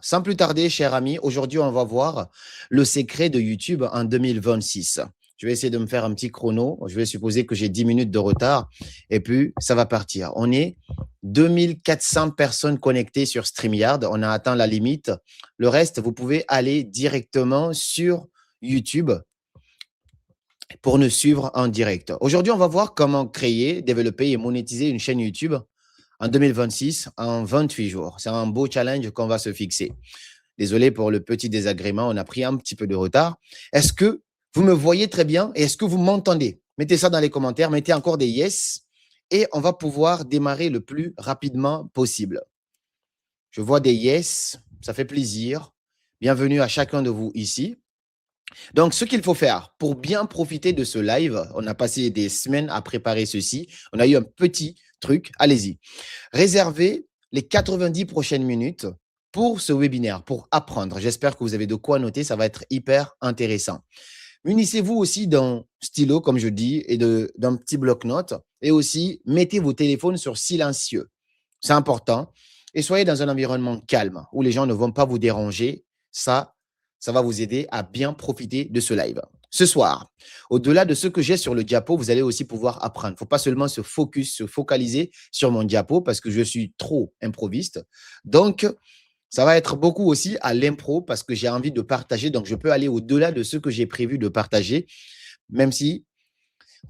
Sans plus tarder, cher ami, aujourd'hui, on va voir le secret de YouTube en 2026. Je vais essayer de me faire un petit chrono. Je vais supposer que j'ai 10 minutes de retard et puis ça va partir. On est 2400 personnes connectées sur StreamYard. On a atteint la limite. Le reste, vous pouvez aller directement sur YouTube pour nous suivre en direct. Aujourd'hui, on va voir comment créer, développer et monétiser une chaîne YouTube en 2026 en 28 jours. C'est un beau challenge qu'on va se fixer. Désolé pour le petit désagrément, on a pris un petit peu de retard. Est-ce que vous me voyez très bien et est-ce que vous m'entendez? Mettez ça dans les commentaires, mettez encore des yes et on va pouvoir démarrer le plus rapidement possible. Je vois des yes, ça fait plaisir. Bienvenue à chacun de vous ici. Donc, ce qu'il faut faire pour bien profiter de ce live, on a passé des semaines à préparer ceci. On a eu un petit truc. Allez-y. Réservez les 90 prochaines minutes pour ce webinaire, pour apprendre. J'espère que vous avez de quoi noter. Ça va être hyper intéressant. Munissez-vous aussi d'un stylo, comme je dis, et d'un petit bloc-notes. Et aussi, mettez vos téléphones sur silencieux. C'est important. Et soyez dans un environnement calme où les gens ne vont pas vous déranger. Ça va vous aider à bien profiter de ce live. Ce soir, au-delà de ce que j'ai sur le diapo, vous allez aussi pouvoir apprendre. Il ne faut pas seulement se focaliser sur mon diapo parce que je suis trop improviste. Donc, ça va être beaucoup aussi à l'impro parce que j'ai envie de partager. Donc, je peux aller au-delà de ce que j'ai prévu de partager, même si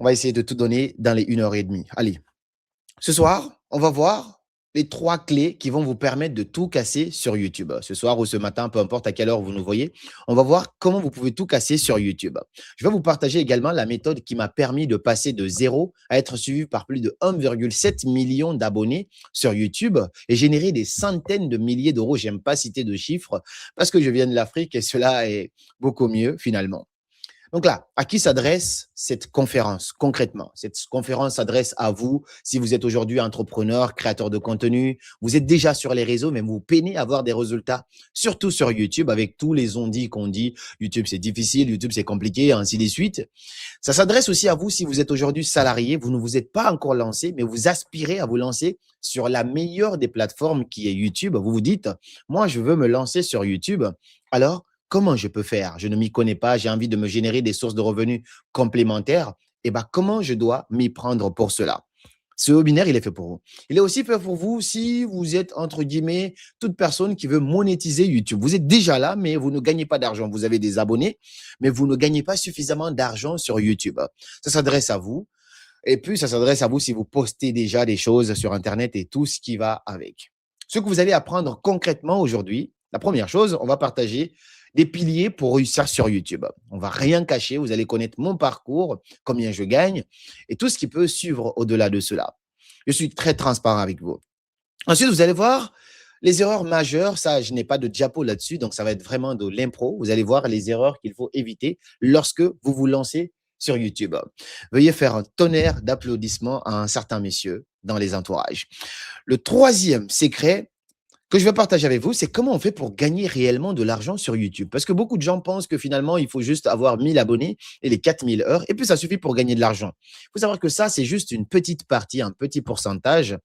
on va essayer de tout donner dans les 1h30. Allez, ce soir, on va voir les 3 clés qui vont vous permettre de tout casser sur YouTube. Ce soir ou ce matin, peu importe à quelle heure vous nous voyez, on va voir comment vous pouvez tout casser sur YouTube. Je vais vous partager également la méthode qui m'a permis de passer de 0 à être suivi par plus de 1,7 million d'abonnés sur YouTube et générer des centaines de milliers d'euros. J'aime pas citer de chiffres parce que je viens de l'Afrique et cela est beaucoup mieux finalement. Donc là, à qui s'adresse cette conférence concrètement? Cette conférence s'adresse à vous si vous êtes aujourd'hui entrepreneur, créateur de contenu, vous êtes déjà sur les réseaux, mais vous peinez à avoir des résultats, surtout sur YouTube avec tous les on-dit qu'on dit. YouTube, c'est difficile, YouTube, c'est compliqué, ainsi de suite. Ça s'adresse aussi à vous si vous êtes aujourd'hui salarié, vous ne vous êtes pas encore lancé, mais vous aspirez à vous lancer sur la meilleure des plateformes qui est YouTube. Vous vous dites, moi, je veux me lancer sur YouTube. Alors, comment je peux faire? Je ne m'y connais pas, j'ai envie de me générer des sources de revenus complémentaires. Et bien, comment je dois m'y prendre pour cela? Ce webinaire, il est fait pour vous. Il est aussi fait pour vous si vous êtes, entre guillemets, toute personne qui veut monétiser YouTube. Vous êtes déjà là, mais vous ne gagnez pas d'argent. Vous avez des abonnés, mais vous ne gagnez pas suffisamment d'argent sur YouTube. Ça s'adresse à vous. Et puis, ça s'adresse à vous si vous postez déjà des choses sur Internet et tout ce qui va avec. Ce que vous allez apprendre concrètement aujourd'hui, la première chose, on va partager des piliers pour réussir sur YouTube. On ne va rien cacher, vous allez connaître mon parcours, combien je gagne et tout ce qui peut suivre au-delà de cela. Je suis très transparent avec vous. Ensuite, vous allez voir les erreurs majeures. Ça, je n'ai pas de diapo là-dessus, donc ça va être vraiment de l'impro. Vous allez voir les erreurs qu'il faut éviter lorsque vous vous lancez sur YouTube. Veuillez faire un tonnerre d'applaudissements à un certain monsieur dans les entourages. Le troisième secret que je vais partager avec vous, c'est comment on fait pour gagner réellement de l'argent sur YouTube. Parce que beaucoup de gens pensent que finalement, il faut juste avoir 1000 abonnés et les 4000 heures, et puis ça suffit pour gagner de l'argent. Il faut savoir que ça, c'est juste une petite partie, un petit pourcentage,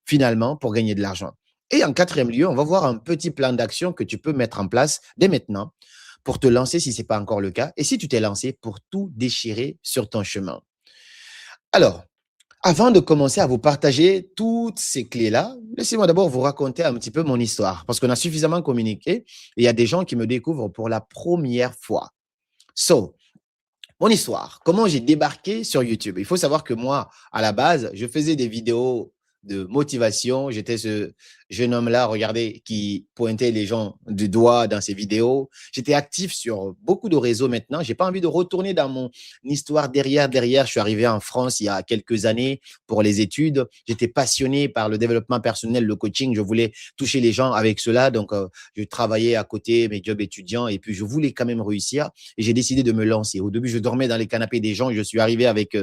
finalement, pour gagner de l'argent. Et en quatrième lieu, on va voir un petit plan d'action que tu peux mettre en place dès maintenant pour te lancer si ce n'est pas encore le cas, et si tu t'es lancé pour tout déchirer sur ton chemin. Alors, avant de commencer à vous partager toutes ces clés-là, laissez-moi d'abord vous raconter un petit peu mon histoire, parce qu'on a suffisamment communiqué et il y a des gens qui me découvrent pour la première fois. So, mon histoire, comment j'ai débarqué sur YouTube. Il faut savoir que moi, à la base, je faisais des vidéos de motivation. J'étais ce jeune homme-là, regardez, qui pointait les gens du doigt dans ses vidéos. J'étais actif sur beaucoup de réseaux maintenant. J'ai pas envie de retourner dans mon histoire derrière. Je suis arrivé en France il y a quelques années pour les études. J'étais passionné par le développement personnel, le coaching. Je voulais toucher les gens avec cela. Donc, je travaillais à côté mes jobs étudiants et puis je voulais quand même réussir. Et j'ai décidé de me lancer. Au début, je dormais dans les canapés des gens. Je suis arrivé avec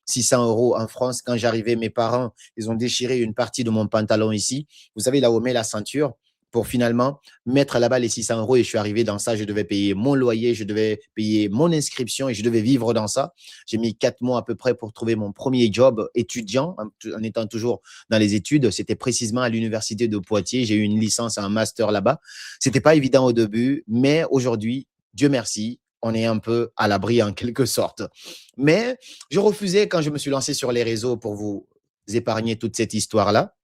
600 € en France. Quand j'arrivais, mes parents, ils ont déchiré une partie de mon pantalon ici. Vous savez, là où on met la ceinture, pour finalement mettre là-bas les 600 euros et je suis arrivé dans ça. Je devais payer mon loyer, je devais payer mon inscription et je devais vivre dans ça. J'ai mis 4 mois à peu près pour trouver mon premier job étudiant en étant toujours dans les études. C'était précisément à l'université de Poitiers. J'ai eu une licence et un master là-bas. C'était pas évident au début, mais aujourd'hui, Dieu merci, on est un peu à l'abri en quelque sorte. Mais je refusais quand je me suis lancé sur les réseaux pour vous épargner toute cette histoire-là.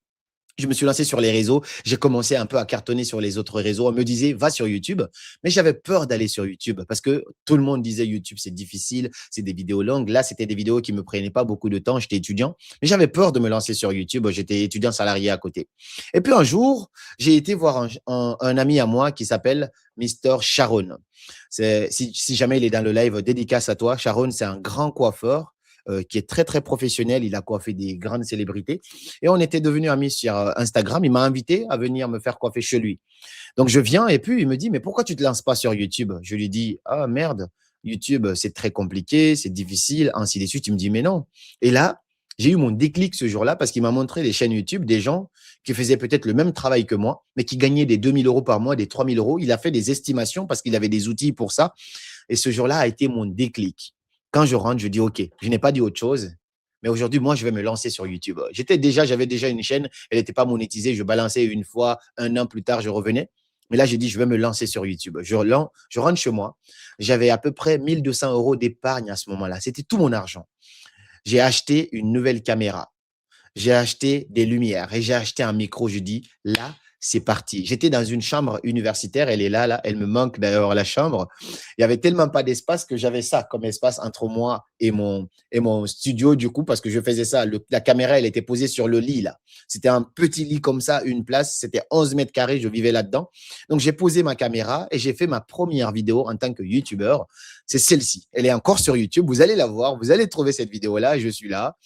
Je me suis lancé sur les réseaux. J'ai commencé un peu à cartonner sur les autres réseaux. On me disait, va sur YouTube. Mais j'avais peur d'aller sur YouTube parce que tout le monde disait YouTube, c'est difficile, c'est des vidéos longues. Là, c'était des vidéos qui me prenaient pas beaucoup de temps. J'étais étudiant, mais j'avais peur de me lancer sur YouTube. J'étais étudiant salarié à côté. Et puis un jour, j'ai été voir un ami à moi qui s'appelle Mister Sharon. Si jamais il est dans le live, dédicace à toi. Sharon, c'est un grand coiffeur qui est très, très professionnel. Il a coiffé des grandes célébrités. Et on était devenus amis sur Instagram. Il m'a invité à venir me faire coiffer chez lui. Donc, je viens et puis il me dit, mais pourquoi tu ne te lances pas sur YouTube? Je lui dis, ah merde, YouTube, c'est très compliqué, c'est difficile, ainsi de suite. Il me dit, mais non. Et là, j'ai eu mon déclic ce jour-là parce qu'il m'a montré les chaînes YouTube des gens qui faisaient peut-être le même travail que moi, mais qui gagnaient des 2 000 euros par mois, des 3 000 euros. Il a fait des estimations parce qu'il avait des outils pour ça. Et ce jour-là a été mon déclic. Quand je rentre, je dis, OK, je n'ai pas dit autre chose, mais aujourd'hui, moi, je vais me lancer sur YouTube. J'avais déjà une chaîne, elle n'était pas monétisée, je balançais une fois, un an plus tard, je revenais. Mais là, j'ai dit, je vais me lancer sur YouTube. Je rentre chez moi. J'avais à peu près 1200 euros d'épargne à ce moment-là. C'était tout mon argent. J'ai acheté une nouvelle caméra. J'ai acheté des lumières et j'ai acheté un micro. Je dis, là, c'est parti. J'étais dans une chambre universitaire. Elle est là. Elle me manque d'ailleurs, la chambre. Il y avait tellement pas d'espace que j'avais ça comme espace entre moi et mon studio, du coup, parce que je faisais ça. La caméra, elle était posée sur le lit, là. C'était un petit lit comme ça, une place. C'était 11 mètres carrés. Je vivais là-dedans. Donc, j'ai posé ma caméra et j'ai fait ma première vidéo en tant que YouTuber. C'est celle-ci. Elle est encore sur YouTube. Vous allez la voir. Vous allez trouver cette vidéo-là. Je suis là.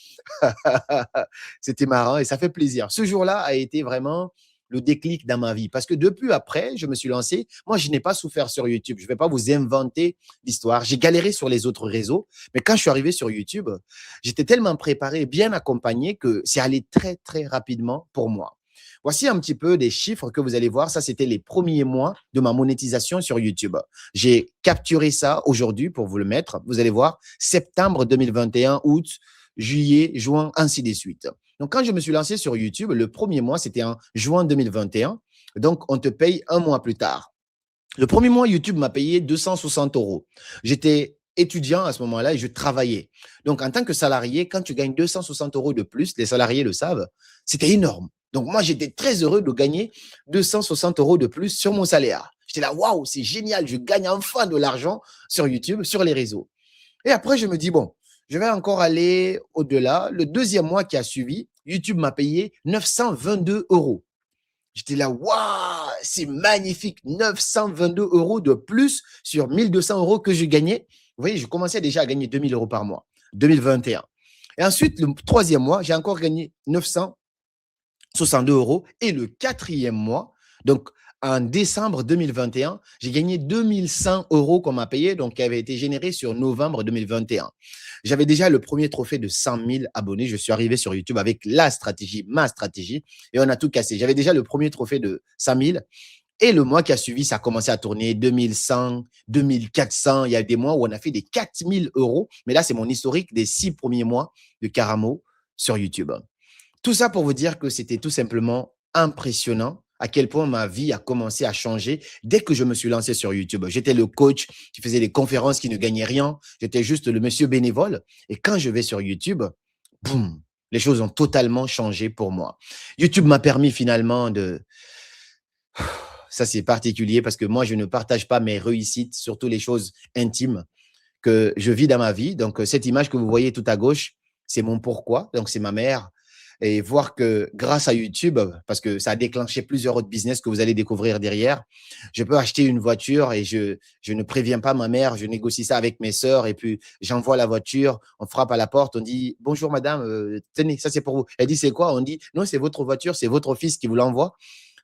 C'était marrant et ça fait plaisir. Ce jour-là a été vraiment le déclic dans ma vie parce que depuis après, je me suis lancé. Moi, je n'ai pas souffert sur YouTube. Je ne vais pas vous inventer l'histoire. J'ai galéré sur les autres réseaux, mais quand je suis arrivé sur YouTube, j'étais tellement préparé, bien accompagné que c'est allé très, très rapidement pour moi. Voici un petit peu des chiffres que vous allez voir. Ça, c'était les premiers mois de ma monétisation sur YouTube. J'ai capturé ça aujourd'hui pour vous le mettre. Vous allez voir, septembre 2021, août, juillet, juin, ainsi de suite. Donc, quand je me suis lancé sur YouTube, le premier mois, c'était en juin 2021. Donc, on te paye un mois plus tard. Le premier mois, YouTube m'a payé 260 euros. J'étais étudiant à ce moment-là et je travaillais. Donc, en tant que salarié, quand tu gagnes 260 euros de plus, les salariés le savent, c'était énorme. Donc, moi, j'étais très heureux de gagner 260 euros de plus sur mon salaire. J'étais là, waouh, c'est génial, je gagne enfin de l'argent sur YouTube, sur les réseaux. Et après, je me dis, bon, je vais encore aller au-delà. Le deuxième mois qui a suivi, YouTube m'a payé 922 euros. J'étais là, waouh, c'est magnifique, 922 euros de plus sur 1200 euros que je gagnais. Vous voyez, je commençais déjà à gagner 2000 euros par mois, 2021. Et ensuite, le troisième mois, j'ai encore gagné 962 euros. Et le quatrième mois, donc en décembre 2021, j'ai gagné 2100 euros qu'on m'a payé, donc qui avait été généré sur novembre 2021. J'avais déjà le premier trophée de 100 000 abonnés. Je suis arrivé sur YouTube avec la stratégie, ma stratégie, et on a tout cassé. J'avais déjà le premier trophée de 100 000. Et le mois qui a suivi, ça a commencé à tourner 2100, 2400. Il y a des mois où on a fait des 4000 euros. Mais là, c'est mon historique des 6 premiers mois de Karamo sur YouTube. Tout ça pour vous dire que c'était tout simplement impressionnant à quel point ma vie a commencé à changer dès que je me suis lancé sur YouTube. J'étais le coach qui faisait des conférences, qui ne gagnait rien. J'étais juste le monsieur bénévole. Et quand je vais sur YouTube, boum, les choses ont totalement changé pour moi. YouTube m'a permis finalement de… Ça, c'est particulier parce que moi, je ne partage pas mes réussites, surtout les choses intimes que je vis dans ma vie. Donc, cette image que vous voyez tout à gauche, c'est mon pourquoi. Donc, c'est ma mère. Et voir que grâce à YouTube, parce que ça a déclenché plusieurs autres business que vous allez découvrir derrière, je peux acheter une voiture et je ne préviens pas ma mère, je négocie ça avec mes sœurs et puis j'envoie la voiture, on frappe à la porte, on dit « Bonjour madame, tenez, ça c'est pour vous ». Elle dit « C'est quoi ?» On dit « Non, c'est votre voiture, c'est votre fils qui vous l'envoie ».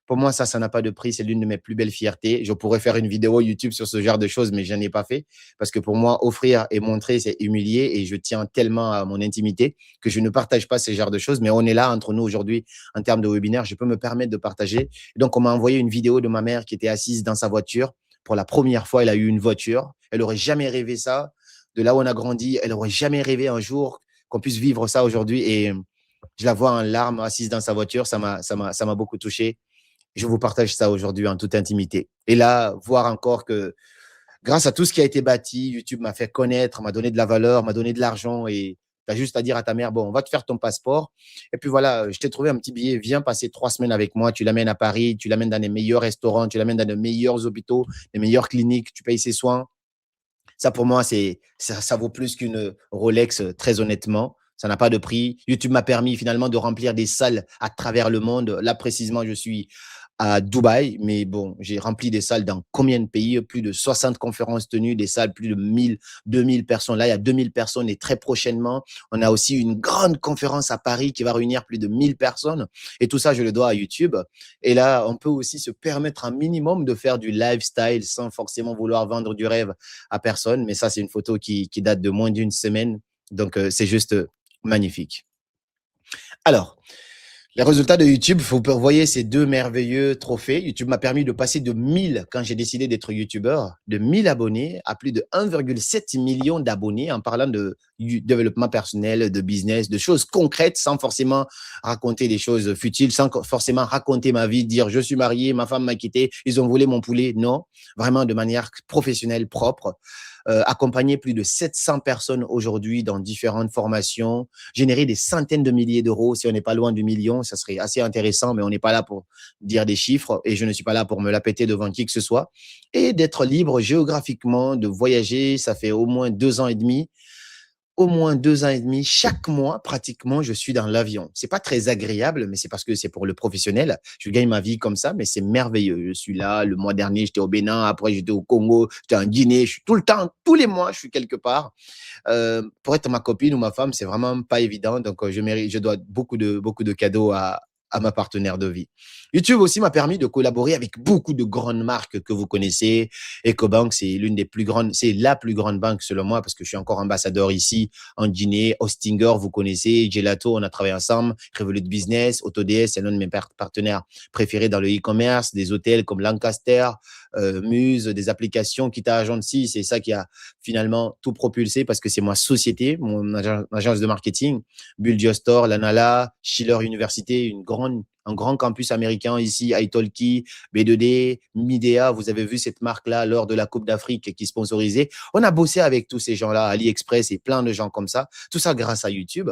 Pour moi, ça n'a pas de prix. C'est l'une de mes plus belles fiertés. Je pourrais faire une vidéo YouTube sur ce genre de choses, mais je n'en ai pas fait parce que pour moi, offrir et montrer, c'est humilier et je tiens tellement à mon intimité que je ne partage pas ce genre de choses. Mais on est là entre nous aujourd'hui en termes de webinaire. Je peux me permettre de partager. Donc, on m'a envoyé une vidéo de ma mère qui était assise dans sa voiture. Pour la première fois, elle a eu une voiture. Elle n'aurait jamais rêvé ça. De là où on a grandi, elle n'aurait jamais rêvé un jour qu'on puisse vivre ça aujourd'hui. Et je la vois en larmes assise dans sa voiture. Ça m'a beaucoup touché. Je vous partage ça aujourd'hui en toute intimité. Et là, voir encore que grâce à tout ce qui a été bâti, YouTube m'a fait connaître, m'a donné de la valeur, m'a donné de l'argent et tu as juste à dire à ta mère, bon, on va te faire ton passeport. Et puis voilà, je t'ai trouvé un petit billet, viens passer 3 semaines avec moi, tu l'amènes à Paris, tu l'amènes dans les meilleurs restaurants, tu l'amènes dans les meilleurs hôpitaux, les meilleures cliniques, tu payes ses soins. Ça, pour moi, ça vaut plus qu'une Rolex, très honnêtement. Ça n'a pas de prix. YouTube m'a permis finalement de remplir des salles à travers le monde. Là, précisément, je suis à Dubaï, mais bon, j'ai rempli des salles dans combien de pays? Plus de 60 conférences tenues, des salles, plus de 1000, 2000 personnes. Là, il y a 2000 personnes et très prochainement, on a aussi une grande conférence à Paris qui va réunir plus de 1000 personnes. Et tout ça, je le dois à YouTube. Et là, on peut aussi se permettre un minimum de faire du lifestyle sans forcément vouloir vendre du rêve à personne. Mais ça, c'est une photo qui date de moins d'une semaine. Donc, c'est juste magnifique. Alors, les résultats de YouTube, vous voyez ces deux merveilleux trophées. YouTube m'a permis de passer de 1000, quand j'ai décidé d'être YouTubeur, de 1000 abonnés à plus de 1,7 million d'abonnés en parlant de développement personnel, de business, de choses concrètes sans forcément raconter des choses futiles, sans forcément raconter ma vie, dire je suis marié, ma femme m'a quitté, ils ont volé mon poulet. Non, vraiment de manière professionnelle, propre. Accompagner plus de 700 personnes aujourd'hui dans différentes formations, générer des centaines de milliers d'euros. Si on n'est pas loin du million, ça serait assez intéressant, mais on n'est pas là pour dire des chiffres et je ne suis pas là pour me la péter devant qui que ce soit. Et d'être libre géographiquement, de voyager, ça fait au moins 2 ans et demi. Au moins 2 ans et demi, chaque mois, pratiquement, je suis dans l'avion. C'est pas très agréable, mais c'est parce que c'est pour le professionnel. Je gagne ma vie comme ça, mais c'est merveilleux. Je suis là. Le mois dernier, j'étais au Bénin. Après, j'étais au Congo. J'étais en Guinée. Je suis tout le temps, tous les mois, je suis quelque part. Pour être ma copine ou ma femme, c'est vraiment pas évident. Donc, je dois beaucoup de cadeaux à ma partenaire de vie. YouTube aussi m'a permis de collaborer avec beaucoup de grandes marques que vous connaissez. EcoBank, c'est l'une des plus grandes, c'est la plus grande banque selon moi parce que je suis encore ambassadeur ici en Guinée. Hostinger, vous connaissez. Gelato, on a travaillé ensemble. Revolut Business, AutoDS, c'est l'un de mes partenaires préférés dans le e-commerce. Des hôtels comme Lancaster, Muse, des applications Kita Agency. C'est ça qui a finalement tout propulsé parce que c'est ma société, mon agence de marketing. Buldio Store, Lanala, Schiller Université, un grand campus américain ici, italki, B2D, Midea. Vous avez vu cette marque-là lors de la Coupe d'Afrique qui sponsorisait. On a bossé avec tous ces gens-là, AliExpress et plein de gens comme ça. Tout ça grâce à YouTube.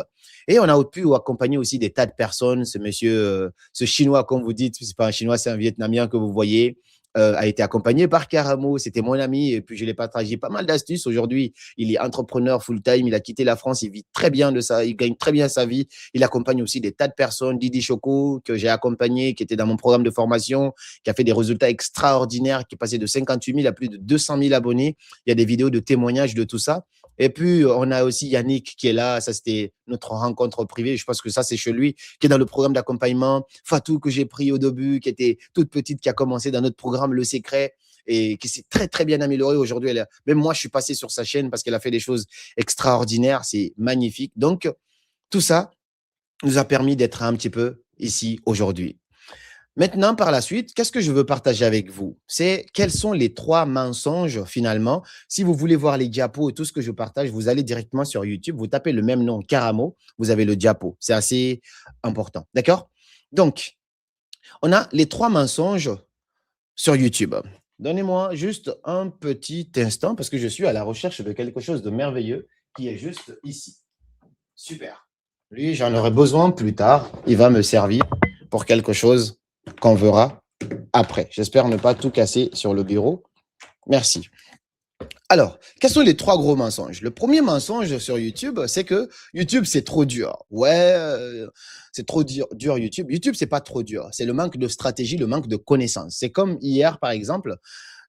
Et on a pu accompagner aussi des tas de personnes. Ce monsieur, ce Chinois, comme vous dites, c'est pas un Chinois, c'est un Vietnamien que vous voyez. A été accompagné par Karamo, c'était mon ami, et puis je l'ai partagé pas mal d'astuces. Aujourd'hui, il est entrepreneur full-time, il a quitté la France, il vit très bien de ça, il gagne très bien sa vie. Il accompagne aussi des tas de personnes. Didi Choco, que j'ai accompagné, qui était dans mon programme de formation, qui a fait des résultats extraordinaires, qui est passé de 58 000 à plus de 200 000 abonnés. Il y a des vidéos de témoignages de tout ça. Et puis, on a aussi Yannick qui est là. Ça, c'était notre rencontre privée. Je pense que ça, c'est chez lui, qui est dans le programme d'accompagnement. Fatou, que j'ai pris au début, qui était toute petite, qui a commencé dans notre programme Le Secret et qui s'est très, très bien améliorée. Aujourd'hui, même moi, je suis passé sur sa chaîne parce qu'elle a fait des choses extraordinaires. C'est magnifique. Donc, tout ça nous a permis d'être un petit peu ici aujourd'hui. Maintenant, par la suite, qu'est-ce que je veux partager avec vous? C'est quels sont les 3 mensonges finalement. Si vous voulez voir les diapos et tout ce que je partage, vous allez directement sur YouTube, vous tapez le même nom, Karamo, vous avez le diapo. C'est assez important. D'accord? Donc, on a les 3 mensonges sur YouTube. Donnez-moi juste un petit instant parce que je suis à la recherche de quelque chose de merveilleux qui est juste ici. Super. Lui, j'en aurai besoin plus tard. Il va me servir pour quelque chose qu'on verra après. J'espère ne pas tout casser sur le bureau. Merci. Alors, quels sont les 3 gros mensonges? Le premier mensonge sur YouTube, c'est que YouTube, c'est trop dur. Ouais, c'est trop dur YouTube. YouTube, c'est pas trop dur. C'est le manque de stratégie, le manque de connaissances. C'est comme hier, par exemple,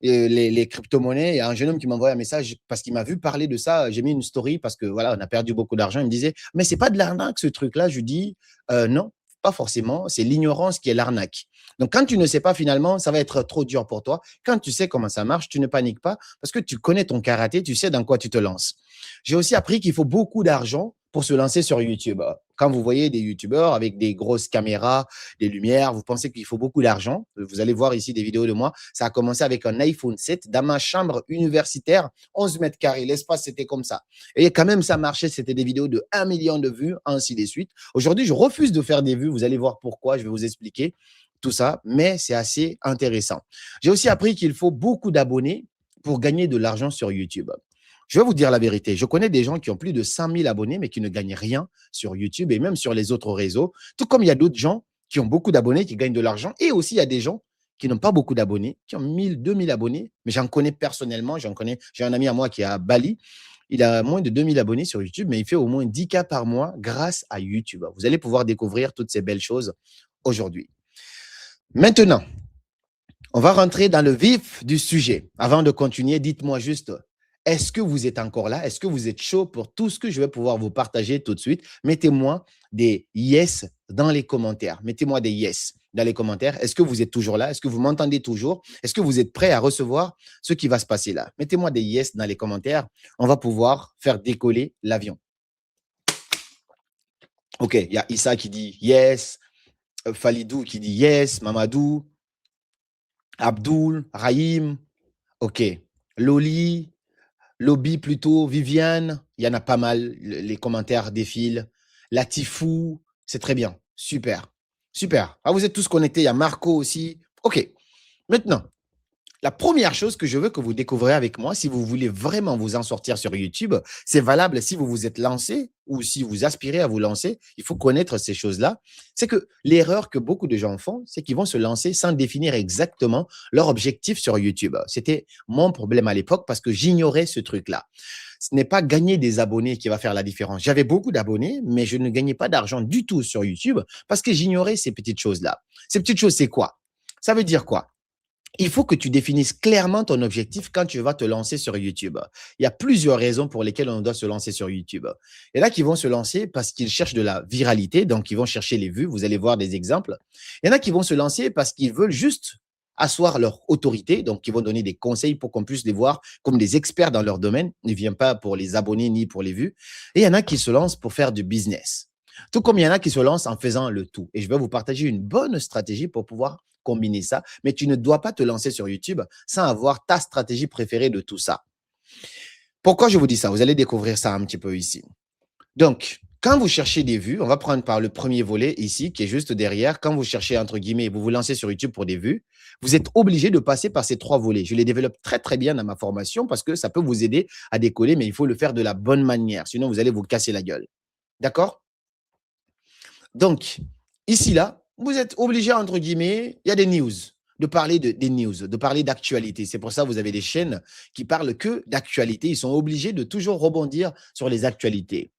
les crypto-monnaies. Il y a un jeune homme qui m'a envoyé un message parce qu'il m'a vu parler de ça. J'ai mis une story parce que voilà, on a perdu beaucoup d'argent. Il me disait, mais c'est pas de l'arnaque ce truc-là. Je dis, non, pas forcément. C'est l'ignorance qui est l'arnaque. Donc, quand tu ne sais pas, finalement, ça va être trop dur pour toi. Quand tu sais comment ça marche, tu ne paniques pas parce que tu connais ton karaté, tu sais dans quoi tu te lances. J'ai aussi appris qu'il faut beaucoup d'argent pour se lancer sur YouTube. Quand vous voyez des YouTubeurs avec des grosses caméras, des lumières, vous pensez qu'il faut beaucoup d'argent. Vous allez voir ici des vidéos de moi. Ça a commencé avec un iPhone 7 dans ma chambre universitaire, 11 mètres carrés. L'espace, c'était comme ça. Et quand même, ça marchait. C'était des vidéos de 1 million de vues, ainsi de suite. Aujourd'hui, je refuse de faire des vues. Vous allez voir pourquoi. Je vais vous expliquer tout ça, mais c'est assez intéressant. J'ai aussi appris qu'il faut beaucoup d'abonnés pour gagner de l'argent sur YouTube. Je vais vous dire la vérité. Je connais des gens qui ont plus de 100 000 abonnés, mais qui ne gagnent rien sur YouTube et même sur les autres réseaux. Tout comme il y a d'autres gens qui ont beaucoup d'abonnés, qui gagnent de l'argent. Et aussi, il y a des gens qui n'ont pas beaucoup d'abonnés, qui ont 1000, 2000 abonnés. Mais j'en connais personnellement. J'ai un ami à moi qui est à Bali. Il a moins de 2000 abonnés sur YouTube, mais il fait au moins 10K par mois grâce à YouTube. Vous allez pouvoir découvrir toutes ces belles choses aujourd'hui. Maintenant, on va rentrer dans le vif du sujet. Avant de continuer, dites-moi juste, est-ce que vous êtes encore là? Est-ce que vous êtes chaud pour tout ce que je vais pouvoir vous partager tout de suite? Mettez-moi des yes dans les commentaires. Mettez-moi des yes dans les commentaires. Est-ce que vous êtes toujours là? Est-ce que vous m'entendez toujours? Est-ce que vous êtes prêt à recevoir ce qui va se passer là? Mettez-moi des yes dans les commentaires. On va pouvoir faire décoller l'avion. OK, il y a Issa qui dit yes, Falidou qui dit yes, Mamadou, Abdul, Rahim, OK. Loli, Lobby plutôt, Viviane, il y en a pas mal, les commentaires défilent. Latifou, c'est très bien, super, super. Ah, vous êtes tous connectés, il y a Marco aussi. OK, maintenant, la première chose que je veux que vous découvriez avec moi, si vous voulez vraiment vous en sortir sur YouTube, c'est valable si vous vous êtes lancé ou si vous aspirez à vous lancer, il faut connaître ces choses-là. C'est que l'erreur que beaucoup de gens font, c'est qu'ils vont se lancer sans définir exactement leur objectif sur YouTube. C'était mon problème à l'époque parce que j'ignorais ce truc-là. Ce n'est pas gagner des abonnés qui va faire la différence. J'avais beaucoup d'abonnés, mais je ne gagnais pas d'argent du tout sur YouTube parce que j'ignorais ces petites choses-là. Ces petites choses, c'est quoi? Ça veut dire quoi? Il faut que tu définisses clairement ton objectif quand tu vas te lancer sur YouTube. Il y a plusieurs raisons pour lesquelles on doit se lancer sur YouTube. Il y en a qui vont se lancer parce qu'ils cherchent de la viralité, donc ils vont chercher les vues. Vous allez voir des exemples. Il y en a qui vont se lancer parce qu'ils veulent juste asseoir leur autorité, donc ils vont donner des conseils pour qu'on puisse les voir comme des experts dans leur domaine. Ils ne viennent pas pour les abonnés ni pour les vues. Et il y en a qui se lancent pour faire du business. Tout comme il y en a qui se lancent en faisant le tout. Et je vais vous partager une bonne stratégie pour pouvoir combiner ça, mais tu ne dois pas te lancer sur YouTube sans avoir ta stratégie préférée de tout ça. Pourquoi je vous dis ça? Vous allez découvrir ça un petit peu ici. Donc, quand vous cherchez des vues, on va prendre par le premier volet ici, qui est juste derrière. Quand vous cherchez, entre guillemets, vous vous lancez sur YouTube pour des vues, vous êtes obligé de passer par ces 3 volets. Je les développe très, très bien dans ma formation parce que ça peut vous aider à décoller, mais il faut le faire de la bonne manière. Sinon, vous allez vous casser la gueule. D'accord? Donc, ici, là, vous êtes obligé, entre guillemets, il y a des news, de parler des news, de parler d'actualité. C'est pour ça que vous avez des chaînes qui parlent que d'actualité. Ils sont obligés de toujours rebondir sur les actualités.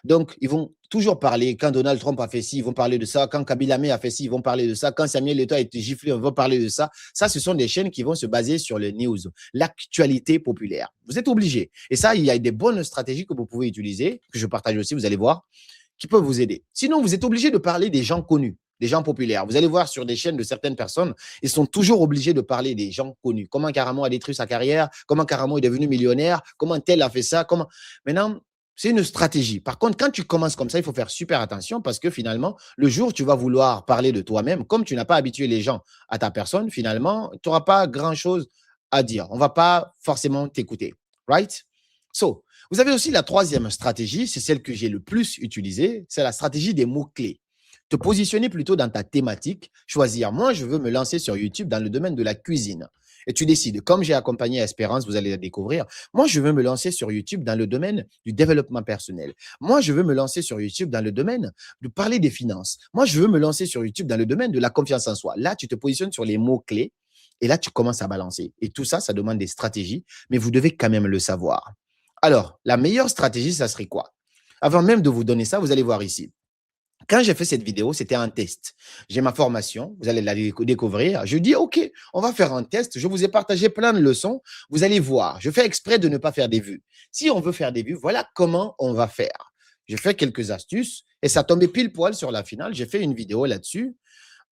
Donc, ils vont toujours parler. Quand Donald Trump a fait ci, ils vont parler de ça. Quand Kabila May a fait ci, ils vont parler de ça. Quand Samuel Eto'o a été giflé, on va parler de ça. Ça, ce sont des chaînes qui vont se baser sur les news, l'actualité populaire. Vous êtes obligés. Et ça, il y a des bonnes stratégies que vous pouvez utiliser, que je partage aussi, vous allez voir, qui peuvent vous aider. Sinon, vous êtes obligé de parler des gens connus, des gens populaires. Vous allez voir sur des chaînes de certaines personnes, ils sont toujours obligés de parler des gens connus. Comment Karamo a détruit sa carrière, comment Karamo est devenu millionnaire, comment tel a fait ça, comment… Maintenant, c'est une stratégie. Par contre, quand tu commences comme ça, il faut faire super attention parce que finalement, le jour où tu vas vouloir parler de toi-même, comme tu n'as pas habitué les gens à ta personne, finalement, tu n'auras pas grand-chose à dire. On ne va pas forcément t'écouter. Right? So, vous avez aussi la troisième stratégie, c'est celle que j'ai le plus utilisée, c'est la stratégie des mots-clés. Te positionner plutôt dans ta thématique, choisir. Moi, je veux me lancer sur YouTube dans le domaine de la cuisine. Et tu décides, comme j'ai accompagné Espérance, vous allez la découvrir. Moi, je veux me lancer sur YouTube dans le domaine du développement personnel. Moi, je veux me lancer sur YouTube dans le domaine de parler des finances. Moi, je veux me lancer sur YouTube dans le domaine de la confiance en soi. Là, tu te positionnes sur les mots-clés et là, tu commences à balancer. Et tout ça, ça demande des stratégies, mais vous devez quand même le savoir. Alors, la meilleure stratégie, ça serait quoi? Avant même de vous donner ça, vous allez voir ici. Quand j'ai fait cette vidéo, c'était un test. J'ai ma formation, vous allez la découvrir. Je dis, OK, on va faire un test. Je vous ai partagé plein de leçons. Vous allez voir, je fais exprès de ne pas faire des vues. Si on veut faire des vues, voilà comment on va faire. J'ai fait quelques astuces et ça tombait pile poil sur la finale. J'ai fait une vidéo là-dessus.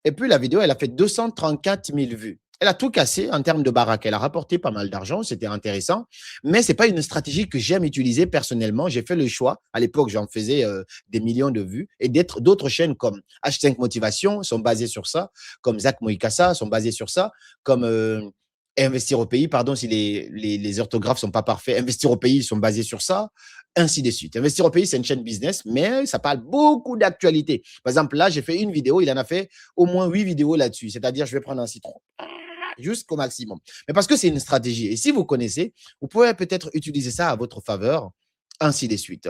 Et puis, la vidéo, elle a fait 234 000 vues. Elle a tout cassé en termes de baraque. Elle a rapporté pas mal d'argent, c'était intéressant. Mais ce n'est pas une stratégie que j'aime utiliser personnellement. J'ai fait le choix, à l'époque, j'en faisais des millions de vues. Et d'autres chaînes comme H5 Motivation sont basées sur ça, comme Zach Moïkassa sont basées sur ça, comme Investir au pays, pardon si les orthographes ne sont pas parfaits. Investir au pays sont basés sur ça, ainsi de suite. Investir au pays, c'est une chaîne business, mais ça parle beaucoup d'actualité. Par exemple, là, j'ai fait une vidéo, il en a fait au moins 8 vidéos là-dessus. C'est-à-dire, je vais prendre un citron jusqu'au maximum. Mais parce que c'est une stratégie. Et si vous connaissez, vous pouvez peut-être utiliser ça à votre faveur, ainsi de suite.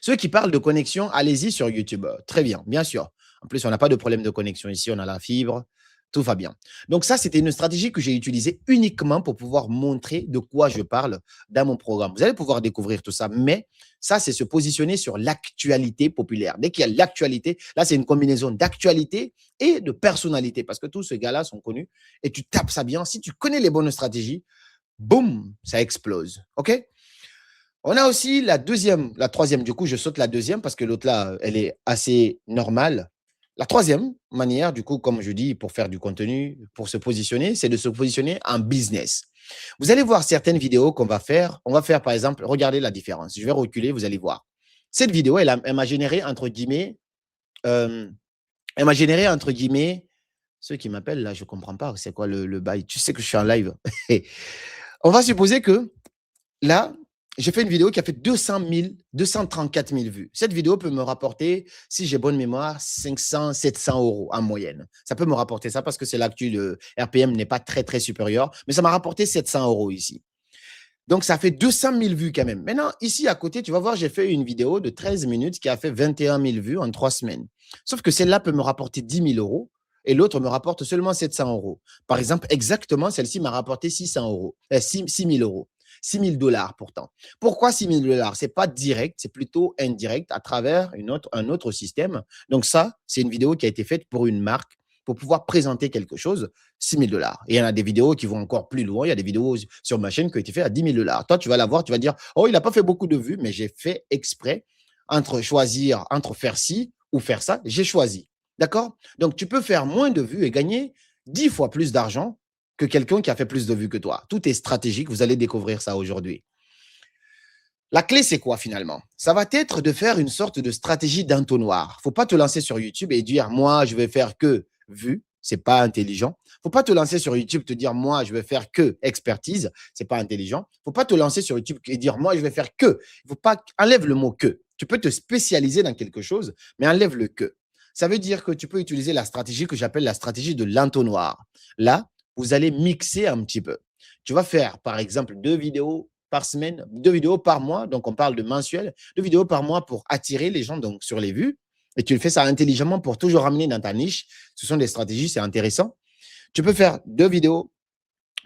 Ceux qui parlent de connexion, allez-y sur YouTube. Très bien, bien sûr. En plus, on n'a pas de problème de connexion ici, on a la fibre, tout va bien. Donc ça, c'était une stratégie que j'ai utilisée uniquement pour pouvoir montrer de quoi je parle dans mon programme. Vous allez pouvoir découvrir tout ça, mais ça, c'est se positionner sur l'actualité populaire. Dès qu'il y a l'actualité, là, c'est une combinaison d'actualité et de personnalité, parce que tous ces gars-là sont connus et tu tapes ça bien. Si tu connais les bonnes stratégies, boum, ça explose. OK? On a aussi la troisième, du coup, je saute la deuxième parce que l'autre là, elle est assez normale. La troisième manière, du coup, comme je dis, pour faire du contenu, pour se positionner, c'est de se positionner en business. Vous allez voir certaines vidéos qu'on va faire. On va faire, par exemple, regardez la différence. Je vais reculer, vous allez voir. Cette vidéo, elle m'a généré, entre guillemets, ceux qui m'appellent là, je ne comprends pas, c'est quoi le bail. Tu sais que je suis en live. On va supposer que là, j'ai fait une vidéo qui a fait 234 000 vues. Cette vidéo peut me rapporter, si j'ai bonne mémoire, 500, 700 euros en moyenne. Ça peut me rapporter ça parce que c'est l'actu, le RPM n'est pas très, très supérieur, mais ça m'a rapporté 700 euros ici. Donc, ça fait 200 000 vues quand même. Maintenant, ici à côté, tu vas voir, j'ai fait une vidéo de 13 minutes qui a fait 21 000 vues en 3 semaines. Sauf que celle-là peut me rapporter 10 000 euros et l'autre me rapporte seulement 700 euros. Par exemple, exactement, celle-ci m'a rapporté 600 euros, 6 000 euros. 6 000 dollars pourtant. Pourquoi 6 000 dollars? Ce n'est pas direct, c'est plutôt indirect à travers un autre système. Donc ça, c'est une vidéo qui a été faite pour une marque, pour pouvoir présenter quelque chose, 6 000 dollars. Et il y en a des vidéos qui vont encore plus loin. Il y a des vidéos sur ma chaîne qui ont été faites à 10 000 dollars. Toi, tu vas la voir, tu vas dire, oh, il n'a pas fait beaucoup de vues, mais j'ai fait exprès entre faire ci ou faire ça, j'ai choisi. D'accord? Donc, tu peux faire moins de vues et gagner 10 fois plus d'argent que quelqu'un qui a fait plus de vues que toi. Tout est stratégique. Vous allez découvrir ça aujourd'hui. La clé, c'est quoi finalement? Ça va être de faire une sorte de stratégie d'entonnoir. Il ne faut pas te lancer sur YouTube et dire, moi, je vais faire que vues. Ce n'est pas intelligent. Il ne faut pas te lancer sur YouTube et te dire, moi, je vais faire que expertise. Ce n'est pas intelligent. Il ne faut pas te lancer sur YouTube et dire, moi, je vais faire que. Il faut pas, enlève le mot que. Tu peux te spécialiser dans quelque chose, mais enlève le que. Ça veut dire que tu peux utiliser la stratégie que j'appelle la stratégie de l'entonnoir. Là, vous allez mixer un petit peu. Tu vas faire, par exemple, 2 vidéos par semaine, 2 vidéos par mois. Donc, on parle de mensuel. 2 vidéos par mois pour attirer les gens donc, sur les vues. Et tu le fais ça intelligemment pour toujours ramener dans ta niche. Ce sont des stratégies, c'est intéressant. Tu peux faire 2 vidéos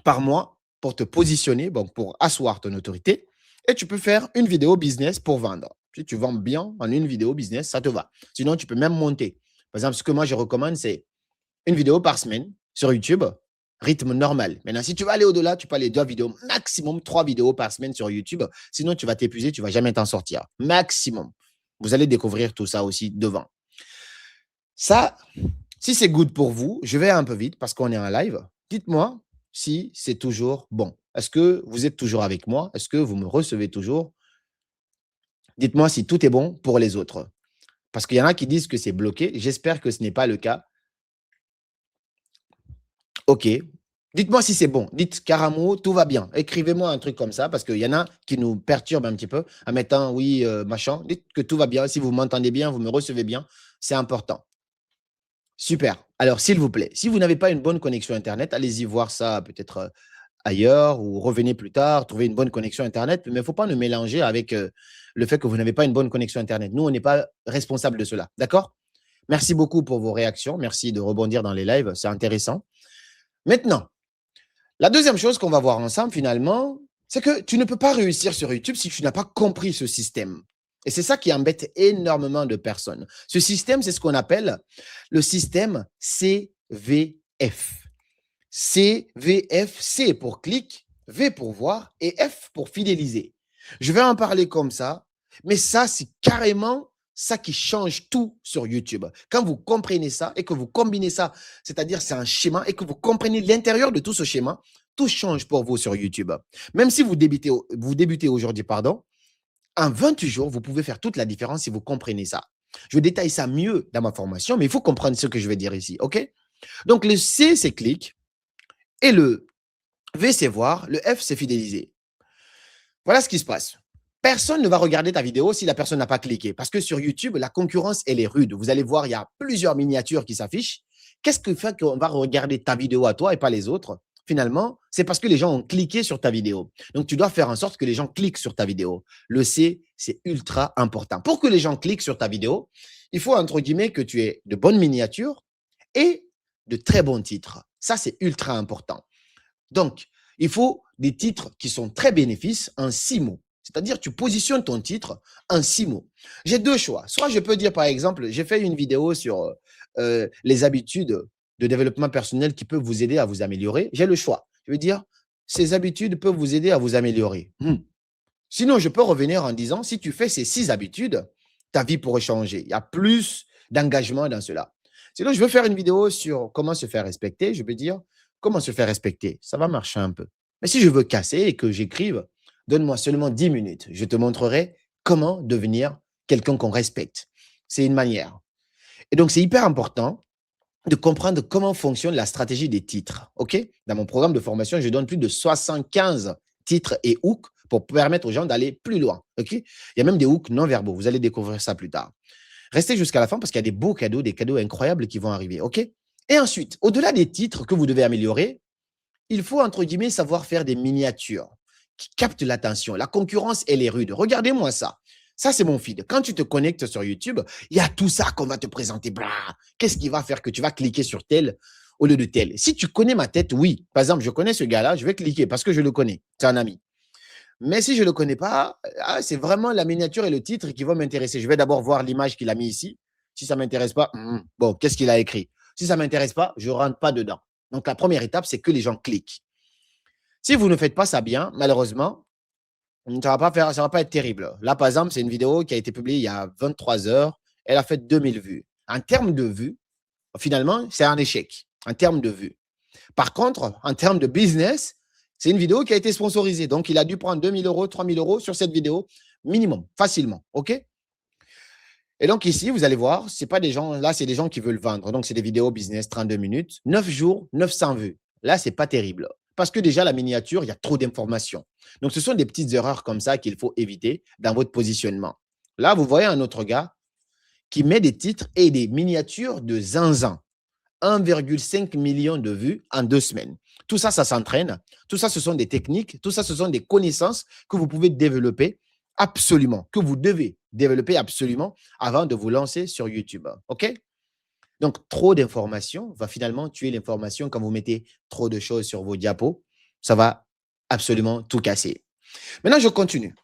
par mois pour te positionner, bon, pour asseoir ton autorité. Et tu peux faire une vidéo business pour vendre. Si tu vends bien en une vidéo business, ça te va. Sinon, tu peux même monter. Par exemple, ce que moi, je recommande, c'est une vidéo par semaine sur YouTube, rythme normal. Maintenant, si tu vas aller au-delà, tu peux aller 2 vidéos, maximum 3 vidéos par semaine sur YouTube. Sinon, tu vas t'épuiser, tu ne vas jamais t'en sortir. Maximum. Vous allez découvrir tout ça aussi devant. Ça, si c'est good pour vous, je vais un peu vite parce qu'on est en live. Dites-moi si c'est toujours bon. Est-ce que vous êtes toujours avec moi? Est-ce que vous me recevez toujours? Dites-moi si tout est bon pour les autres. Parce qu'il y en a qui disent que c'est bloqué. J'espère que ce n'est pas le cas. OK. Dites-moi si c'est bon. Dites Karamo, tout va bien. Écrivez-moi un truc comme ça parce qu'il y en a qui nous perturbent un petit peu en mettant oui, machin. Dites que tout va bien. Si vous m'entendez bien, vous me recevez bien. C'est important. Super. Alors, s'il vous plaît, si vous n'avez pas une bonne connexion Internet, allez-y voir ça peut-être ailleurs ou revenez plus tard, trouvez une bonne connexion Internet. Mais il ne faut pas nous mélanger avec le fait que vous n'avez pas une bonne connexion Internet. Nous, on n'est pas responsable de cela. D'accord? Merci beaucoup pour vos réactions. Merci de rebondir dans les lives. C'est intéressant. Maintenant, la deuxième chose qu'on va voir ensemble finalement, c'est que tu ne peux pas réussir sur YouTube si tu n'as pas compris ce système. Et c'est ça qui embête énormément de personnes. Ce système, c'est ce qu'on appelle le système CVF. CVF, C pour clic, V pour voir et F pour fidéliser. Je vais en parler comme ça, mais ça, c'est carrément ça qui change tout sur YouTube. Quand vous comprenez ça et que vous combinez ça, c'est-à-dire c'est un schéma et que vous comprenez l'intérieur de tout ce schéma, tout change pour vous sur YouTube. Même si vous débutez aujourd'hui, pardon, en 28 jours, vous pouvez faire toute la différence si vous comprenez ça. Je détaille ça mieux dans ma formation, mais il faut comprendre ce que je vais dire ici, OK? Donc, le C, c'est clic et le V, c'est voir, le F, c'est fidéliser. Voilà ce qui se passe. Personne ne va regarder ta vidéo si la personne n'a pas cliqué. Parce que sur YouTube, la concurrence, elle est rude. Vous allez voir, il y a plusieurs miniatures qui s'affichent. Qu'est-ce qui fait qu'on va regarder ta vidéo à toi et pas les autres? Finalement, c'est parce que les gens ont cliqué sur ta vidéo. Donc, tu dois faire en sorte que les gens cliquent sur ta vidéo. Le C, c'est ultra important. Pour que les gens cliquent sur ta vidéo, il faut, entre guillemets, que tu aies de bonnes miniatures et de très bons titres. Ça, c'est ultra important. Donc, il faut des titres qui sont très bénéfices en 6 mots. C'est-à-dire, tu positionnes ton titre en 6 mots. J'ai deux choix. Soit je peux dire, par exemple, j'ai fait une vidéo sur les habitudes de développement personnel qui peuvent vous aider à vous améliorer. J'ai le choix. Je veux dire, ces habitudes peuvent vous aider à vous améliorer. Sinon, je peux revenir en disant, si tu fais ces 6 habitudes, ta vie pourrait changer. Il y a plus d'engagement dans cela. Sinon, je veux faire une vidéo sur comment se faire respecter. Je peux dire, comment se faire respecter. Ça va marcher un peu. Mais si je veux casser et que j'écrive, donne-moi seulement 10 minutes. Je te montrerai comment devenir quelqu'un qu'on respecte. C'est une manière. Et donc, c'est hyper important de comprendre comment fonctionne la stratégie des titres. OK? Dans mon programme de formation, je donne plus de 75 titres et hooks pour permettre aux gens d'aller plus loin. OK? Il y a même des hooks non verbaux. Vous allez découvrir ça plus tard. Restez jusqu'à la fin parce qu'il y a des beaux cadeaux, des cadeaux incroyables qui vont arriver. OK? Et ensuite, au-delà des titres que vous devez améliorer, il faut, entre guillemets, savoir faire des miniatures qui captent l'attention. La concurrence, elle est rude. Regardez-moi ça. Ça, c'est mon feed. Quand tu te connectes sur YouTube, il y a tout ça qu'on va te présenter. Qu'est-ce qui va faire que tu vas cliquer sur tel au lieu de tel? Si tu connais ma tête, oui. Par exemple, je connais ce gars-là, je vais cliquer parce que je le connais. C'est un ami. Mais si je ne le connais pas, c'est vraiment la miniature et le titre qui vont m'intéresser. Je vais d'abord voir l'image qu'il a mis ici. Si ça ne m'intéresse pas, bon, qu'est-ce qu'il a écrit? Si ça ne m'intéresse pas, je ne rentre pas dedans. Donc, la première étape, c'est que les gens cliquent. Si vous ne faites pas ça bien, malheureusement, ça ne va pas être terrible. Là, par exemple, c'est une vidéo qui a été publiée il y a 23 heures. Elle a fait 2000 vues. En termes de vues, finalement, c'est un échec. En termes de vues. Par contre, en termes de business, c'est une vidéo qui a été sponsorisée. Donc, il a dû prendre 2 000 euros, 3 000 euros sur cette vidéo, minimum, facilement. OK? Et donc, ici, vous allez voir, c'est pas des gens, là, c'est des gens qui veulent vendre. Donc, c'est des vidéos business, 32 minutes, 9 jours, 900 vues. Là, c'est pas terrible. Parce que déjà, la miniature, il y a trop d'informations. Donc, ce sont des petites erreurs comme ça qu'il faut éviter dans votre positionnement. Là, vous voyez un autre gars qui met des titres et des miniatures de zinzin. 1,5 million de vues en 2 semaines. Tout ça, ça s'entraîne. Tout ça, ce sont des techniques. Tout ça, ce sont des connaissances que vous pouvez développer absolument, que vous devez développer absolument avant de vous lancer sur YouTube. OK? Donc, trop d'informations va finalement tuer l'information quand vous mettez trop de choses sur vos diapos. Ça va absolument tout casser. Maintenant, je continue.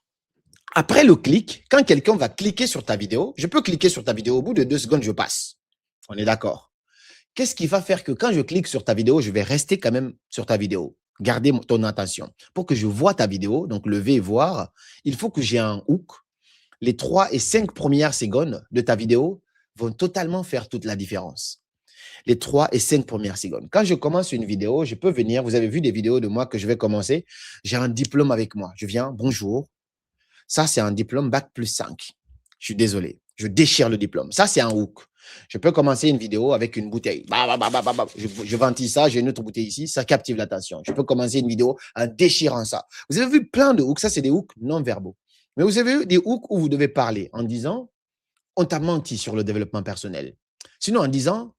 Après le clic, quand quelqu'un va cliquer sur ta vidéo, je peux cliquer sur ta vidéo, au bout de 2 secondes, je passe. On est d'accord? Qu'est-ce qui va faire que quand je clique sur ta vidéo, je vais rester quand même sur ta vidéo? Garder ton attention. Pour que je vois ta vidéo, donc lever et voir, il faut que j'ai un hook. Les 3 et 5 premières secondes de ta vidéo vont totalement faire toute la différence. Les 3 et 5 premières secondes. Quand je commence une vidéo, je peux venir, vous avez vu des vidéos de moi que je vais commencer, j'ai un diplôme avec moi. Je viens, bonjour. Ça, c'est un diplôme Bac plus 5. Je suis désolé. Je déchire le diplôme. Ça, c'est un hook. Je peux commencer une vidéo avec une bouteille. Je ventile ça, j'ai une autre bouteille ici, ça captive l'attention. Je peux commencer une vidéo en déchirant ça. Vous avez vu plein de hooks, ça c'est des hooks non verbaux. Mais vous avez vu des hooks où vous devez parler en disant, on t'a menti sur le développement personnel. Sinon en disant,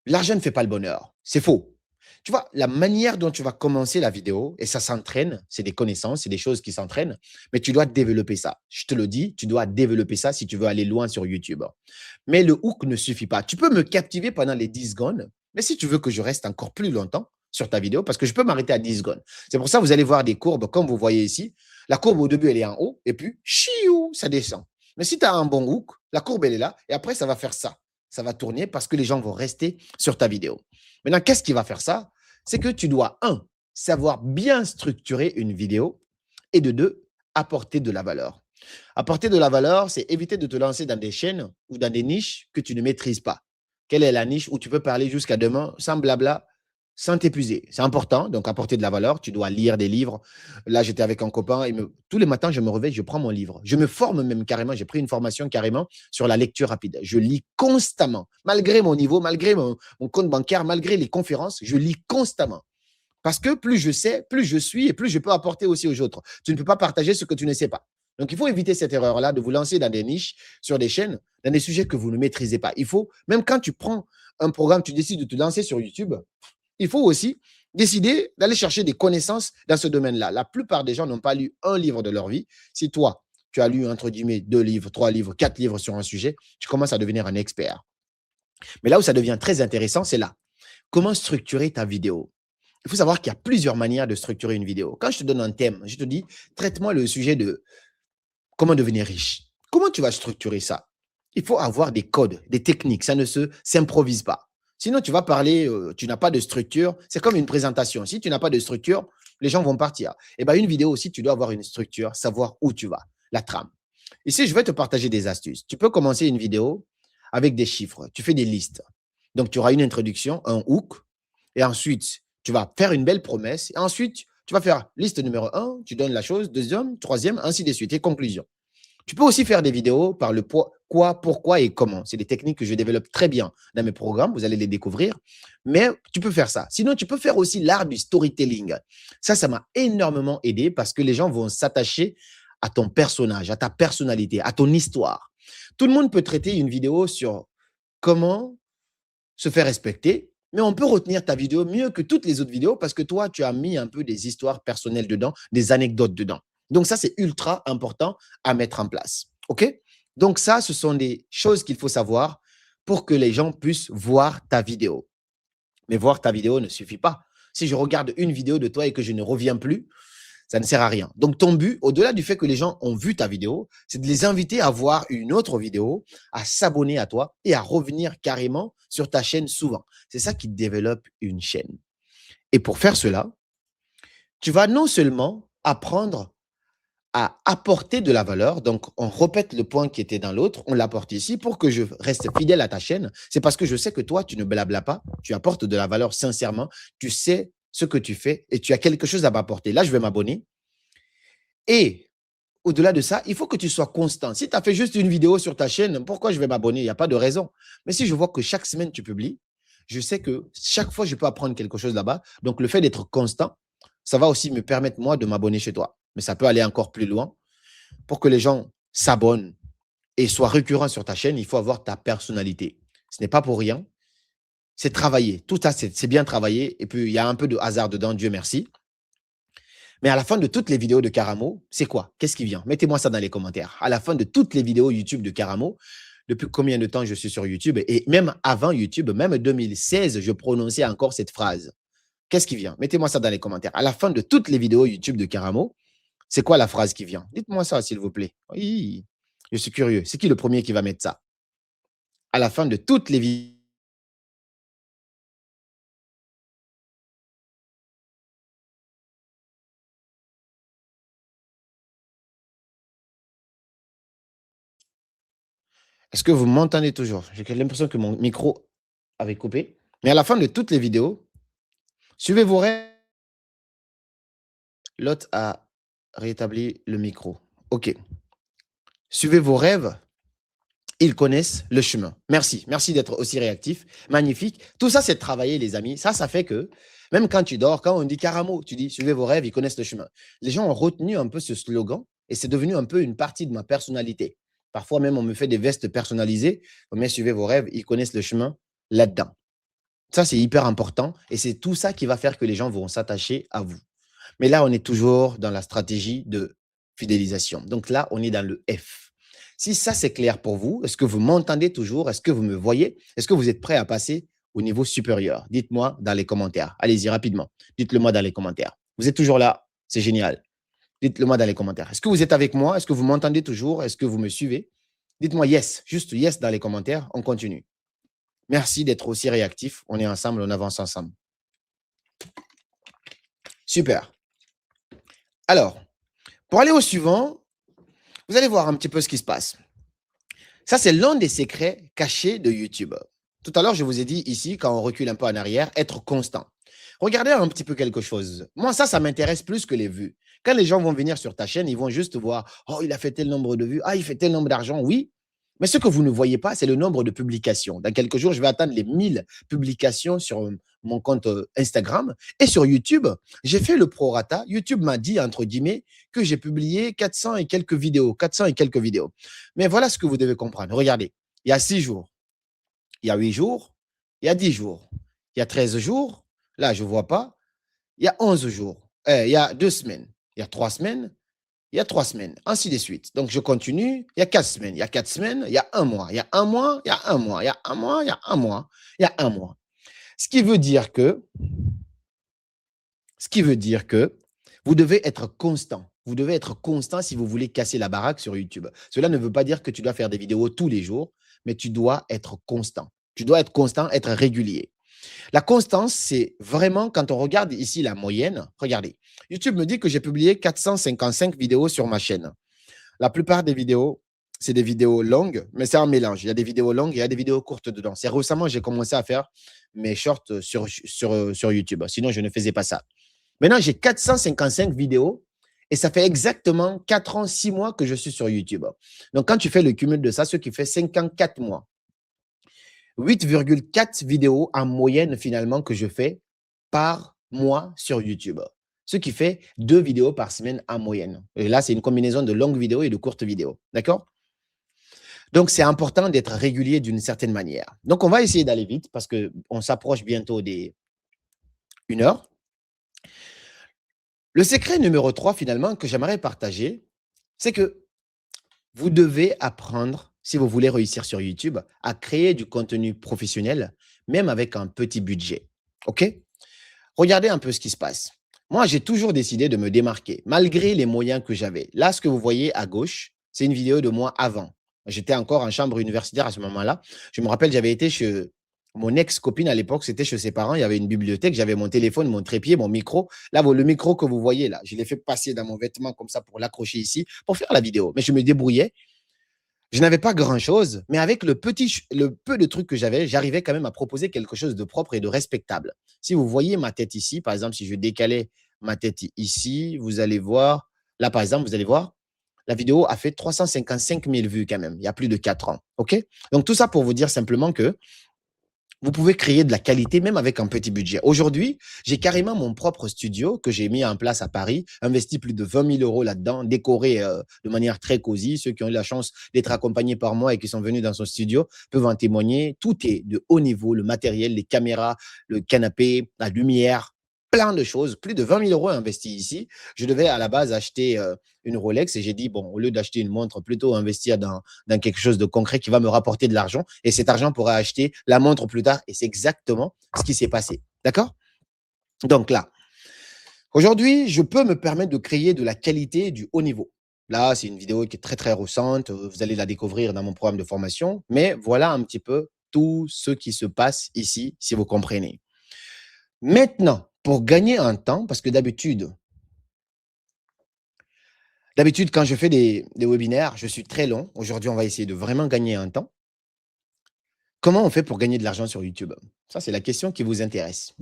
l'argent ne fait pas le bonheur. C'est faux. Tu vois, la manière dont tu vas commencer la vidéo, et ça s'entraîne, c'est des connaissances, c'est des choses qui s'entraînent, mais tu dois développer ça. Je te le dis, tu dois développer ça si tu veux aller loin sur YouTube. Mais le hook ne suffit pas. Tu peux me captiver pendant les 10 secondes, mais si tu veux que je reste encore plus longtemps sur ta vidéo, parce que je peux m'arrêter à 10 secondes. C'est pour ça que vous allez voir des courbes, comme vous voyez ici. La courbe au début, elle est en haut, et puis, chiou, ça descend. Mais si tu as un bon hook, la courbe, elle est là, et après, ça va faire ça. Ça va tourner parce que les gens vont rester sur ta vidéo. Maintenant, qu'est-ce qui va faire ça? C'est que tu dois, savoir bien structurer une vidéo et de deux, apporter de la valeur. Apporter de la valeur, c'est éviter de te lancer dans des chaînes ou dans des niches que tu ne maîtrises pas. Quelle est la niche où tu peux parler jusqu'à demain sans blabla, sans t'épuiser? C'est important, donc apporter de la valeur. Tu dois lire des livres. Là, j'étais avec un copain et tous les matins, je me réveille, je prends mon livre. Je me forme même carrément. J'ai pris une formation carrément sur la lecture rapide. Je lis constamment, malgré mon niveau, malgré mon compte bancaire, malgré les conférences, je lis constamment. Parce que plus je sais, plus je suis et plus je peux apporter aussi aux autres. Tu ne peux pas partager ce que tu ne sais pas. Donc, il faut éviter cette erreur-là de vous lancer dans des niches, sur des chaînes, dans des sujets que vous ne maîtrisez pas. Il faut, même quand tu prends un programme, tu décides de te lancer sur YouTube, il faut aussi décider d'aller chercher des connaissances dans ce domaine-là. La plupart des gens n'ont pas lu un livre de leur vie. Si toi, tu as lu, entre guillemets, 2 livres, 3 livres, 4 livres sur un sujet, tu commences à devenir un expert. Mais là où ça devient très intéressant, c'est là. Comment structurer ta vidéo? Il faut savoir qu'il y a plusieurs manières de structurer une vidéo. Quand je te donne un thème, je te dis, traite-moi le sujet de comment devenir riche. Comment tu vas structurer ça? Il faut avoir des codes, des techniques. Ça ne s'improvise pas. Sinon, tu vas parler, tu n'as pas de structure. C'est comme une présentation. Si tu n'as pas de structure, les gens vont partir. Et bien, une vidéo aussi, tu dois avoir une structure, savoir où tu vas, la trame. Ici, je vais te partager des astuces. Tu peux commencer une vidéo avec des chiffres. Tu fais des listes. Donc, tu auras une introduction, un hook, et ensuite, tu vas faire une belle promesse. Et ensuite, tu vas faire liste numéro 1, tu donnes la chose, deuxième, troisième, ainsi de suite, et conclusion. Tu peux aussi faire des vidéos par le quoi, pourquoi et comment. C'est des techniques que je développe très bien dans mes programmes, vous allez les découvrir. Mais tu peux faire ça. Sinon, tu peux faire aussi l'art du storytelling. Ça m'a énormément aidé parce que les gens vont s'attacher à ton personnage, à ta personnalité, à ton histoire. Tout le monde peut traiter une vidéo sur comment se faire respecter, mais on peut retenir ta vidéo mieux que toutes les autres vidéos parce que toi, tu as mis un peu des histoires personnelles dedans, des anecdotes dedans. Donc ça, c'est ultra important à mettre en place. OK? Donc ça, ce sont des choses qu'il faut savoir pour que les gens puissent voir ta vidéo. Mais voir ta vidéo ne suffit pas. Si je regarde une vidéo de toi et que je ne reviens plus, ça ne sert à rien. Donc, ton but, au-delà du fait que les gens ont vu ta vidéo, c'est de les inviter à voir une autre vidéo, à s'abonner à toi et à revenir carrément sur ta chaîne souvent. C'est ça qui développe une chaîne. Et pour faire cela, tu vas non seulement apprendre à apporter de la valeur, donc on répète le point qui était dans l'autre, on l'apporte ici pour que je reste fidèle à ta chaîne. C'est parce que je sais que toi, tu ne blabla pas, tu apportes de la valeur sincèrement, tu sais ce que tu fais et tu as quelque chose à m'apporter. Là, je vais m'abonner. Et au-delà de ça, il faut que tu sois constant. Si tu as fait juste une vidéo sur ta chaîne, pourquoi je vais m'abonner? Il n'y a pas de raison. Mais si je vois que chaque semaine tu publies, je sais que chaque fois je peux apprendre quelque chose là-bas. Donc le fait d'être constant, ça va aussi me permettre moi de m'abonner chez toi. Mais ça peut aller encore plus loin. Pour que les gens s'abonnent et soient récurrents sur ta chaîne, il faut avoir ta personnalité. Ce n'est pas pour rien. C'est travailler. Tout ça, c'est bien travaillé. Et puis, il y a un peu de hasard dedans, Dieu merci. Mais à la fin de toutes les vidéos de Karamo, c'est quoi? Qu'est-ce qui vient? Mettez-moi ça dans les commentaires. À la fin de toutes les vidéos YouTube de Karamo, depuis combien de temps je suis sur YouTube et même avant YouTube, même 2016, je prononçais encore cette phrase. Qu'est-ce qui vient? Mettez-moi ça dans les commentaires. À la fin de toutes les vidéos YouTube de Karamo, c'est quoi la phrase qui vient? Dites-moi ça, s'il vous plaît. Oui, je suis curieux. C'est qui le premier qui va mettre ça? À la fin de toutes les vidéos. Est-ce que vous m'entendez toujours? J'ai l'impression que mon micro avait coupé. Mais à la fin de toutes les vidéos, suivez vos rêves. L'autre a rétabli le micro. OK. Suivez vos rêves, ils connaissent le chemin. Merci. Merci d'être aussi réactif. Magnifique. Tout ça, c'est de travailler, les amis. Ça fait que même quand tu dors, quand on dit Karamo, tu dis suivez vos rêves, ils connaissent le chemin. Les gens ont retenu un peu ce slogan et c'est devenu un peu une partie de ma personnalité. Parfois même, on me fait des vestes personnalisées. Mais suivez vos rêves, ils connaissent le chemin là-dedans. Ça, c'est hyper important et c'est tout ça qui va faire que les gens vont s'attacher à vous. Mais là, on est toujours dans la stratégie de fidélisation. Donc là, on est dans le F. Si ça, c'est clair pour vous, est-ce que vous m'entendez toujours? Est-ce que vous me voyez? Est-ce que vous êtes prêt à passer au niveau supérieur? Dites-moi dans les commentaires. Allez-y rapidement. Dites-le moi dans les commentaires. Vous êtes toujours là? C'est génial. Dites-le moi dans les commentaires. Est-ce que vous êtes avec moi? Est-ce que vous m'entendez toujours? Est-ce que vous me suivez? Dites-moi yes, juste yes dans les commentaires. On continue. Merci d'être aussi réactif. On est ensemble, on avance ensemble. Super. Alors, pour aller au suivant, Vous allez voir un petit peu ce qui se passe. Ça, c'est l'un des secrets cachés de YouTube. Tout à l'heure, je vous ai dit ici, quand on recule un peu en arrière, être constant. Regardez un petit peu quelque chose. Moi, ça m'intéresse plus que les vues. Quand les gens vont venir sur ta chaîne, ils vont juste voir, oh, il a fait tel nombre de vues, ah, il fait tel nombre d'argent, oui. Mais ce que vous ne voyez pas, c'est le nombre de publications. Dans quelques jours, je vais atteindre les 1000 publications sur mon compte Instagram. Et sur YouTube, j'ai fait le prorata. YouTube m'a dit, entre guillemets, que j'ai publié 400 et quelques vidéos. 400 et quelques vidéos. Mais voilà ce que vous devez comprendre. Regardez, il y a 6 jours, il y a 8 jours, il y a 10 jours, il y a 13 jours. Là, je ne vois pas. Il y a 11 jours. Il y a 2 semaines. Il y a 3 semaines. Il y a 3 semaines, ainsi de suite. Donc, je continue. Il y a 4 semaines. Il y a 4 semaines. Il y a un mois. Il y a un mois. Il y a un mois. Il y a un mois. Il y a un mois. Il y a un mois. Ce qui veut dire que vous devez être constant. Vous devez être constant si vous voulez casser la baraque sur YouTube. Cela ne veut pas dire que tu dois faire des vidéos tous les jours, mais tu dois être constant. Tu dois être constant, être régulier. La constance, c'est vraiment quand on regarde ici la moyenne. Regardez, YouTube me dit que j'ai publié 455 vidéos sur ma chaîne. La plupart des vidéos, c'est des vidéos longues, mais c'est un mélange. Il y a des vidéos longues et il y a des vidéos courtes dedans. C'est récemment que j'ai commencé à faire mes shorts sur YouTube. Sinon, je ne faisais pas ça. Maintenant, j'ai 455 vidéos et ça fait exactement 4 ans, 6 mois que je suis sur YouTube. Donc, quand tu fais le cumul de ça, ce qui fait 54 mois, 8,4 vidéos en moyenne finalement que je fais par mois sur YouTube. Ce qui fait 2 vidéos par semaine en moyenne. Et là, c'est une combinaison de longues vidéos et de courtes vidéos. D'accord? Donc, c'est important d'être régulier d'une certaine manière. Donc, on va essayer d'aller vite parce qu'on s'approche bientôt des 1 heure. Le secret numéro 3, finalement, que j'aimerais partager, c'est que vous devez apprendre, si vous voulez réussir sur YouTube, à créer du contenu professionnel, même avec un petit budget. OK? Regardez un peu ce qui se passe. Moi, j'ai toujours décidé de me démarquer, malgré les moyens que j'avais. Là, ce que vous voyez à gauche, c'est une vidéo de moi avant. J'étais encore en chambre universitaire à ce moment-là. Je me rappelle, j'avais été chez mon ex-copine à l'époque, c'était chez ses parents. Il y avait une bibliothèque, j'avais mon téléphone, mon trépied, mon micro. Là, le micro que vous voyez là, je l'ai fait passer dans mon vêtement comme ça pour l'accrocher ici, pour faire la vidéo. Mais je me débrouillais. Je n'avais pas grand-chose, mais avec le peu de trucs que j'avais, j'arrivais quand même à proposer quelque chose de propre et de respectable. Si vous voyez ma tête ici, par exemple, si je décalais ma tête ici, vous allez voir, là par exemple, vous allez voir, la vidéo a fait 355 000 vues quand même, il y a plus de 4 ans. OK? Donc tout ça pour vous dire simplement que vous pouvez créer de la qualité même avec un petit budget. Aujourd'hui, j'ai carrément mon propre studio que j'ai mis en place à Paris, investi plus de 20 000 euros là-dedans, décoré de manière très cosy. Ceux qui ont eu la chance d'être accompagnés par moi et qui sont venus dans son studio peuvent en témoigner. Tout est de haut niveau, le matériel, les caméras, le canapé, la lumière, plein de choses. Plus de 20 000 euros investis ici. Je devais à la base acheter une Rolex et j'ai dit, bon, au lieu d'acheter une montre, plutôt investir dans quelque chose de concret qui va me rapporter de l'argent. Et cet argent pourra acheter la montre plus tard. Et c'est exactement ce qui s'est passé. D'accord? Donc là, aujourd'hui, je peux me permettre de créer de la qualité du haut niveau. Là, c'est une vidéo qui est très, très récente. Vous allez la découvrir dans mon programme de formation. Mais voilà un petit peu tout ce qui se passe ici, si vous comprenez. Maintenant, pour gagner un temps, parce que d'habitude, quand je fais des webinaires, je suis très long. Aujourd'hui, on va essayer de vraiment gagner un temps. Comment on fait pour gagner de l'argent sur YouTube? Ça, c'est la question qui vous intéresse.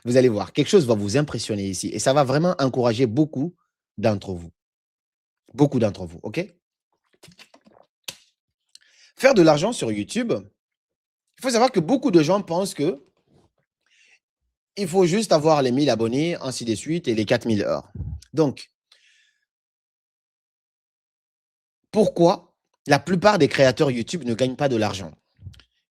Vous allez voir, quelque chose va vous impressionner ici et ça va vraiment encourager beaucoup d'entre vous. Beaucoup d'entre vous, OK? Faire de l'argent sur YouTube, il faut savoir que beaucoup de gens pensent que il faut juste avoir les 1000 abonnés, ainsi de suite, et les 4000 heures. Donc, pourquoi la plupart des créateurs YouTube ne gagnent pas de l'argent?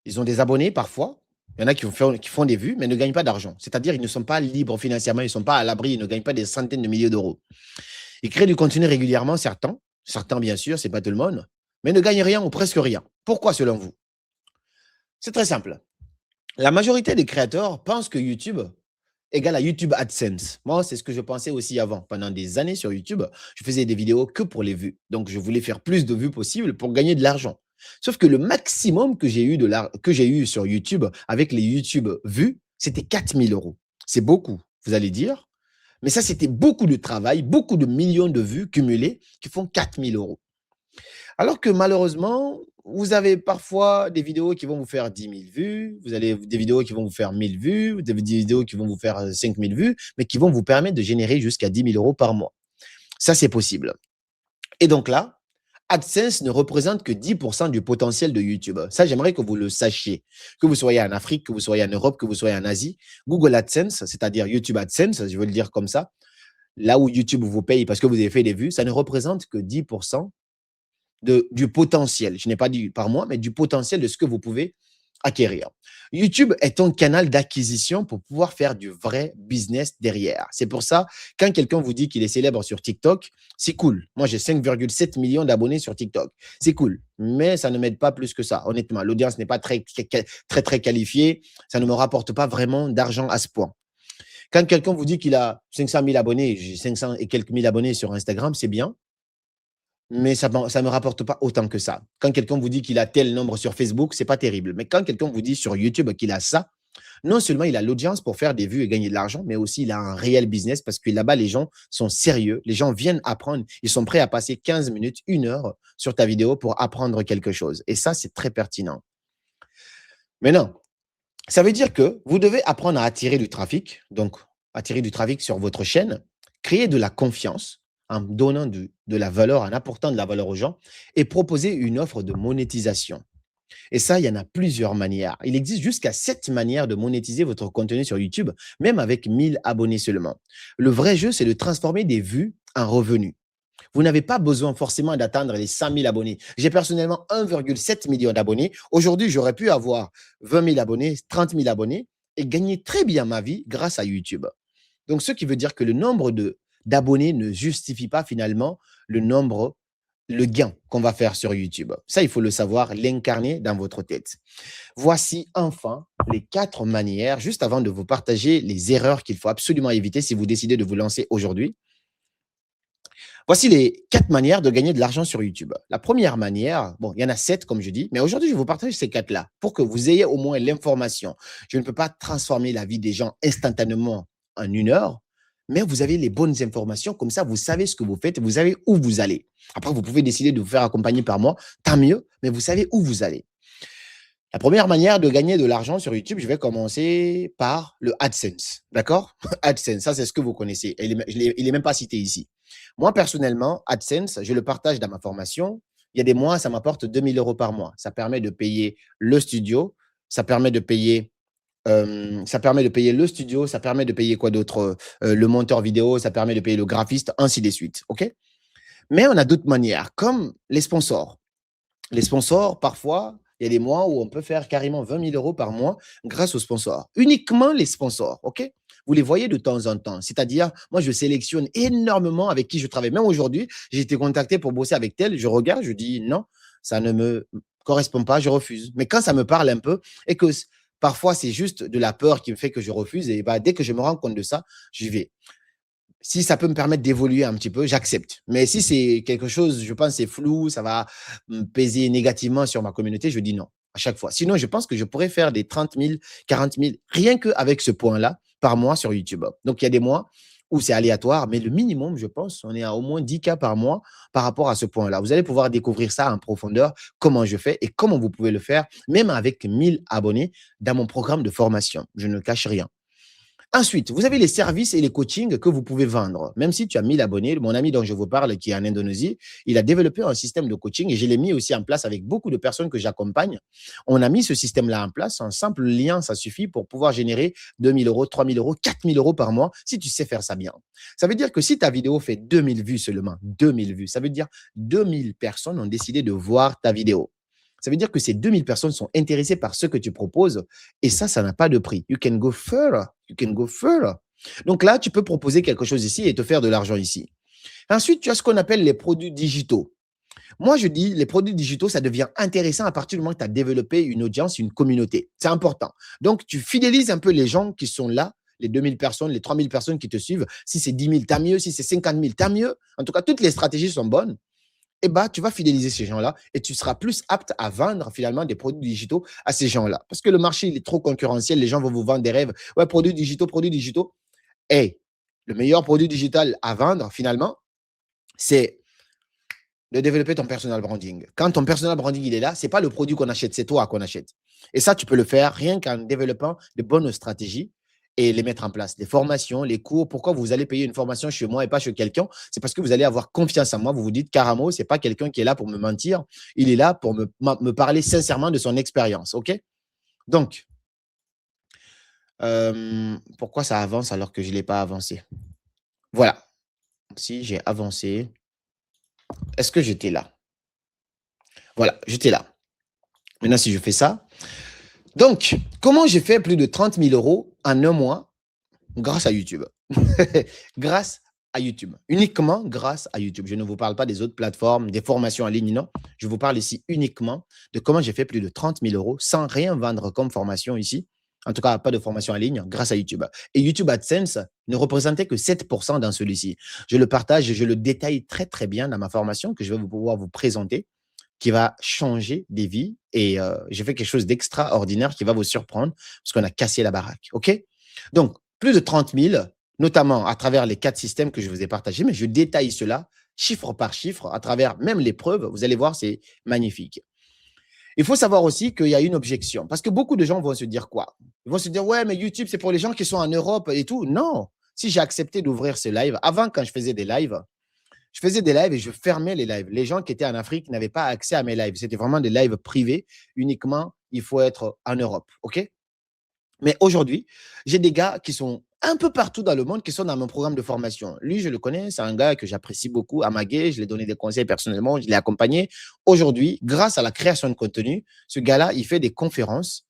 Ils ont des abonnés parfois. Il y en a qui font des vues, mais ne gagnent pas d'argent. C'est-à-dire qu'ils ne sont pas libres financièrement, ils ne sont pas à l'abri, ils ne gagnent pas des centaines de milliers d'euros. Ils créent du contenu régulièrement, certains bien sûr, ce n'est pas tout le monde, mais ne gagnent rien ou presque rien. Pourquoi selon vous? C'est très simple. La majorité des créateurs pensent que YouTube égale à YouTube AdSense. Moi, c'est ce que je pensais aussi avant. Pendant des années sur YouTube, je faisais des vidéos que pour les vues. Donc, je voulais faire plus de vues possible pour gagner de l'argent. Sauf que le maximum que j'ai eu sur YouTube avec les YouTube vues, c'était 4 000 euros. C'est beaucoup, vous allez dire. Mais ça, c'était beaucoup de travail, beaucoup de millions de vues cumulées qui font 4 000 euros. Alors que malheureusement, vous avez parfois des vidéos qui vont vous faire 10 000 vues, vous avez des vidéos qui vont vous faire 1 000 vues, vous avez des vidéos qui vont vous faire 5 000 vues, mais qui vont vous permettre de générer jusqu'à 10 000 euros par mois. Ça, c'est possible. Et donc là, AdSense ne représente que 10% du potentiel de YouTube. Ça, j'aimerais que vous le sachiez. Que vous soyez en Afrique, que vous soyez en Europe, que vous soyez en Asie, Google AdSense, c'est-à-dire YouTube AdSense, je veux le dire comme ça, là où YouTube vous paye parce que vous avez fait des vues, ça ne représente que 10% du potentiel. Je n'ai pas dit par mois, mais du potentiel de ce que vous pouvez acquérir. YouTube est un canal d'acquisition pour pouvoir faire du vrai business derrière. C'est pour ça, quand quelqu'un vous dit qu'il est célèbre sur TikTok, c'est cool. Moi, j'ai 5,7 millions d'abonnés sur TikTok. C'est cool, mais ça ne m'aide pas plus que ça. Honnêtement, l'audience n'est pas très qualifiée. Ça ne me rapporte pas vraiment d'argent à ce point. Quand quelqu'un vous dit qu'il a 500 000 abonnés, j'ai 500 et quelques mille abonnés sur Instagram, c'est bien, mais ça ne me rapporte pas autant que ça. Quand quelqu'un vous dit qu'il a tel nombre sur Facebook, c'est pas terrible. Mais quand quelqu'un vous dit sur YouTube qu'il a ça, non seulement il a l'audience pour faire des vues et gagner de l'argent, mais aussi il a un réel business parce que là-bas, les gens sont sérieux. Les gens viennent apprendre. Ils sont prêts à passer 15 minutes, 1 heure sur ta vidéo pour apprendre quelque chose. Et ça, c'est très pertinent. Maintenant, ça veut dire que vous devez apprendre à attirer du trafic, donc attirer du trafic sur votre chaîne, créer de la confiance en donnant de la valeur, en apportant de la valeur aux gens et proposer une offre de monétisation. Et ça, il y en a plusieurs manières. Il existe jusqu'à 7 manières de monétiser votre contenu sur YouTube, même avec 1000 abonnés seulement. Le vrai jeu, c'est de transformer des vues en revenus. Vous n'avez pas besoin forcément d'atteindre les 100 000 abonnés. J'ai personnellement 1,7 million d'abonnés. Aujourd'hui, j'aurais pu avoir 20 000 abonnés, 30 000 abonnés et gagner très bien ma vie grâce à YouTube. Donc, ce qui veut dire que le nombre d'abonnés ne justifie pas finalement le gain qu'on va faire sur YouTube. Ça, il faut le savoir, l'incarner dans votre tête. Voici enfin les 4 manières, juste avant de vous partager les erreurs qu'il faut absolument éviter si vous décidez de vous lancer aujourd'hui. Voici les 4 manières de gagner de l'argent sur YouTube. La première manière, bon, il y en a 7 comme je dis, mais aujourd'hui, je vais vous partager ces 4-là pour que vous ayez au moins l'information. Je ne peux pas transformer la vie des gens instantanément en 1 heure, mais vous avez les bonnes informations. Comme ça, vous savez ce que vous faites, vous savez où vous allez. Après, vous pouvez décider de vous faire accompagner par moi, tant mieux, mais vous savez où vous allez. La première manière de gagner de l'argent sur YouTube, je vais commencer par le AdSense. D'accord? AdSense, ça, c'est ce que vous connaissez. Il n'est même pas cité ici. Moi, personnellement, AdSense, je le partage dans ma formation. Il y a des mois, ça m'apporte 2 000 € par mois. Ça permet de payer le studio, ça permet de payer le studio, ça permet de payer quoi d'autre? Le monteur vidéo, ça permet de payer le graphiste, ainsi de suite. OK? Mais on a d'autres manières, comme les sponsors. Les sponsors, parfois, il y a des mois où on peut faire carrément 20 000 € par mois grâce aux sponsors. Uniquement les sponsors, OK? Vous les voyez de temps en temps. C'est-à-dire, moi, je sélectionne énormément avec qui je travaille. Même aujourd'hui, j'ai été contacté pour bosser avec tel. Je regarde, je dis non, ça ne me correspond pas, je refuse. Mais quand ça me parle un peu et que parfois, c'est juste de la peur qui me fait que je refuse, et bah, dès que je me rends compte de ça, j'y vais. Si ça peut me permettre d'évoluer un petit peu, j'accepte. Mais si c'est quelque chose, je pense, c'est flou, ça va me peser négativement sur ma communauté, je dis non à chaque fois. Sinon, je pense que je pourrais faire des 30 000, 40 000, rien qu'avec ce point-là, par mois sur YouTube. Donc, il y a des mois où c'est aléatoire, mais le minimum, je pense, on est à au moins 10 cas par mois par rapport à ce point-là. Vous allez pouvoir découvrir ça en profondeur, comment je fais et comment vous pouvez le faire, même avec 1000 abonnés dans mon programme de formation. Je ne cache rien. Ensuite, vous avez les services et les coachings que vous pouvez vendre. Même si tu as 1000 abonnés, mon ami dont je vous parle, qui est en Indonésie, il a développé un système de coaching et je l'ai mis aussi en place avec beaucoup de personnes que j'accompagne. On a mis ce système-là en place. Un simple lien, ça suffit pour pouvoir générer 2 000 €, 3 000 €, 4 000 € par mois si tu sais faire ça bien. Ça veut dire que si ta vidéo fait 2000 vues seulement, 2000 vues, ça veut dire 2000 personnes ont décidé de voir ta vidéo. Ça veut dire que ces 2000 personnes sont intéressées par ce que tu proposes et ça n'a pas de prix. You can go further. You can go further. Donc là, tu peux proposer quelque chose ici et te faire de l'argent ici. Ensuite, tu as ce qu'on appelle les produits digitaux. Moi, je dis, les produits digitaux, ça devient intéressant à partir du moment où tu as développé une audience, une communauté. C'est important. Donc, tu fidélises un peu les gens qui sont là, les 2000 personnes, les 3000 personnes qui te suivent. Si c'est 10 000, tant mieux. Si c'est 50 000, tant mieux. En tout cas, toutes les stratégies sont bonnes. Eh ben, tu vas fidéliser ces gens-là et tu seras plus apte à vendre finalement des produits digitaux à ces gens-là. Parce que le marché, il est trop concurrentiel. Les gens vont vous vendre des rêves. Ouais, produits digitaux, produits digitaux. Hey, le meilleur produit digital à vendre, finalement, c'est de développer ton personal branding. Quand ton personal branding, il est là, ce n'est pas le produit qu'on achète, c'est toi qu'on achète. Et ça, tu peux le faire rien qu'en développant de bonnes stratégies et les mettre en place. Les formations, les cours. Pourquoi vous allez payer une formation chez moi et pas chez quelqu'un? C'est parce que vous allez avoir confiance en moi. Vous vous dites, Karamo, ce n'est pas quelqu'un qui est là pour me mentir. Il est là pour me parler sincèrement de son expérience. OK? Donc, pourquoi ça avance alors que je ne l'ai pas avancé? Voilà. Si j'ai avancé, est-ce que j'étais là? Voilà, j'étais là. Maintenant, si je fais ça, donc, comment j'ai fait plus de 30 000 euros en un mois grâce à YouTube? Grâce à YouTube. Uniquement grâce à YouTube. Je ne vous parle pas des autres plateformes, des formations en ligne, non. Je vous parle ici uniquement de comment j'ai fait plus de 30 000 euros sans rien vendre comme formation ici. En tout cas, pas de formation en ligne grâce à YouTube. Et YouTube AdSense ne représentait que 7% dans celui-ci. Je le partage, je le détaille très, très bien dans ma formation que je vais pouvoir vous présenter, qui va changer des vies. Et j'ai fait quelque chose d'extraordinaire qui va vous surprendre parce qu'on a cassé la baraque. OK? Donc, plus de 30 000, notamment à travers les 4 systèmes que je vous ai partagés, mais je détaille cela chiffre par chiffre à travers même les preuves. Vous allez voir, c'est magnifique. Il faut savoir aussi qu'il y a une objection parce que beaucoup de gens vont se dire quoi? Ils vont se dire, ouais, mais YouTube, c'est pour les gens qui sont en Europe et tout. Non. Si j'ai accepté d'ouvrir ce live, avant, quand je faisais des lives, et je fermais les lives. Les gens qui étaient en Afrique n'avaient pas accès à mes lives. C'était vraiment des lives privés. Uniquement, il faut être en Europe. OK? Mais aujourd'hui, j'ai des gars qui sont un peu partout dans le monde qui sont dans mon programme de formation. Lui, je le connais, c'est un gars que j'apprécie beaucoup, Amagué. Je lui ai donné des conseils personnellement, je l'ai accompagné. Aujourd'hui, grâce à la création de contenu, ce gars-là, il fait des conférences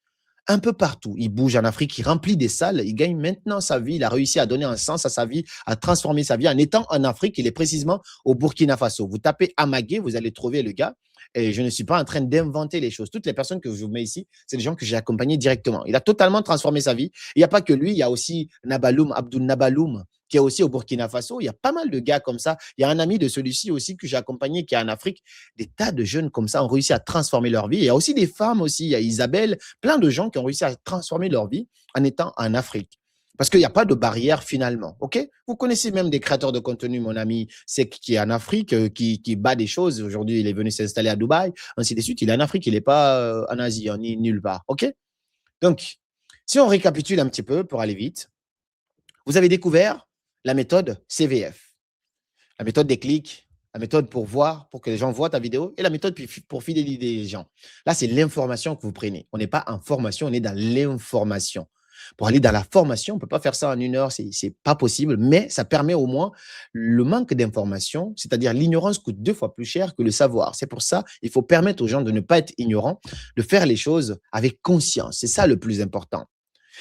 un peu partout. Il bouge en Afrique, il remplit des salles, il gagne maintenant sa vie, il a réussi à donner un sens à sa vie, à transformer sa vie. En étant en Afrique, il est précisément au Burkina Faso. Vous tapez Amagué, vous allez trouver le gars. Et je ne suis pas en train d'inventer les choses. Toutes les personnes que je vous mets ici, c'est des gens que j'ai accompagnés directement. Il a totalement transformé sa vie. Il n'y a pas que lui, il y a aussi Nabaloum, Abdul Nabaloum, qui est aussi au Burkina Faso. Il y a pas mal de gars comme ça. Il y a un ami de celui-ci aussi que j'ai accompagné qui est en Afrique. Des tas de jeunes comme ça ont réussi à transformer leur vie. Il y a aussi des femmes aussi. Il y a Isabelle, plein de gens qui ont réussi à transformer leur vie en étant en Afrique. Parce qu'il n'y a pas de barrière finalement. OK? Vous connaissez même des créateurs de contenu, mon ami Sek qui est en Afrique, qui bat des choses. Aujourd'hui, il est venu s'installer à Dubaï, ainsi de suite. Il est en Afrique, il n'est pas en Asie, ni nulle part. OK? Donc, si on récapitule un petit peu pour aller vite, vous avez découvert la méthode CVF, la méthode des clics, la méthode pour voir, pour que les gens voient ta vidéo, et la méthode pour fidéliser les gens. Là, c'est l'information que vous prenez. On n'est pas en formation, on est dans l'information. Pour aller dans la formation, on ne peut pas faire ça en 1 heure, ce n'est pas possible, mais ça permet au moins le manque d'information, c'est-à-dire l'ignorance coûte 2 fois plus cher que le savoir. C'est pour ça qu'il faut permettre aux gens de ne pas être ignorants, de faire les choses avec conscience. C'est ça le plus important.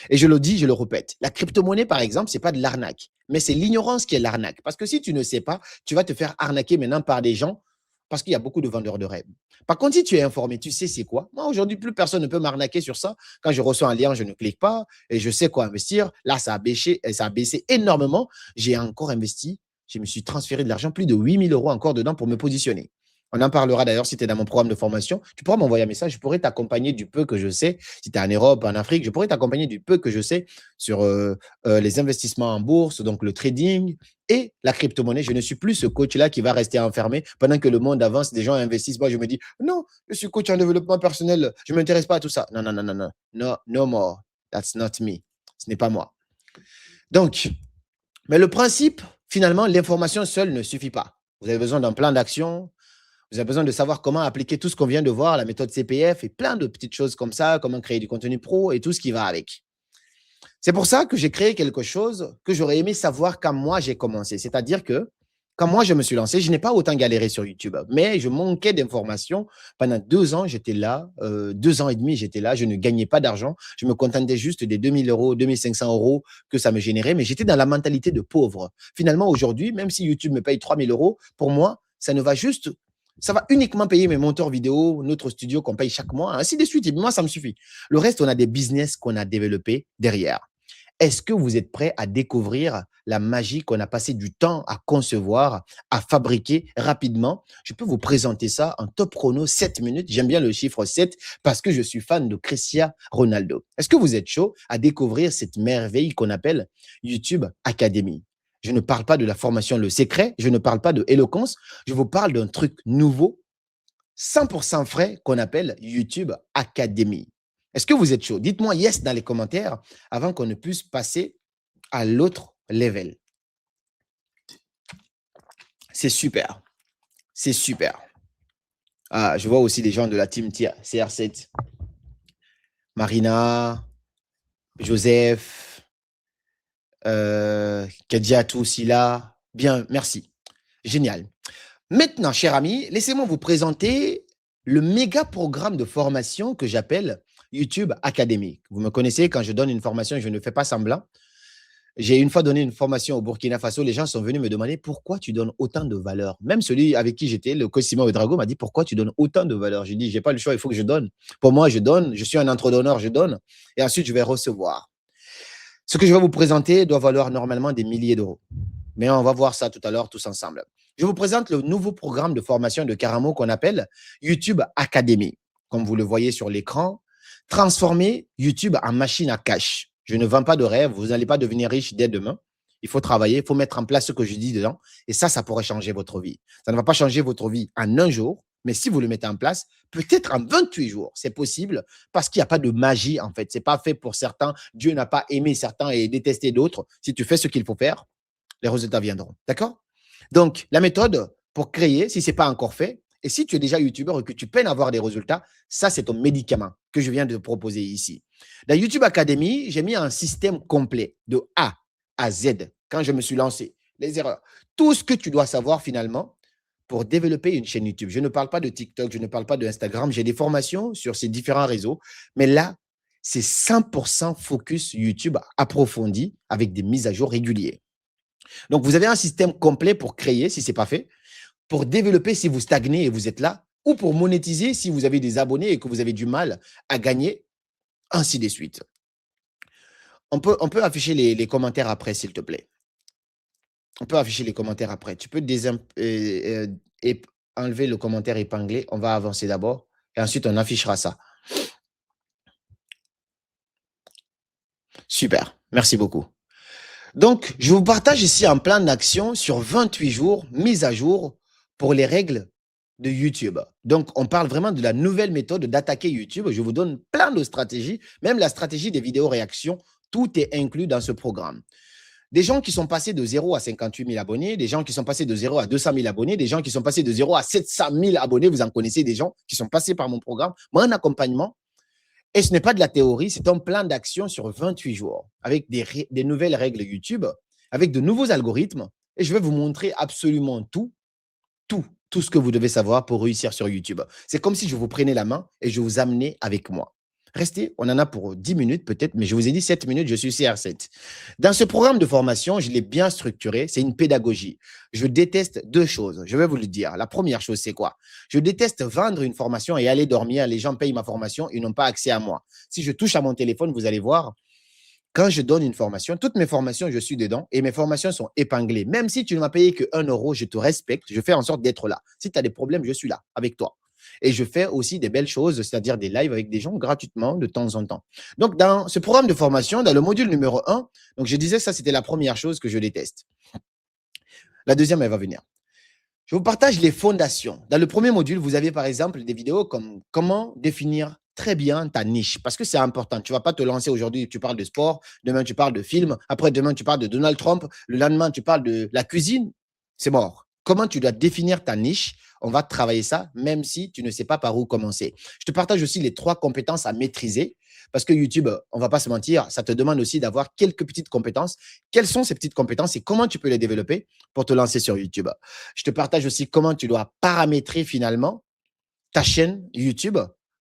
Et je le dis, je le répète, la crypto-monnaie, par exemple, ce n'est pas de l'arnaque, mais c'est l'ignorance qui est l'arnaque. Parce que si tu ne sais pas, tu vas te faire arnaquer maintenant par des gens parce qu'il y a beaucoup de vendeurs de rêves. Par contre, si tu es informé, tu sais c'est quoi. Moi, aujourd'hui, plus personne ne peut m'arnaquer sur ça. Quand je reçois un lien, je ne clique pas et je sais quoi investir. Là, ça a baissé énormément. J'ai encore investi. Je me suis transféré de l'argent, plus de 8 000 euros encore dedans pour me positionner. On en parlera d'ailleurs si tu es dans mon programme de formation. Tu pourras m'envoyer un message. Je pourrais t'accompagner du peu que je sais. Si tu es en Europe, en Afrique, je pourrais t'accompagner du peu que je sais sur les investissements en bourse, donc le trading et la crypto-monnaie. Je ne suis plus ce coach-là qui va rester enfermé pendant que le monde avance. Des gens investissent. Moi, je me dis, non, je suis coach en développement personnel. Je ne m'intéresse pas à tout ça. Non, non, non, non, non. No, no more. That's not me. Ce n'est pas moi. Donc, mais le principe, finalement, l'information seule ne suffit pas. Vous avez besoin d'un plan d'action. Vous avez besoin de savoir comment appliquer tout ce qu'on vient de voir, la méthode CPF et plein de petites choses comme ça, comment créer du contenu pro et tout ce qui va avec. C'est pour ça que j'ai créé quelque chose que j'aurais aimé savoir quand moi j'ai commencé. C'est-à-dire que quand moi je me suis lancé, je n'ai pas autant galéré sur YouTube, mais je manquais d'informations. Pendant 2 ans, j'étais là, 2 ans et demi, j'étais là, je ne gagnais pas d'argent. Je me contentais juste des 2 000 euros, 2 500 euros que ça me générait, mais j'étais dans la mentalité de pauvre. Finalement, aujourd'hui, même si YouTube me paye 3 000 euros, pour moi, ça va uniquement payer mes monteurs vidéo, notre studio qu'on paye chaque mois, ainsi de suite. Et moi, ça me suffit. Le reste, on a des business qu'on a développés derrière. Est-ce que vous êtes prêts à découvrir la magie qu'on a passé du temps à concevoir, à fabriquer rapidement? Je peux vous présenter ça en top chrono, 7 minutes. J'aime bien le chiffre 7 parce que je suis fan de Cristiano Ronaldo. Est-ce que vous êtes chaud à découvrir cette merveille qu'on appelle YouTube Academy? Je ne parle pas de la formation Le Secret. Je ne parle pas de éloquence. Je vous parle d'un truc nouveau, 100% frais, qu'on appelle YouTube Academy. Est-ce que vous êtes chaud? Dites-moi yes dans les commentaires avant qu'on ne puisse passer à l'autre level. C'est super. C'est super. Ah, je vois aussi des gens de la team CR7. Marina, Joseph, Kadiatou aussi là. Bien, merci. Génial. Maintenant, chers amis, laissez-moi vous présenter le méga programme de formation que j'appelle YouTube Academy. Vous me connaissez, quand je donne une formation, je ne fais pas semblant. J'ai une fois donné une formation au Burkina Faso, les gens sont venus me demander pourquoi tu donnes autant de valeur. Même celui avec qui j'étais, le coach Simon Ouedraogo, m'a dit pourquoi tu donnes autant de valeur. Je dis, je n'ai pas le choix, il faut que je donne. Pour moi, je donne, je suis un entrepreneur, je donne, et ensuite je vais recevoir. Ce que je vais vous présenter doit valoir normalement des milliers d'euros. Mais on va voir ça tout à l'heure tous ensemble. Je vous présente le nouveau programme de formation de Karamo qu'on appelle YouTube Academy. Comme vous le voyez sur l'écran, transformer YouTube en machine à cash. Je ne vends pas de rêve, vous n'allez pas devenir riche dès demain. Il faut travailler, il faut mettre en place ce que je dis dedans. Et ça pourrait changer votre vie. Ça ne va pas changer votre vie en un jour, mais si vous le mettez en place, peut-être en 28 jours, c'est possible parce qu'il n'y a pas de magie en fait. Ce n'est pas fait pour certains. Dieu n'a pas aimé certains et détesté d'autres. Si tu fais ce qu'il faut faire, les résultats viendront. D'accord? Donc, la méthode pour créer, si ce n'est pas encore fait, et si tu es déjà YouTubeur et que tu peines à avoir des résultats, ça, c'est ton médicament que je viens de proposer ici. Dans YouTube Academy, j'ai mis un système complet de A à Z quand je me suis lancé. Les erreurs. Tout ce que tu dois savoir finalement pour développer une chaîne YouTube. Je ne parle pas de TikTok, je ne parle pas de Instagram. J'ai des formations sur ces différents réseaux. Mais là, c'est 100% focus YouTube approfondi avec des mises à jour régulières. Donc, vous avez un système complet pour créer si ce n'est pas fait, pour développer si vous stagnez et vous êtes là, ou pour monétiser si vous avez des abonnés et que vous avez du mal à gagner, ainsi de suite. On peut afficher les commentaires après, s'il te plaît. On peut afficher les commentaires après. Tu peux enlever le commentaire épinglé. On va avancer d'abord et ensuite on affichera ça. Super, merci beaucoup. Donc, je vous partage ici un plan d'action sur 28 jours, mise à jour pour les règles de YouTube. Donc, on parle vraiment de la nouvelle méthode d'attaquer YouTube. Je vous donne plein de stratégies, même la stratégie des vidéos réactions. Tout est inclus dans ce programme. Des gens qui sont passés de 0 à 58 000 abonnés, des gens qui sont passés de 0 à 200 000 abonnés, des gens qui sont passés de 0 à 700 000 abonnés. Vous en connaissez des gens qui sont passés par mon programme. Moi, un accompagnement. Et ce n'est pas de la théorie, c'est un plan d'action sur 28 jours avec des nouvelles règles YouTube, avec de nouveaux algorithmes. Et je vais vous montrer absolument tout ce que vous devez savoir pour réussir sur YouTube. C'est comme si je vous prenais la main et je vous amenais avec moi. Restez, on en a pour 10 minutes peut-être, mais je vous ai dit 7 minutes, je suis CR7. Dans ce programme de formation, je l'ai bien structuré, c'est une pédagogie. Je déteste deux choses, je vais vous le dire. La première chose, c'est quoi? Je déteste vendre une formation et aller dormir. Les gens payent ma formation, ils n'ont pas accès à moi. Si je touche à mon téléphone, vous allez voir, quand je donne une formation, toutes mes formations, je suis dedans et mes formations sont épinglées. Même si tu ne m'as payé que 1 euro, je te respecte, je fais en sorte d'être là. Si tu as des problèmes, je suis là avec toi. Et je fais aussi des belles choses, c'est-à-dire des lives avec des gens gratuitement de temps en temps. Donc, dans ce programme de formation, dans le module numéro 1, donc je disais que ça, c'était la première chose que je déteste. La deuxième, elle va venir. Je vous partage les fondations. Dans le premier module, vous avez par exemple des vidéos comme comment définir très bien ta niche, parce que c'est important. Tu ne vas pas te lancer aujourd'hui, tu parles de sport, demain tu parles de film, après demain tu parles de Donald Trump, le lendemain tu parles de la cuisine, c'est mort. Comment tu dois définir ta niche? On va travailler ça, même si tu ne sais pas par où commencer. Je te partage aussi les 3 compétences à maîtriser, parce que YouTube, on ne va pas se mentir, ça te demande aussi d'avoir quelques petites compétences. Quelles sont ces petites compétences et comment tu peux les développer pour te lancer sur YouTube? Je te partage aussi comment tu dois paramétrer finalement ta chaîne YouTube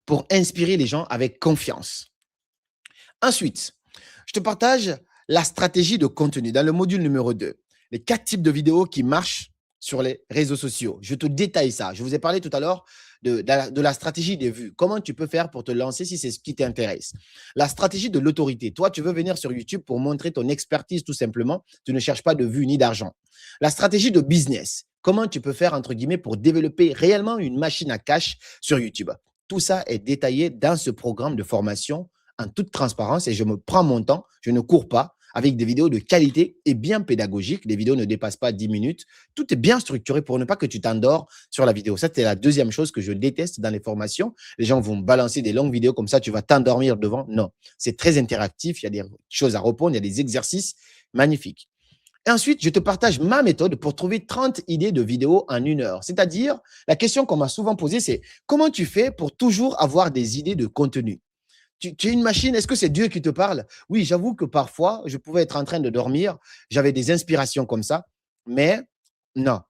pour inspirer les gens avec confiance. Ensuite, je te partage la stratégie de contenu dans le module numéro 2. Les 4 types de vidéos qui marchent sur les réseaux sociaux. Je te détaille ça. Je vous ai parlé tout à l'heure de la stratégie des vues. Comment tu peux faire pour te lancer si c'est ce qui t'intéresse. La stratégie de l'autorité. Toi, tu veux venir sur YouTube pour montrer ton expertise tout simplement. Tu ne cherches pas de vues ni d'argent. La stratégie de business. Comment tu peux faire, entre guillemets, pour développer réellement une machine à cash sur YouTube. Tout ça est détaillé dans ce programme de formation en toute transparence et je me prends mon temps. Je ne cours pas. avec des vidéos de qualité et bien pédagogiques. Les vidéos ne dépassent pas 10 minutes. Tout est bien structuré pour ne pas que tu t'endors sur la vidéo. Ça, c'est la deuxième chose que je déteste dans les formations. Les gens vont balancer des longues vidéos comme ça, tu vas t'endormir devant. Non, c'est très interactif. Il y a des choses à répondre, il y a des exercices magnifiques. Et ensuite, je te partage ma méthode pour trouver 30 idées de vidéos en 1 heure. C'est-à-dire, la question qu'on m'a souvent posée, c'est comment tu fais pour toujours avoir des idées de contenu? Tu es une machine, est-ce que c'est Dieu qui te parle? Oui, j'avoue que parfois, je pouvais être en train de dormir, j'avais des inspirations comme ça, mais non,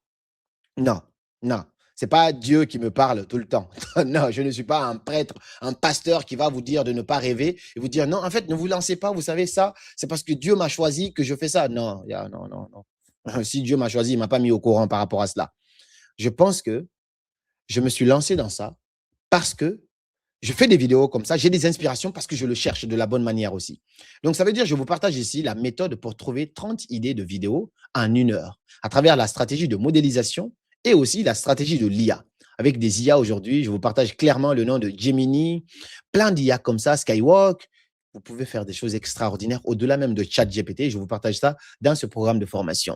non, non. C'est pas Dieu qui me parle tout le temps. Non, je ne suis pas un prêtre, un pasteur qui va vous dire de ne pas rêver et vous dire non, en fait, ne vous lancez pas, vous savez ça, c'est parce que Dieu m'a choisi que je fais ça. Non, non, non, non. Si Dieu m'a choisi, il m'a pas mis au courant par rapport à cela. Je pense que je me suis lancé dans ça parce que je fais des vidéos comme ça, j'ai des inspirations parce que je le cherche de la bonne manière aussi. Donc, ça veut dire, je vous partage ici la méthode pour trouver 30 idées de vidéos en 1 heure à travers la stratégie de modélisation et aussi la stratégie de l'IA. Avec des IA aujourd'hui, je vous partage clairement le nom de Gemini, plein d'IA comme ça, Skywalk. Vous pouvez faire des choses extraordinaires au-delà même de ChatGPT. Je vous partage ça dans ce programme de formation.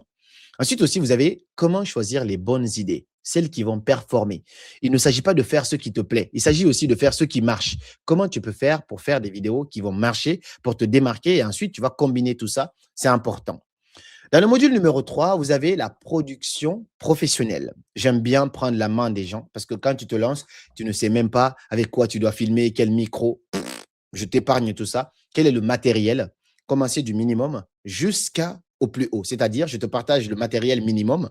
Ensuite aussi, vous avez comment choisir les bonnes idées, celles qui vont performer. Il ne s'agit pas de faire ce qui te plaît. Il s'agit aussi de faire ce qui marche. Comment tu peux faire pour faire des vidéos qui vont marcher, pour te démarquer et ensuite tu vas combiner tout ça. C'est important. Dans le module numéro 3, vous avez la production professionnelle. J'aime bien prendre la main des gens parce que quand tu te lances, tu ne sais même pas avec quoi tu dois filmer, quel micro. Je t'épargne tout ça. Quel est le matériel? Commencer du minimum jusqu'au plus haut. C'est-à-dire, je te partage le matériel minimum.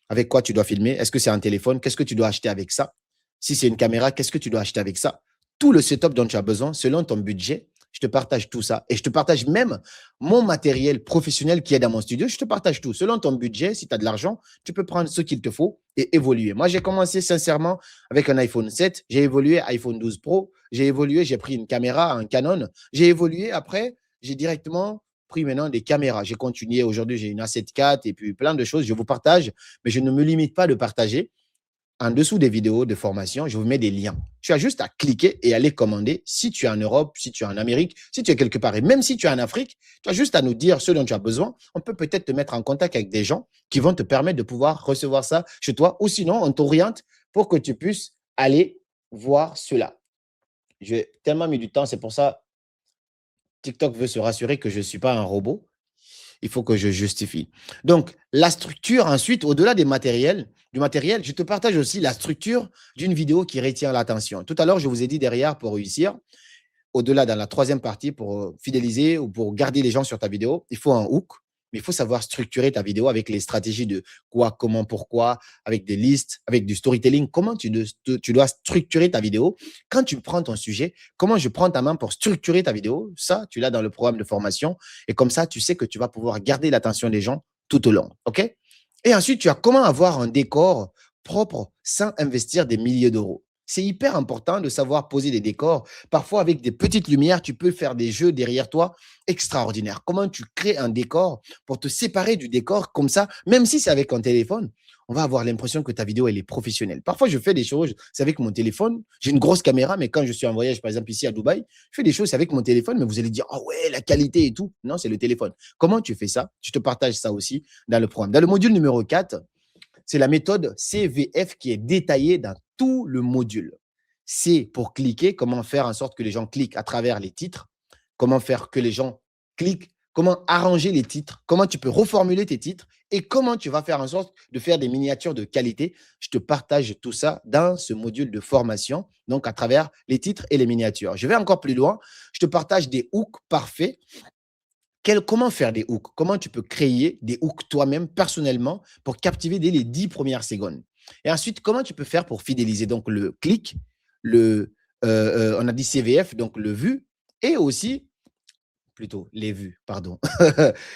Avec quoi tu dois filmer? Est-ce que c'est un téléphone? Qu'est-ce que tu dois acheter avec ça? Si c'est une caméra, qu'est-ce que tu dois acheter avec ça? Tout le setup dont tu as besoin, selon ton budget, je te partage tout ça. Et je te partage même mon matériel professionnel qui est dans mon studio. Je te partage tout. Selon ton budget, si tu as de l'argent, tu peux prendre ce qu'il te faut et évoluer. Moi, j'ai commencé sincèrement avec un iPhone 7. J'ai évolué iPhone 12 Pro. J'ai évolué, j'ai pris une caméra, un Canon. J'ai évolué après, j'ai directement pris maintenant des caméras. J'ai continué. Aujourd'hui, j'ai une A7 IV et puis plein de choses. Je vous partage, mais je ne me limite pas de partager. En dessous des vidéos de formation, je vous mets des liens. Tu as juste à cliquer et aller commander si tu es en Europe, si tu es en Amérique, si tu es quelque part. Et même si tu es en Afrique, tu as juste à nous dire ce dont tu as besoin. On peut peut-être te mettre en contact avec des gens qui vont te permettre de pouvoir recevoir ça chez toi. Ou sinon, on t'oriente pour que tu puisses aller voir cela. J'ai tellement mis du temps, c'est pour ça TikTok veut se rassurer que je ne suis pas un robot. Il faut que je justifie. Donc, la structure, ensuite, au-delà du matériel, je te partage aussi la structure d'une vidéo qui retient l'attention. Tout à l'heure, je vous ai dit derrière, pour réussir, au-delà dans la troisième partie, pour fidéliser ou pour garder les gens sur ta vidéo, il faut un hook, mais il faut savoir structurer ta vidéo avec les stratégies de quoi, comment, pourquoi, avec des listes, avec du storytelling. Comment tu dois structurer ta vidéo. Quand tu prends ton sujet, comment je prends ta main pour structurer ta vidéo, ça, tu l'as dans le programme de formation. Et comme ça, tu sais que tu vas pouvoir garder l'attention des gens tout au long. OK? Et ensuite, tu as comment avoir un décor propre sans investir des milliers d'euros. C'est hyper important de savoir poser des décors. Parfois, avec des petites lumières, tu peux faire des jeux derrière toi extraordinaires. Comment tu crées un décor pour te séparer du décor comme ça, même si c'est avec un téléphone, on va avoir l'impression que ta vidéo, elle est professionnelle. Parfois, je fais des choses, c'est avec mon téléphone. J'ai une grosse caméra, mais quand je suis en voyage, par exemple ici à Dubaï, je fais des choses avec mon téléphone, mais vous allez dire, oh ouais, la qualité et tout. Non, c'est le téléphone. Comment tu fais ça? Je te partage ça aussi dans le programme. Dans le module numéro 4, c'est la méthode CVF qui est détaillée dans tout le module. C pour cliquer, comment faire en sorte que les gens cliquent à travers les titres, comment faire que les gens cliquent, comment arranger les titres, comment tu peux reformuler tes titres et comment tu vas faire en sorte de faire des miniatures de qualité. Je te partage tout ça dans ce module de formation, donc à travers les titres et les miniatures. Je vais encore plus loin. Je te partage des hooks parfaits. Comment faire des hooks? Comment tu peux créer des hooks toi-même, personnellement, pour captiver dès les 10 premières secondes? Et ensuite, comment tu peux faire pour fidéliser? Donc, le clic, on a dit CVF, donc le vu, et aussi, plutôt les vues, pardon,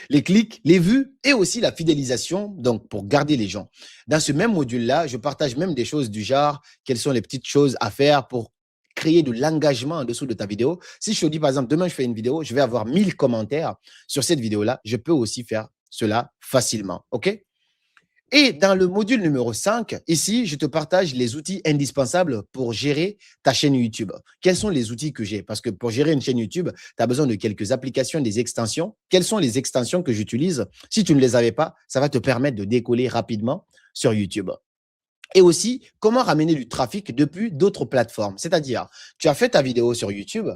les clics, les vues, et aussi la fidélisation, donc pour garder les gens. Dans ce même module-là, je partage même des choses du genre, quelles sont les petites choses à faire pour créer de l'engagement en dessous de ta vidéo. Si je te dis, par exemple, demain, je fais une vidéo, je vais avoir 1000 commentaires sur cette vidéo-là, je peux aussi faire cela facilement. OK? Et dans le module numéro 5, ici, je te partage les outils indispensables pour gérer ta chaîne YouTube. Quels sont les outils que j'ai? Parce que pour gérer une chaîne YouTube, tu as besoin de quelques applications, des extensions. Quelles sont les extensions que j'utilise? Si tu ne les avais pas, ça va te permettre de décoller rapidement sur YouTube. Et aussi, comment ramener du trafic depuis d'autres plateformes. C'est-à-dire, tu as fait ta vidéo sur YouTube,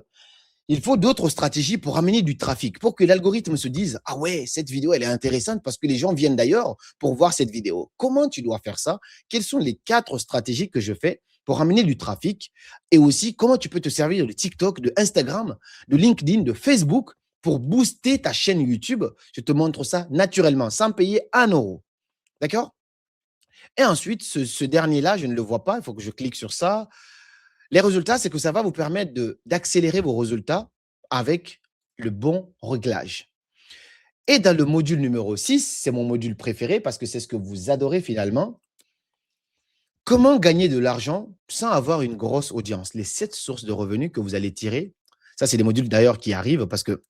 il faut d'autres stratégies pour amener du trafic, pour que l'algorithme se dise « Ah ouais, cette vidéo, elle est intéressante parce que les gens viennent d'ailleurs pour voir cette vidéo. » Comment tu dois faire ça? Quelles sont les 4 stratégies que je fais pour amener du trafic? Et aussi, comment tu peux te servir de TikTok, de Instagram, de LinkedIn, de Facebook pour booster ta chaîne YouTube? Je te montre ça naturellement, sans payer 1 euro. D'accord? Et ensuite, ce dernier-là, je ne le vois pas, il faut que je clique sur ça. Les résultats, c'est que ça va vous permettre d'accélérer vos résultats avec le bon réglage. Et dans le module numéro 6, c'est mon module préféré parce que c'est ce que vous adorez finalement. Comment gagner de l'argent sans avoir une grosse audience? Les 7 sources de revenus que vous allez tirer. Ça, c'est des modules d'ailleurs qui arrivent parce que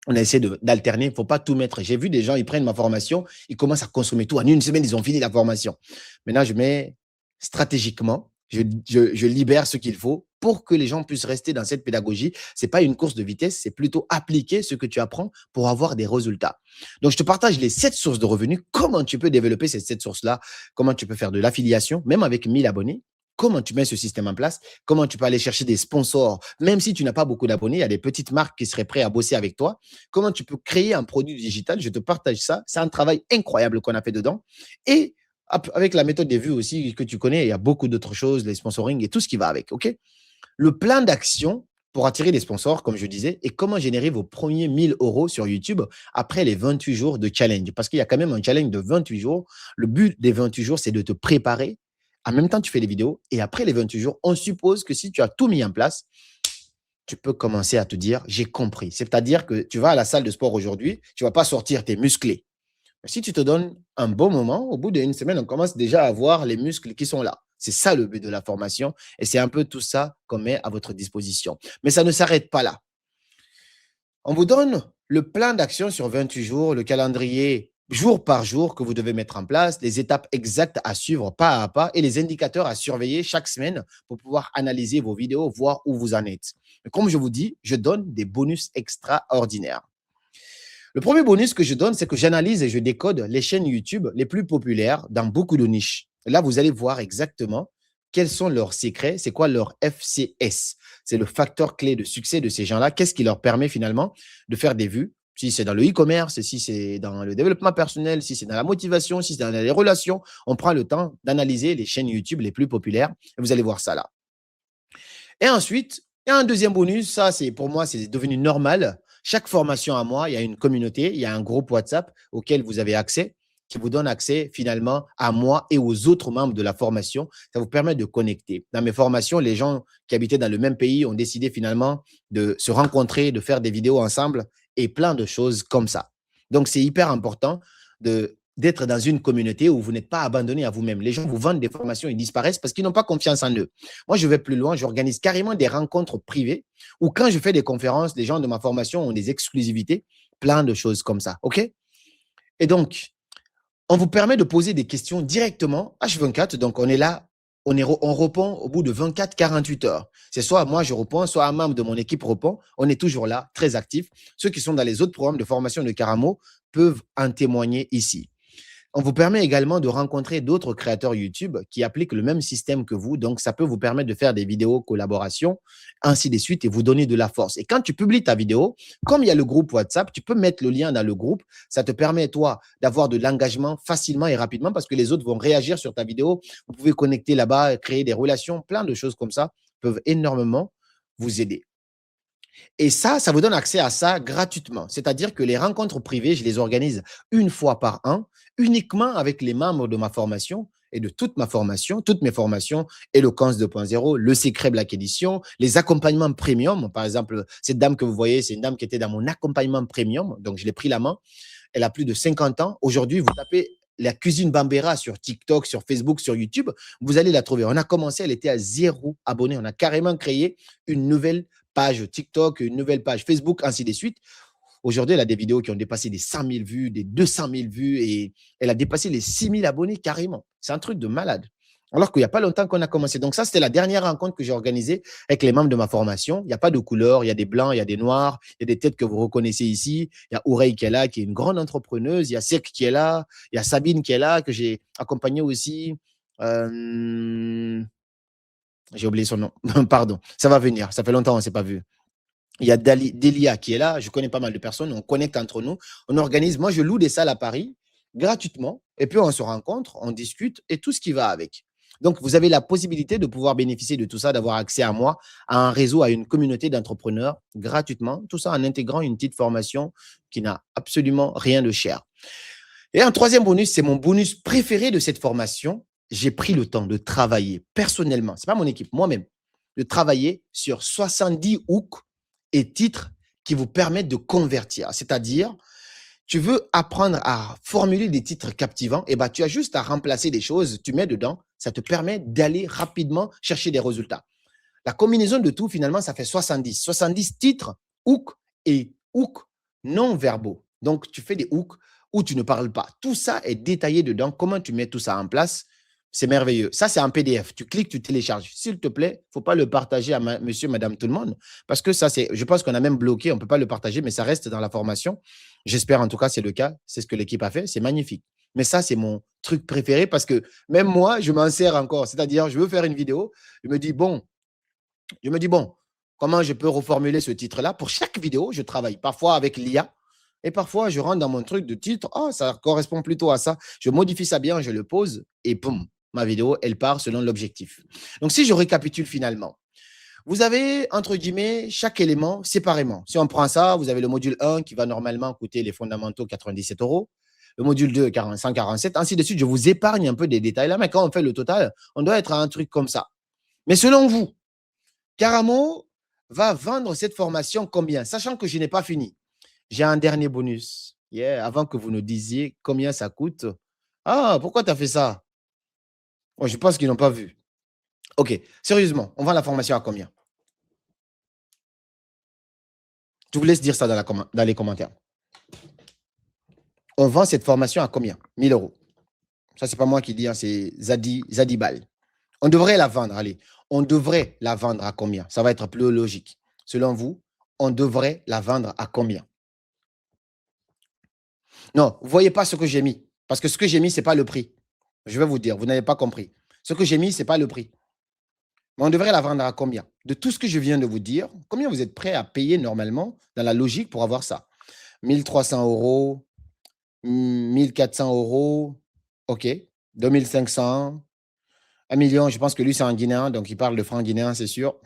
on essaie d'alterner. Il ne faut pas tout mettre. J'ai vu des gens, ils prennent ma formation, ils commencent à consommer tout. En une semaine, ils ont fini la formation. Maintenant, je mets stratégiquement, je libère ce qu'il faut pour que les gens puissent rester dans cette pédagogie. Ce n'est pas une course de vitesse, c'est plutôt appliquer ce que tu apprends pour avoir des résultats. Donc, je te partage les 7 sources de revenus. Comment tu peux développer ces 7 sources-là? Comment tu peux faire de l'affiliation, même avec 1000 abonnés? Comment tu mets ce système en place? Comment tu peux aller chercher des sponsors? Même si tu n'as pas beaucoup d'abonnés, il y a des petites marques qui seraient prêtes à bosser avec toi. Comment tu peux créer un produit digital? Je te partage ça. C'est un travail incroyable qu'on a fait dedans. Et avec la méthode des vues aussi que tu connais, il y a beaucoup d'autres choses, les sponsoring et tout ce qui va avec. OK? Le plan d'action pour attirer des sponsors, comme je disais, et comment générer vos premiers 1000 € sur YouTube après les 28 jours de challenge. Parce qu'il y a quand même un challenge de 28 jours. Le but des 28 jours, c'est de te préparer. En même temps, tu fais les vidéos. Et après les 28 jours, on suppose que si tu as tout mis en place, tu peux commencer à te dire, j'ai compris. C'est-à-dire que tu vas à la salle de sport aujourd'hui, tu ne vas pas sortir tes musclés. Si tu te donnes un bon moment, au bout d'une semaine, on commence déjà à voir les muscles qui sont là. C'est ça le but de la formation et c'est un peu tout ça qu'on met à votre disposition. Mais ça ne s'arrête pas là. On vous donne le plan d'action sur 28 jours, le calendrier jour par jour que vous devez mettre en place, les étapes exactes à suivre pas à pas et les indicateurs à surveiller chaque semaine pour pouvoir analyser vos vidéos, voir où vous en êtes. Mais comme je vous dis, je donne des bonus extraordinaires. Le premier bonus que je donne, c'est que j'analyse et je décode les chaînes YouTube les plus populaires dans beaucoup de niches. Et là, vous allez voir exactement quels sont leurs secrets, c'est quoi leur FCS. C'est le facteur clé de succès de ces gens-là. Qu'est-ce qui leur permet finalement de faire des vues? Si c'est dans le e-commerce, si c'est dans le développement personnel, si c'est dans la motivation, si c'est dans les relations, on prend le temps d'analyser les chaînes YouTube les plus populaires et vous allez voir ça là. Et ensuite, il y a un deuxième bonus. Ça, c'est pour moi, c'est devenu normal. Chaque formation à moi, il y a une communauté, il y a un groupe WhatsApp auquel vous avez accès, qui vous donne accès finalement à moi et aux autres membres de la formation. Ça vous permet de connecter. Dans mes formations, les gens qui habitaient dans le même pays ont décidé finalement de se rencontrer, de faire des vidéos ensemble et plein de choses comme ça. Donc, c'est hyper important d'être dans une communauté où vous n'êtes pas abandonné à vous-même. Les gens vous vendent des formations, ils disparaissent parce qu'ils n'ont pas confiance en eux. Moi, je vais plus loin, j'organise carrément des rencontres privées où quand je fais des conférences, les gens de ma formation ont des exclusivités, plein de choses comme ça. OK? Et donc, on vous permet de poser des questions directement H24. Donc, on est là, on répond au bout de 24-48 heures. C'est soit moi, je réponds, soit un membre de mon équipe répond. On est toujours là, très actifs. Ceux qui sont dans les autres programmes de formation de Karamo peuvent en témoigner ici. On vous permet également de rencontrer d'autres créateurs YouTube qui appliquent le même système que vous. Donc, ça peut vous permettre de faire des vidéos collaboration, ainsi de suite, et vous donner de la force. Et quand tu publies ta vidéo, comme il y a le groupe WhatsApp, tu peux mettre le lien dans le groupe. Ça te permet, toi, d'avoir de l'engagement facilement et rapidement parce que les autres vont réagir sur ta vidéo. Vous pouvez connecter là-bas, créer des relations, plein de choses comme ça peuvent énormément vous aider. Et ça vous donne accès à ça gratuitement. C'est-à-dire que les rencontres privées, je les organise une fois par an, uniquement avec les membres de ma formation et de toute ma formation, toutes mes formations, Eloquence 2.0, le secret Black Edition, les accompagnements premium. Par exemple, cette dame que vous voyez, c'est une dame qui était dans mon accompagnement premium. Donc, je l'ai pris la main. Elle a plus de 50 ans. Aujourd'hui, vous tapez la cuisine Bambera sur TikTok, sur Facebook, sur YouTube, vous allez la trouver. On a commencé, elle était à 0 abonnés. On a carrément créé une nouvelle page TikTok, une nouvelle page Facebook, ainsi de suite. Aujourd'hui, elle a des vidéos qui ont dépassé des 100 000 vues, des 200 000 vues et elle a dépassé les 6 000 abonnés carrément. C'est un truc de malade. Alors qu'il n'y a pas longtemps qu'on a commencé. Donc ça, c'était la dernière rencontre que j'ai organisée avec les membres de ma formation. Il n'y a pas de couleur, il y a des blancs, il y a des noirs, il y a des têtes que vous reconnaissez ici. Il y a Ourey qui est là, qui est une grande entrepreneuse. Il y a Sek qui est là. Il y a Sabine qui est là, que j'ai accompagnée aussi. J'ai oublié son nom. Pardon. Ça va venir. Ça fait longtemps qu'on ne s'est pas vu. Il y a Delia qui est là. Je connais pas mal de personnes. On connecte entre nous. On organise. Moi, je loue des salles à Paris gratuitement. Et puis, on se rencontre, on discute et tout ce qui va avec. Donc, vous avez la possibilité de pouvoir bénéficier de tout ça, d'avoir accès à moi, à un réseau, à une communauté d'entrepreneurs gratuitement. Tout ça en intégrant une petite formation qui n'a absolument rien de cher. Et un troisième bonus, c'est mon bonus préféré de cette formation. J'ai pris le temps de travailler personnellement, ce n'est pas mon équipe, moi-même, de travailler sur 70 hooks et titres qui vous permettent de convertir. C'est-à-dire, tu veux apprendre à formuler des titres captivants, et ben, tu as juste à remplacer des choses, tu mets dedans, ça te permet d'aller rapidement chercher des résultats. La combinaison de tout, finalement, ça fait 70. 70 titres, hooks et hooks non verbaux. Donc, tu fais des hooks où tu ne parles pas. Tout ça est détaillé dedans. Comment tu mets tout ça en place? C'est merveilleux. Ça, c'est un PDF. Tu cliques, tu télécharges. S'il te plaît, il ne faut pas le partager à monsieur, madame, tout le monde. Parce que ça, je pense qu'on a même bloqué. On ne peut pas le partager, mais ça reste dans la formation. J'espère en tout cas, c'est le cas. C'est ce que l'équipe a fait. C'est magnifique. Mais ça, c'est mon truc préféré parce que même moi, je m'en sers encore. C'est-à-dire, je veux faire une vidéo. Je me dis, bon, comment je peux reformuler ce titre-là? Pour chaque vidéo, je travaille parfois avec l'IA et parfois, je rentre dans mon truc de titre. Oh, ça correspond plutôt à ça. Je modifie ça bien, je le pose et boum, ma vidéo, elle part selon l'objectif. Donc, si je récapitule finalement, vous avez, entre guillemets, chaque élément séparément. Si on prend ça, vous avez le module 1 qui va normalement coûter les fondamentaux 97 €. Le module 2, 147, ainsi de suite. Je vous épargne un peu des détails là, mais quand on fait le total, on doit être à un truc comme ça. Mais selon vous, Karamo va vendre cette formation combien? Sachant que je n'ai pas fini. J'ai un dernier bonus. Yeah, avant que vous nous disiez combien ça coûte. Ah, pourquoi tu as fait ça? Oh, je pense qu'ils n'ont pas vu. OK, sérieusement, on vend la formation à combien? Je vous laisse dire ça dans les commentaires. On vend cette formation à combien? 1 000 €. Ça, ce n'est pas moi qui dis, hein, c'est Zadibal. On devrait la vendre, allez. On devrait la vendre à combien? Ça va être plus logique. Selon vous, on devrait la vendre à combien? Non, vous ne voyez pas ce que j'ai mis. Parce que ce que j'ai mis, ce n'est pas le prix. Je vais vous dire, vous n'avez pas compris. Ce que j'ai mis, ce n'est pas le prix. Mais on devrait la vendre à combien? De tout ce que je viens de vous dire, combien vous êtes prêt à payer normalement dans la logique pour avoir ça? 1 300 €, 1 400 €, OK. 2 500, 1 million, je pense que lui, c'est un Guinéen, donc il parle de francs guinéens, c'est sûr.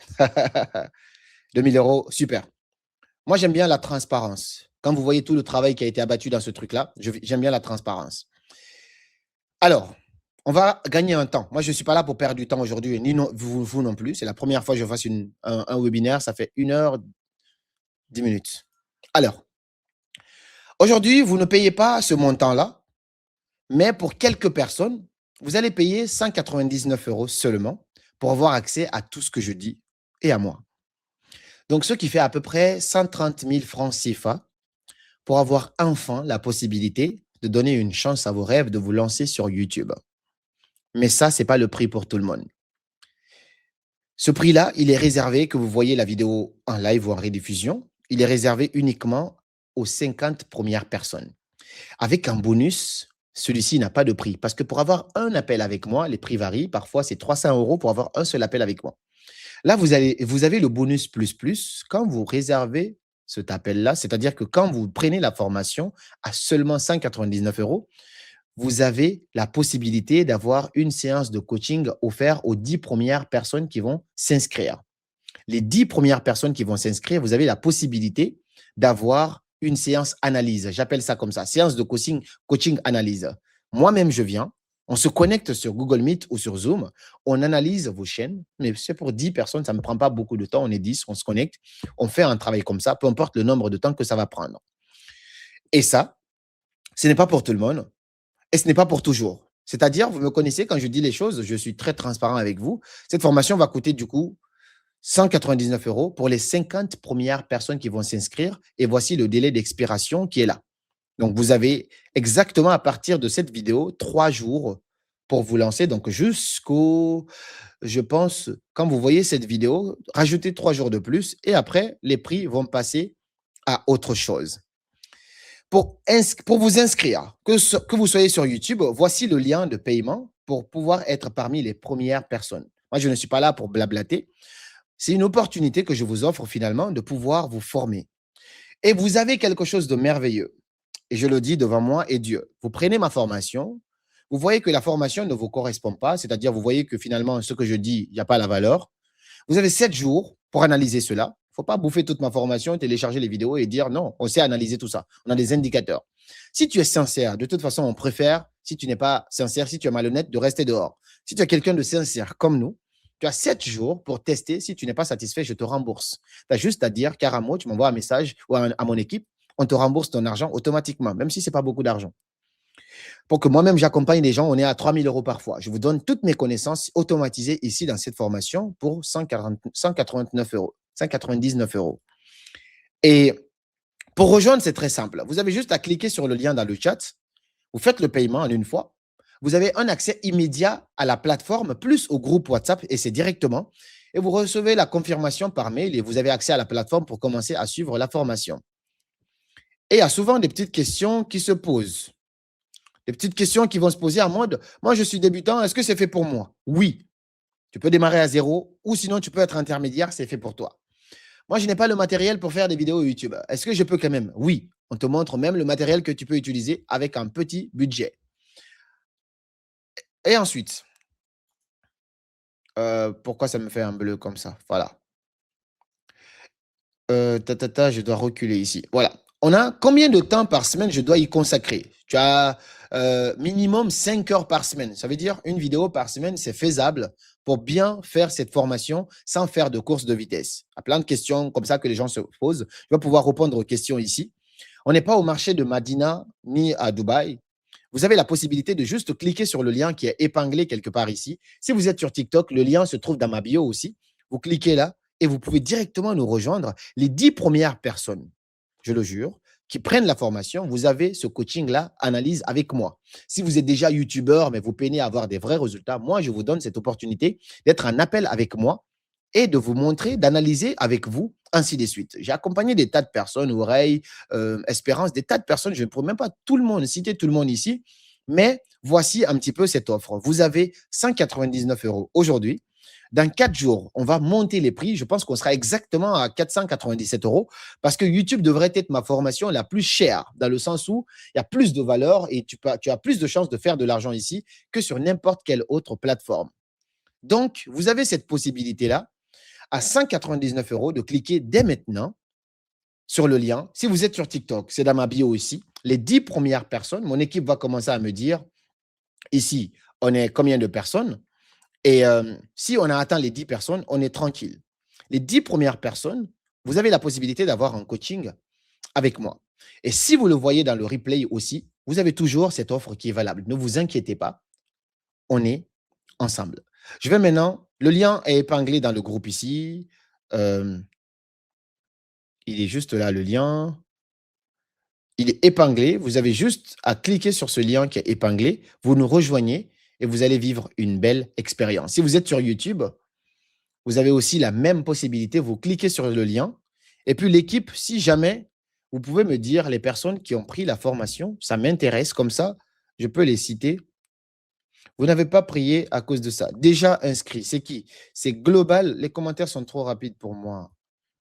2 000 €, super. Moi, j'aime bien la transparence. Quand vous voyez tout le travail qui a été abattu dans ce truc-là, j'aime bien la transparence. Alors, on va gagner un temps. Moi, je ne suis pas là pour perdre du temps aujourd'hui, ni vous non plus. C'est la première fois que je fasse un webinaire. Ça fait 1 heure, 10 minutes. Alors, aujourd'hui, vous ne payez pas ce montant-là, mais pour quelques personnes, vous allez payer 199 € seulement pour avoir accès à tout ce que je dis et à moi. Donc, ce qui fait à peu près 130 000 francs CFA pour avoir enfin la possibilité de donner une chance à vos rêves de vous lancer sur YouTube. Mais ça, ce n'est pas le prix pour tout le monde. Ce prix-là, il est réservé, que vous voyez la vidéo en live ou en rediffusion, il est réservé uniquement aux 50 premières personnes. Avec un bonus, celui-ci n'a pas de prix. Parce que pour avoir un appel avec moi, les prix varient. Parfois, c'est 300 € pour avoir un seul appel avec moi. Là, vous avez le bonus plus quand vous réservez cet appel-là. C'est-à-dire que quand vous prenez la formation à seulement 199 €, vous avez la possibilité d'avoir une séance de coaching offerte aux 10 premières personnes qui vont s'inscrire. Les 10 premières personnes qui vont s'inscrire, vous avez la possibilité d'avoir une séance analyse. J'appelle ça comme ça, séance de coaching analyse. Moi-même, je viens, on se connecte sur Google Meet ou sur Zoom, on analyse vos chaînes, mais c'est pour 10 personnes, ça ne me prend pas beaucoup de temps, on est 10, on se connecte, on fait un travail comme ça, peu importe le nombre de temps que ça va prendre. Et ça, ce n'est pas pour tout le monde. Et ce n'est pas pour toujours. C'est-à-dire, vous me connaissez, quand je dis les choses, je suis très transparent avec vous. Cette formation va coûter du coup 199 € pour les 50 premières personnes qui vont s'inscrire. Et voici le délai d'expiration qui est là. Donc, vous avez exactement à partir de cette vidéo 3 jours pour vous lancer. Donc, jusqu'au, je pense, quand vous voyez cette vidéo, rajoutez 3 jours de plus et après, les prix vont passer à autre chose. Pour vous inscrire, que vous soyez sur YouTube, voici le lien de paiement pour pouvoir être parmi les premières personnes. Moi, je ne suis pas là pour blablater. C'est une opportunité que je vous offre finalement de pouvoir vous former. Et vous avez quelque chose de merveilleux. Et je le dis devant moi et Dieu. Vous prenez ma formation, vous voyez que la formation ne vous correspond pas, c'est-à-dire vous voyez que finalement, ce que je dis, il n'y a pas la valeur. Vous avez 7 jours pour analyser cela. Il ne faut pas bouffer toute ma formation, télécharger les vidéos et dire non, on sait analyser tout ça. On a des indicateurs. Si tu es sincère, de toute façon, on préfère, si tu n'es pas sincère, si tu es malhonnête, de rester dehors. Si tu es quelqu'un de sincère comme nous, tu as 7 jours pour tester. Si tu n'es pas satisfait, je te rembourse. Tu as juste à dire, Karamo, tu m'envoies un message ou à mon équipe, on te rembourse ton argent automatiquement, même si ce n'est pas beaucoup d'argent. Pour que moi-même, j'accompagne les gens, on est à 3 000 € par fois. Je vous donne toutes mes connaissances automatisées ici dans cette formation pour 189 €, 199 €. Et pour rejoindre, c'est très simple. Vous avez juste à cliquer sur le lien dans le chat. Vous faites le paiement en une fois. Vous avez un accès immédiat à la plateforme plus au groupe WhatsApp et c'est directement. Et vous recevez la confirmation par mail et vous avez accès à la plateforme pour commencer à suivre la formation. Et il y a souvent des petites questions qui se posent. Des petites questions qui vont se poser en mode, moi je suis débutant, est-ce que c'est fait pour moi? Oui, tu peux démarrer à zéro ou sinon tu peux être intermédiaire, c'est fait pour toi. Moi, je n'ai pas le matériel pour faire des vidéos YouTube. Est-ce que je peux quand même? Oui, on te montre même le matériel que tu peux utiliser avec un petit budget. Et ensuite, pourquoi ça me fait un bleu comme ça? Voilà. Je dois reculer ici. Voilà. On a combien de temps par semaine je dois y consacrer? Tu as minimum 5 heures par semaine. Ça veut dire une vidéo par semaine, c'est faisable pour bien faire cette formation sans faire de course de vitesse. Il y a plein de questions comme ça que les gens se posent. Je vais pouvoir répondre aux questions ici. On n'est pas au marché de Madina ni à Dubaï. Vous avez la possibilité de juste cliquer sur le lien qui est épinglé quelque part ici. Si vous êtes sur TikTok, le lien se trouve dans ma bio aussi. Vous cliquez là et vous pouvez directement nous rejoindre. Les 10 premières personnes, je le jure, qui prennent la formation, vous avez ce coaching-là, analyse avec moi. Si vous êtes déjà YouTubeur, mais vous peinez à avoir des vrais résultats, moi, je vous donne cette opportunité d'être en appel avec moi et de vous montrer, d'analyser avec vous, ainsi de suite. J'ai accompagné des tas de personnes, Oreille, Espérance, des tas de personnes. Je ne pourrais même pas tout le monde citer tout le monde ici, mais voici un petit peu cette offre. Vous avez 199 € aujourd'hui. Dans 4 jours, on va monter les prix. Je pense qu'on sera exactement à 497 € parce que YouTube devrait être ma formation la plus chère dans le sens où il y a plus de valeur et tu as plus de chances de faire de l'argent ici que sur n'importe quelle autre plateforme. Donc, vous avez cette possibilité-là à 199 € de cliquer dès maintenant sur le lien. Si vous êtes sur TikTok, c'est dans ma bio ici. Les 10 premières personnes, mon équipe va commencer à me dire ici, on est combien de personnes? Et si on a atteint les 10 personnes, on est tranquille. Les 10 premières personnes, vous avez la possibilité d'avoir un coaching avec moi. Et si vous le voyez dans le replay aussi, vous avez toujours cette offre qui est valable. Ne vous inquiétez pas, on est ensemble. Je vais maintenant, le lien est épinglé dans le groupe ici. Il est juste là, le lien. Il est épinglé. Vous avez juste à cliquer sur ce lien qui est épinglé. Vous nous rejoignez et vous allez vivre une belle expérience. Si vous êtes sur YouTube, vous avez aussi la même possibilité. Vous cliquez sur le lien. Et puis l'équipe, si jamais, vous pouvez me dire les personnes qui ont pris la formation. Ça m'intéresse. Comme ça, je peux les citer. Vous n'avez pas prié à cause de ça. Déjà inscrit. C'est qui? C'est Global. Les commentaires sont trop rapides pour moi.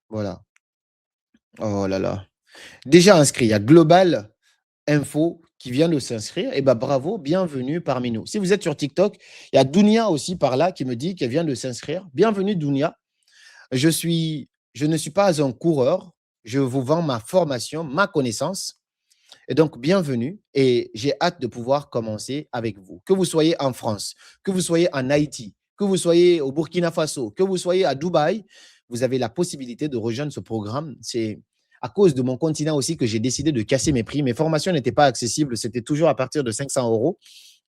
Voilà. Oh là là. Déjà inscrit. Il y a Global Info qui vient de s'inscrire. Et ben bravo, bienvenue parmi nous. Si vous êtes sur TikTok, il y a Dounia aussi par là qui me dit qu'elle vient de s'inscrire. Bienvenue Dounia. Je ne suis pas un coureur. Je vous vends ma formation, ma connaissance. Et donc, bienvenue et j'ai hâte de pouvoir commencer avec vous. Que vous soyez en France, que vous soyez en Haïti, que vous soyez au Burkina Faso, que vous soyez à Dubaï, vous avez la possibilité de rejoindre ce programme. C'est à cause de mon continent aussi que j'ai décidé de casser mes prix. Mes formations n'étaient pas accessibles, c'était toujours à partir de 500 €.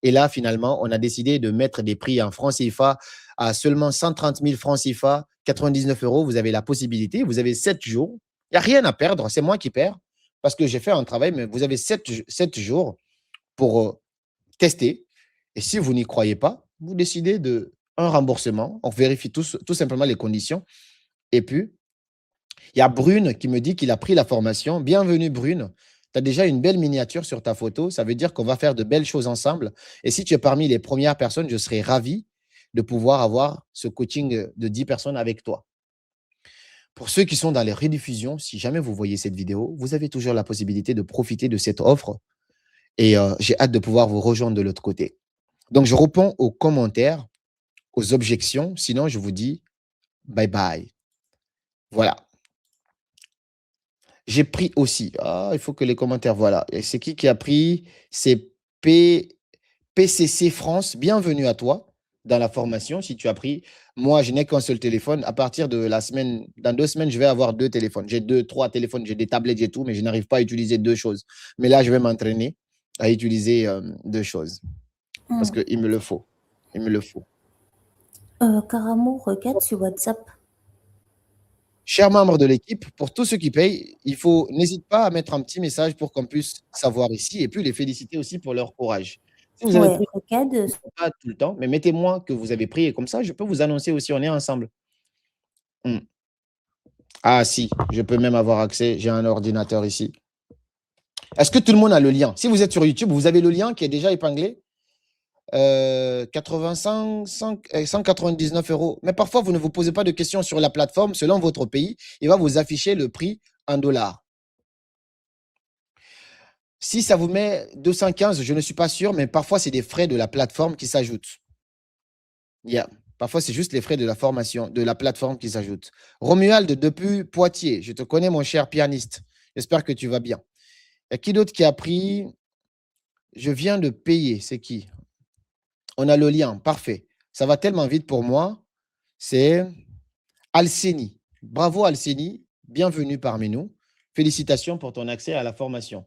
Et là, finalement, on a décidé de mettre des prix en francs CFA à seulement 130 000 francs CFA, 99 €, vous avez la possibilité, vous avez 7 jours. Il n'y a rien à perdre, c'est moi qui perds parce que j'ai fait un travail, mais vous avez 7 jours pour tester. Et si vous n'y croyez pas, vous décidez de un remboursement. On vérifie tout simplement les conditions. Et puis, il y a Brune qui me dit qu'il a pris la formation. Bienvenue, Brune. Tu as déjà une belle miniature sur ta photo. Ça veut dire qu'on va faire de belles choses ensemble. Et si tu es parmi les premières personnes, je serais ravi de pouvoir avoir ce coaching de 10 personnes avec toi. Pour ceux qui sont dans les rediffusions, si jamais vous voyez cette vidéo, vous avez toujours la possibilité de profiter de cette offre. Et j'ai hâte de pouvoir vous rejoindre de l'autre côté. Donc, je réponds aux commentaires, aux objections. Sinon, je vous dis bye bye. Voilà. J'ai pris aussi. Ah, il faut que les commentaires, voilà. Et c'est qui a pris? C'est PCC France. Bienvenue à toi dans la formation. Si tu as pris, moi, je n'ai qu'un seul téléphone. À partir de la semaine, dans 2 semaines, je vais avoir 2 téléphones. J'ai 2, 3 téléphones, j'ai des tablettes, j'ai tout, mais je n'arrive pas à utiliser 2 choses. Mais là, je vais m'entraîner à utiliser 2 choses parce qu'il me le faut. Il me le faut. Karamo, regarde sur WhatsApp. Chers membres de l'équipe, pour tous ceux qui payent, n'hésite pas à mettre un petit message pour qu'on puisse savoir ici et puis les féliciter aussi pour leur courage. Si vous avez Ouais, pris, regarde. pas tout le temps, mais mettez-moi que vous avez pris et comme ça, je peux vous annoncer aussi, on est ensemble. Ah si, je peux même avoir accès, j'ai un ordinateur ici. Est-ce que tout le monde a le lien? Si vous êtes sur YouTube, vous avez le lien qui est déjà épinglé. 199 €. Mais parfois, vous ne vous posez pas de questions sur la plateforme. Selon votre pays, il va vous afficher le prix en dollars. Si ça vous met 215, je ne suis pas sûr, mais parfois, c'est des frais de la plateforme qui s'ajoutent. Parfois, c'est juste les frais de la formation, de la plateforme qui s'ajoutent. Romuald depuis Poitiers, je te connais, mon cher pianiste. J'espère que tu vas bien. Il y a qui d'autre qui a pris? Je viens de payer. C'est qui? On a le lien. Parfait. Ça va tellement vite pour moi. C'est Alceni. Bravo, Alceni. Bienvenue parmi nous. Félicitations pour ton accès à la formation.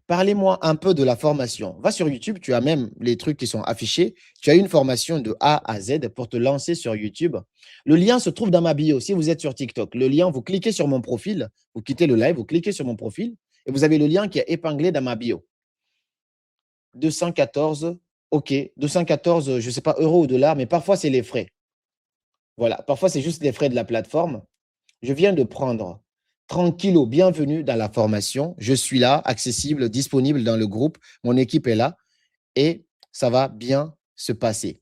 Parlez-moi un peu de la formation. Va sur YouTube, tu as même les trucs qui sont affichés. Tu as une formation de A à Z pour te lancer sur YouTube. Le lien se trouve dans ma bio. Si vous êtes sur TikTok, le lien, vous cliquez sur mon profil, vous quittez le live, vous cliquez sur mon profil et vous avez le lien qui est épinglé dans ma bio. 214, OK. 214, je ne sais pas, euros ou dollars, mais parfois, c'est les frais. Voilà, parfois, c'est juste les frais de la plateforme. Je viens de prendre 30 kilos. Bienvenue dans la formation. Je suis là, accessible, disponible dans le groupe. Mon équipe est là et ça va bien se passer.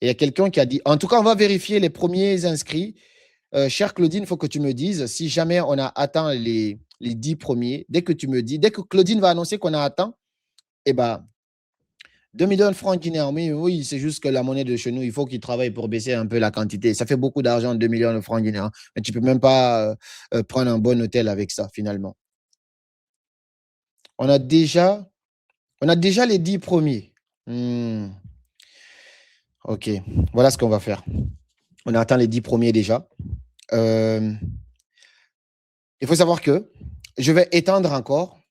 Et il y a quelqu'un qui a dit, en tout cas, on va vérifier les premiers inscrits. Chère Claudine, il faut que tu me dises si jamais on a atteint les 10 premiers. Dès que tu me dis, dès que Claudine va annoncer qu'on a atteint, eh ben, 2 millions de francs guinéens, oui, c'est juste que la monnaie de chez nous, il faut qu'ils travaillent pour baisser un peu la quantité. Ça fait beaucoup d'argent, 2 millions de francs guinéens. Mais tu ne peux même pas prendre un bon hôtel avec ça, finalement. On a déjà les 10 premiers. OK, voilà ce qu'on va faire. On a atteint les 10 premiers déjà. Il faut savoir que je vais étendre encore.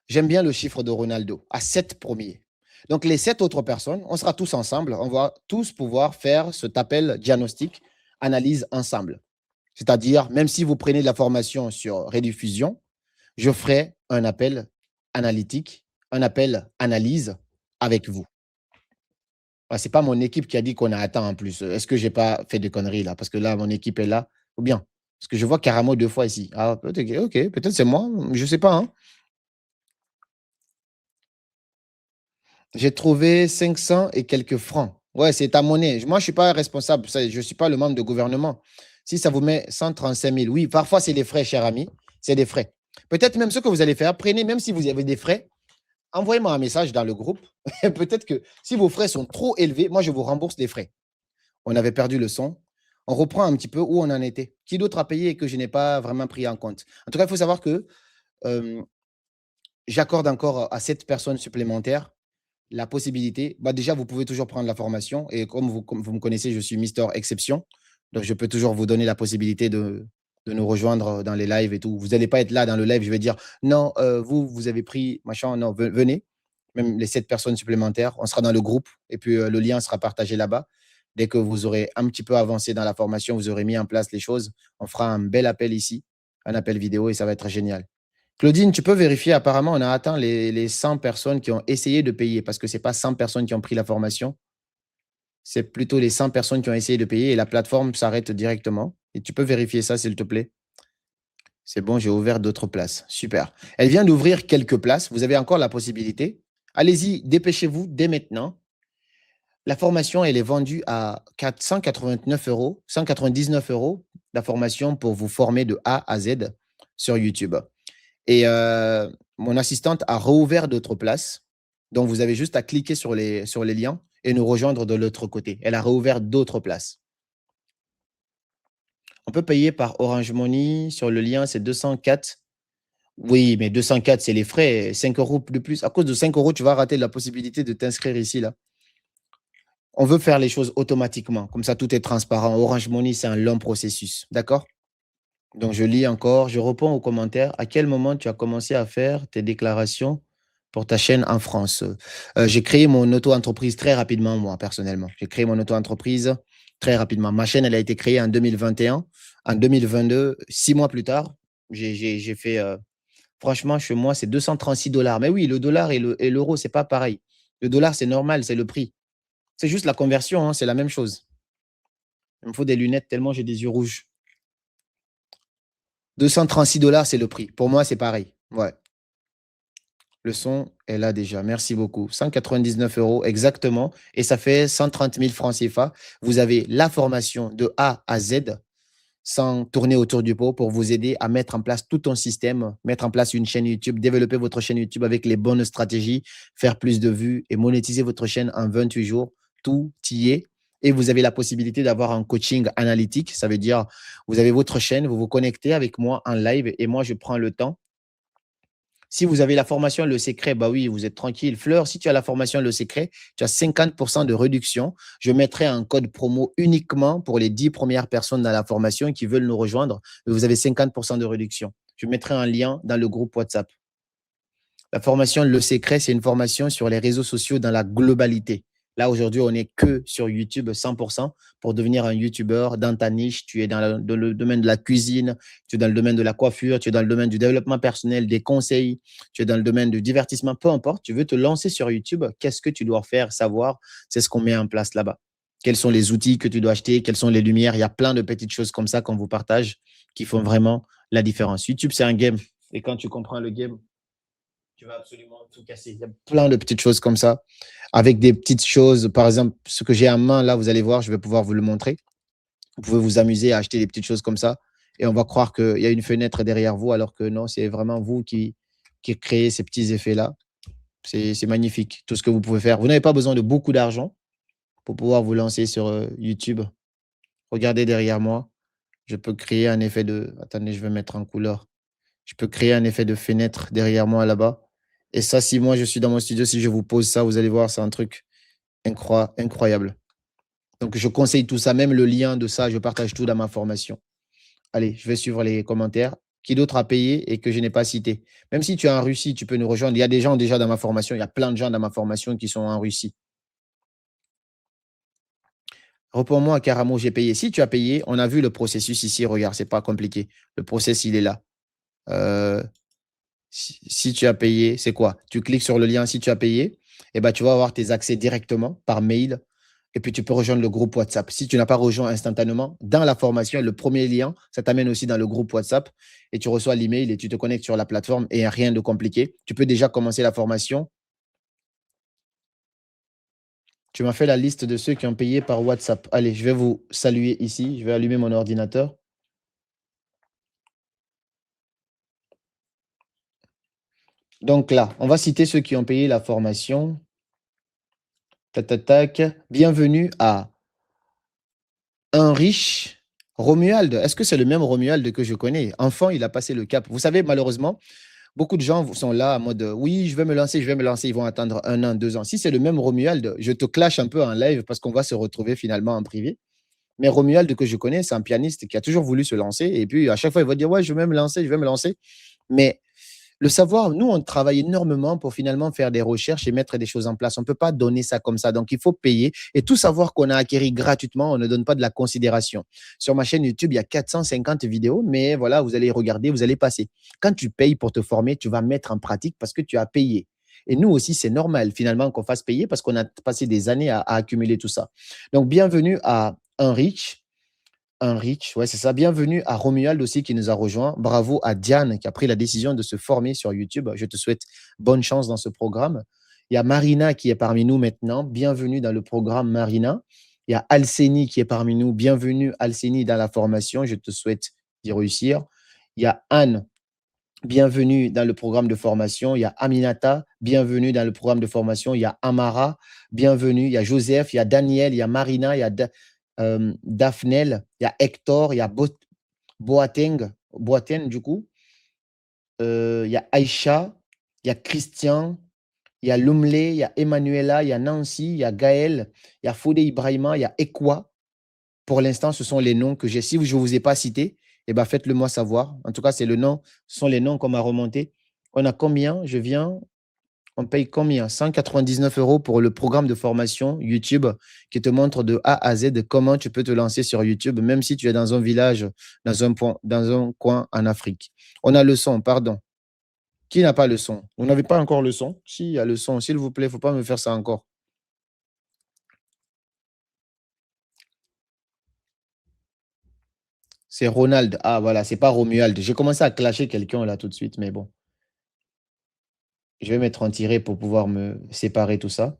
J'aime bien le chiffre de Ronaldo, à 7 premiers. Donc, les 7 autres personnes, on sera tous ensemble. On va tous pouvoir faire cet appel diagnostic, analyse ensemble. C'est-à-dire, même si vous prenez de la formation sur rediffusion, je ferai un appel analytique, un appel analyse avec vous. Ce n'est pas mon équipe qui a dit qu'on a atteint en plus. Est-ce que je n'ai pas fait de conneries là? Parce que là, mon équipe est là. Ou bien? Parce que je vois Caramo 2 fois ici. Ah, peut-être, OK, peut-être c'est moi. Je ne sais pas. Hein. J'ai trouvé 500 et quelques francs. Ouais, c'est ta monnaie. Moi, je ne suis pas responsable. Je ne suis pas le membre de gouvernement. Si ça vous met 135 000, oui, parfois, c'est des frais, cher ami. C'est des frais. Peut-être même ce que vous allez faire, prenez, même si vous avez des frais, envoyez-moi un message dans le groupe. Peut-être que si vos frais sont trop élevés, moi, je vous rembourse les frais. On avait perdu le son. On reprend un petit peu où on en était. Qui d'autre a payé et que je n'ai pas vraiment pris en compte? En tout cas, il faut savoir que j'accorde encore à 7 personnes supplémentaires la possibilité. Déjà, vous pouvez toujours prendre la formation. Et comme vous me connaissez, je suis Mister Exception. Donc, je peux toujours vous donner la possibilité de nous rejoindre dans les lives et tout. Vous n'allez pas être là dans le live. Je vais dire, non, vous avez pris machin. Non, venez. Même les 7 personnes supplémentaires. On sera dans le groupe. Et puis, le lien sera partagé là-bas. Dès que vous aurez un petit peu avancé dans la formation, vous aurez mis en place les choses, on fera un bel appel ici, un appel vidéo et ça va être génial. Claudine, tu peux vérifier, apparemment, on a atteint les 100 personnes qui ont essayé de payer parce que ce n'est pas 100 personnes qui ont pris la formation, c'est plutôt les 100 personnes qui ont essayé de payer et la plateforme s'arrête directement. Et tu peux vérifier ça, s'il te plaît. C'est bon, j'ai ouvert d'autres places. Super. Elle vient d'ouvrir quelques places. Vous avez encore la possibilité. Allez-y, dépêchez-vous dès maintenant. La formation, elle est vendue à 489 euros, 199 euros, la formation pour vous former de A à Z sur YouTube. Et mon assistante a rouvert d'autres places. Donc, vous avez juste à cliquer sur les liens et nous rejoindre de l'autre côté. Elle a rouvert d'autres places. On peut payer par Orange Money. Sur le lien, c'est 204. Oui, mais 204, c'est les frais. 5 euros de plus. À cause de 5 euros, tu vas rater la possibilité de t'inscrire ici, là. On veut faire les choses automatiquement. Comme ça, tout est transparent. Orange Money, c'est un long processus. D'accord? Donc, je lis encore. Je réponds aux commentaires. À quel moment tu as commencé à faire tes déclarations pour ta chaîne en France? J'ai créé mon auto-entreprise très rapidement, moi, personnellement. J'ai créé mon auto-entreprise très rapidement. Ma chaîne, elle a été créée en 2021. En 2022, 6 mois plus tard, j'ai fait, franchement, chez moi, c'est 236 dollars. Mais oui, le dollar et l'euro, c'est pas pareil. Le dollar, c'est normal, c'est le prix. C'est juste la conversion, hein, c'est la même chose. Il me faut des lunettes tellement j'ai des yeux rouges. 236 dollars, c'est le prix. Pour moi, c'est pareil. Ouais. Le son est là déjà. Merci beaucoup. 199 euros exactement. Et ça fait 130 000 francs CFA. Vous avez la formation de A à Z sans tourner autour du pot pour vous aider à mettre en place tout un système, mettre en place une chaîne YouTube, développer votre chaîne YouTube avec les bonnes stratégies, faire plus de vues et monétiser votre chaîne en 28 jours. Tout y est. Et vous avez la possibilité d'avoir un coaching analytique. Ça veut dire, vous avez votre chaîne, vous vous connectez avec moi en live et moi, je prends le temps. Si vous avez la formation Le Secret, bah oui, vous êtes tranquille. Fleur, si tu as la formation Le Secret, tu as 50% de réduction. Je mettrai un code promo uniquement pour les 10 premières personnes dans la formation qui veulent nous rejoindre. Vous avez 50% de réduction. Je mettrai un lien dans le groupe WhatsApp. La formation Le Secret, c'est une formation sur les réseaux sociaux dans la globalité. Là, aujourd'hui, on n'est que sur YouTube 100% pour devenir un YouTuber dans ta niche. Tu es dans le domaine de la cuisine, tu es dans le domaine de la coiffure, tu es dans le domaine du développement personnel, des conseils, tu es dans le domaine du divertissement, peu importe. Tu veux te lancer sur YouTube, qu'est-ce que tu dois faire, savoir? C'est ce qu'on met en place là-bas. Quels sont les outils que tu dois acheter? Quelles sont les lumières? Il y a plein de petites choses comme ça qu'on vous partage qui font vraiment la différence. YouTube, c'est un game. Et quand tu comprends le game, tu vas absolument tout casser. Il y a plein de petites choses comme ça, avec des petites choses. Par exemple, ce que j'ai en main, là, vous allez voir, je vais pouvoir vous le montrer. Vous pouvez vous amuser à acheter des petites choses comme ça et on va croire qu'il y a une fenêtre derrière vous, alors que non, c'est vraiment vous qui créez ces petits effets-là. C'est magnifique, tout ce que vous pouvez faire. Vous n'avez pas besoin de beaucoup d'argent pour pouvoir vous lancer sur YouTube. Regardez derrière moi. Je peux créer un effet de… Attendez, je vais mettre en couleur. Je peux créer un effet de fenêtre derrière moi là-bas. Et ça, si moi je suis dans mon studio, si je vous pose ça, vous allez voir, c'est un truc incroyable. Donc, je conseille tout ça, même le lien de ça, je partage tout dans ma formation. Allez, je vais suivre les commentaires. Qui d'autre a payé et que je n'ai pas cité? Même si tu es en Russie, tu peux nous rejoindre. Il y a des gens déjà dans ma formation. Il y a plein de gens dans ma formation qui sont en Russie. Réponds-moi à Caramo, j'ai payé. Si tu as payé, on a vu le processus ici. Regarde, c'est pas compliqué. Le processus, il est là. Si tu as payé, c'est quoi? Tu cliques sur le lien si tu as payé, et ben, tu vas avoir tes accès directement par mail et puis tu peux rejoindre le groupe WhatsApp. Si tu n'as pas rejoint instantanément, dans la formation, le premier lien, ça t'amène aussi dans le groupe WhatsApp et tu reçois l'email et tu te connectes sur la plateforme et rien de compliqué. Tu peux déjà commencer la formation. Tu m'as fait la liste de ceux qui ont payé par WhatsApp. Allez, je vais vous saluer ici. Je vais allumer mon ordinateur. Donc là, on va citer ceux qui ont payé la formation. Tac, tac, tac. Bienvenue à un riche Romuald. Est-ce que c'est le même Romuald que je connais? Enfant, il a passé le cap. Vous savez, malheureusement, beaucoup de gens sont là en mode oui, je vais me lancer, je vais me lancer. Ils vont attendre 1 an, 2 ans. Si c'est le même Romuald, je te clash un peu en live parce qu'on va se retrouver finalement en privé. Mais Romuald que je connais, c'est un pianiste qui a toujours voulu se lancer. Et puis, à chaque fois, il va dire ouais, je vais me lancer, je vais me lancer. Mais Le savoir, nous, on travaille énormément pour finalement faire des recherches et mettre des choses en place. On ne peut pas donner ça comme ça. Donc, il faut payer. Et tout savoir qu'on a acquis gratuitement, on ne donne pas de la considération. Sur ma chaîne YouTube, il y a 450 vidéos, mais voilà, vous allez regarder, vous allez passer. Quand tu payes pour te former, tu vas mettre en pratique parce que tu as payé. Et nous aussi, c'est normal finalement qu'on fasse payer parce qu'on a passé des années à accumuler tout ça. Donc, bienvenue à Unrich. Unrich, ouais, c'est ça. Bienvenue à Romuald aussi qui nous a rejoint. Bravo à Diane qui a pris la décision de se former sur YouTube. Je te souhaite bonne chance dans ce programme. Il y a Marina qui est parmi nous maintenant. Bienvenue dans le programme Marina. Il y a Alceni qui est parmi nous. Bienvenue Alceni dans la formation. Je te souhaite d'y réussir. Il y a Anne. Bienvenue dans le programme de formation. Il y a Aminata. Bienvenue dans le programme de formation. Il y a Amara. Bienvenue. Il y a Joseph. Il y a Daniel. Il y a Marina. Il y a Daphnel, il y a Hector, il y a Boateng du coup, il y a Aïcha, il y a Christian, il y a Lumle, il y a Emanuela, il y a Nancy, il y a Gaël, il y a Fodé Ibrahima, il y a Ekwa. Pour l'instant, ce sont les noms que j'ai. Si je ne vous ai pas cités, eh ben, faites-le moi savoir. En tout cas, c'est le nom, ce sont les noms qu'on m'a remontés. On a combien? On paye combien? 199 € pour le programme de formation YouTube qui te montre de A à Z comment tu peux te lancer sur YouTube, même si tu es dans un village, dans un coin en Afrique. On a le son, pardon. Qui n'a pas le son? Vous n'avez pas encore le son? Si, il y a le son. S'il vous plaît, il ne faut pas me faire ça encore. C'est Ronald. Ah, voilà, c'est pas Romuald. J'ai commencé à clasher quelqu'un là tout de suite, mais bon. Je vais mettre en tiré pour pouvoir me séparer tout ça.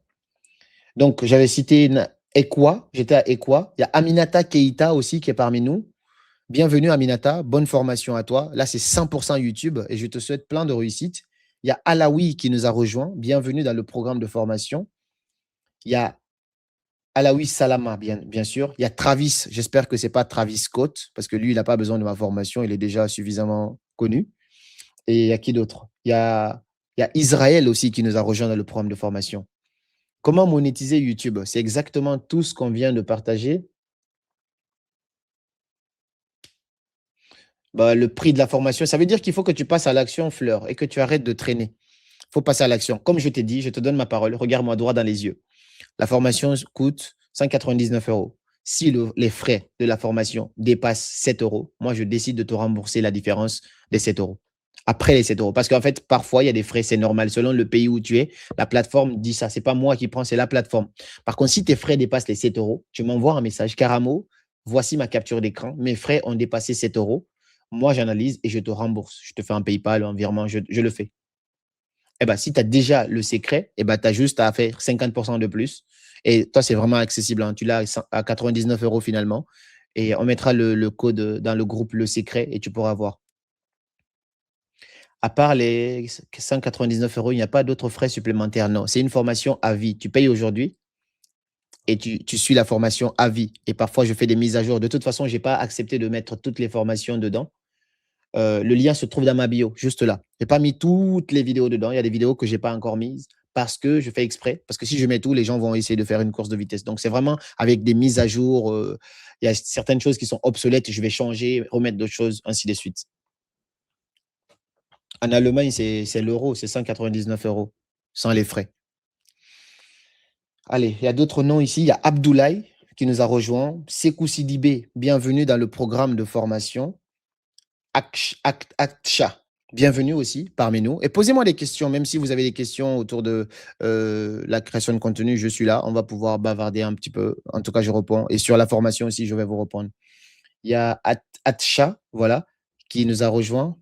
Donc, j'avais cité Ekwa, j'étais à Ekwa. Il y a Aminata Keita aussi qui est parmi nous. Bienvenue Aminata, bonne formation à toi. Là, c'est 100% YouTube et je te souhaite plein de réussite. Il y a Alaoui qui nous a rejoint. Bienvenue dans le programme de formation. Il y a Alaoui Salama, bien sûr. Il y a Travis, j'espère que ce n'est pas Travis Scott parce que lui, il n'a pas besoin de ma formation, il est déjà suffisamment connu. Et il y a qui d'autre? Il y a Israël aussi qui nous a rejoint dans le programme de formation. Comment monétiser YouTube? C'est exactement tout ce qu'on vient de partager. Bah, le prix de la formation, ça veut dire qu'il faut que tu passes à l'action, Fleur, et que tu arrêtes de traîner. Il faut passer à l'action. Comme je t'ai dit, je te donne ma parole. Regarde-moi droit dans les yeux. La formation coûte 199 €. Si les frais de la formation dépassent 7 €, moi, je décide de te rembourser la différence des 7 €. Après les 7 €. Parce qu'en fait, parfois, il y a des frais, c'est normal. Selon le pays où tu es, la plateforme dit ça. Ce n'est pas moi qui prends, c'est la plateforme. Par contre, si tes frais dépassent les 7 €, tu m'envoies un message. Caramo, voici ma capture d'écran. Mes frais ont dépassé 7 €. Moi, j'analyse et je te rembourse. Je te fais un PayPal, un virement, je le fais. Eh ben, si tu as déjà le secret, eh ben, tu as juste à faire 50% de plus. Et toi, c'est vraiment accessible, hein. Tu l'as à 99 € finalement. Et on mettra le code dans le groupe Le Secret et tu pourras voir. À part les 199 €, il n'y a pas d'autres frais supplémentaires. Non, c'est une formation à vie. Tu payes aujourd'hui et tu suis la formation à vie. Et parfois, je fais des mises à jour. De toute façon, je n'ai pas accepté de mettre toutes les formations dedans. Le lien se trouve dans ma bio, juste là. Je n'ai pas mis toutes les vidéos dedans. Il y a des vidéos que je n'ai pas encore mises parce que je fais exprès. Parce que si je mets tout, les gens vont essayer de faire une course de vitesse. Donc, c'est vraiment avec des mises à jour. Il y a certaines choses qui sont obsolètes. Je vais changer, remettre d'autres choses, ainsi de suite. En Allemagne, c'est l'euro, c'est 199 € sans les frais. Allez, il y a d'autres noms ici. Il y a Abdoulaye qui nous a rejoint. Sekou Sidibé, bienvenue dans le programme de formation. Aksha, bienvenue aussi parmi nous. Et posez-moi des questions, même si vous avez des questions autour de la création de contenu, je suis là. On va pouvoir bavarder un petit peu. En tout cas, je réponds. Et sur la formation aussi, je vais vous répondre. Il y a Atsha, voilà, qui nous a rejoint.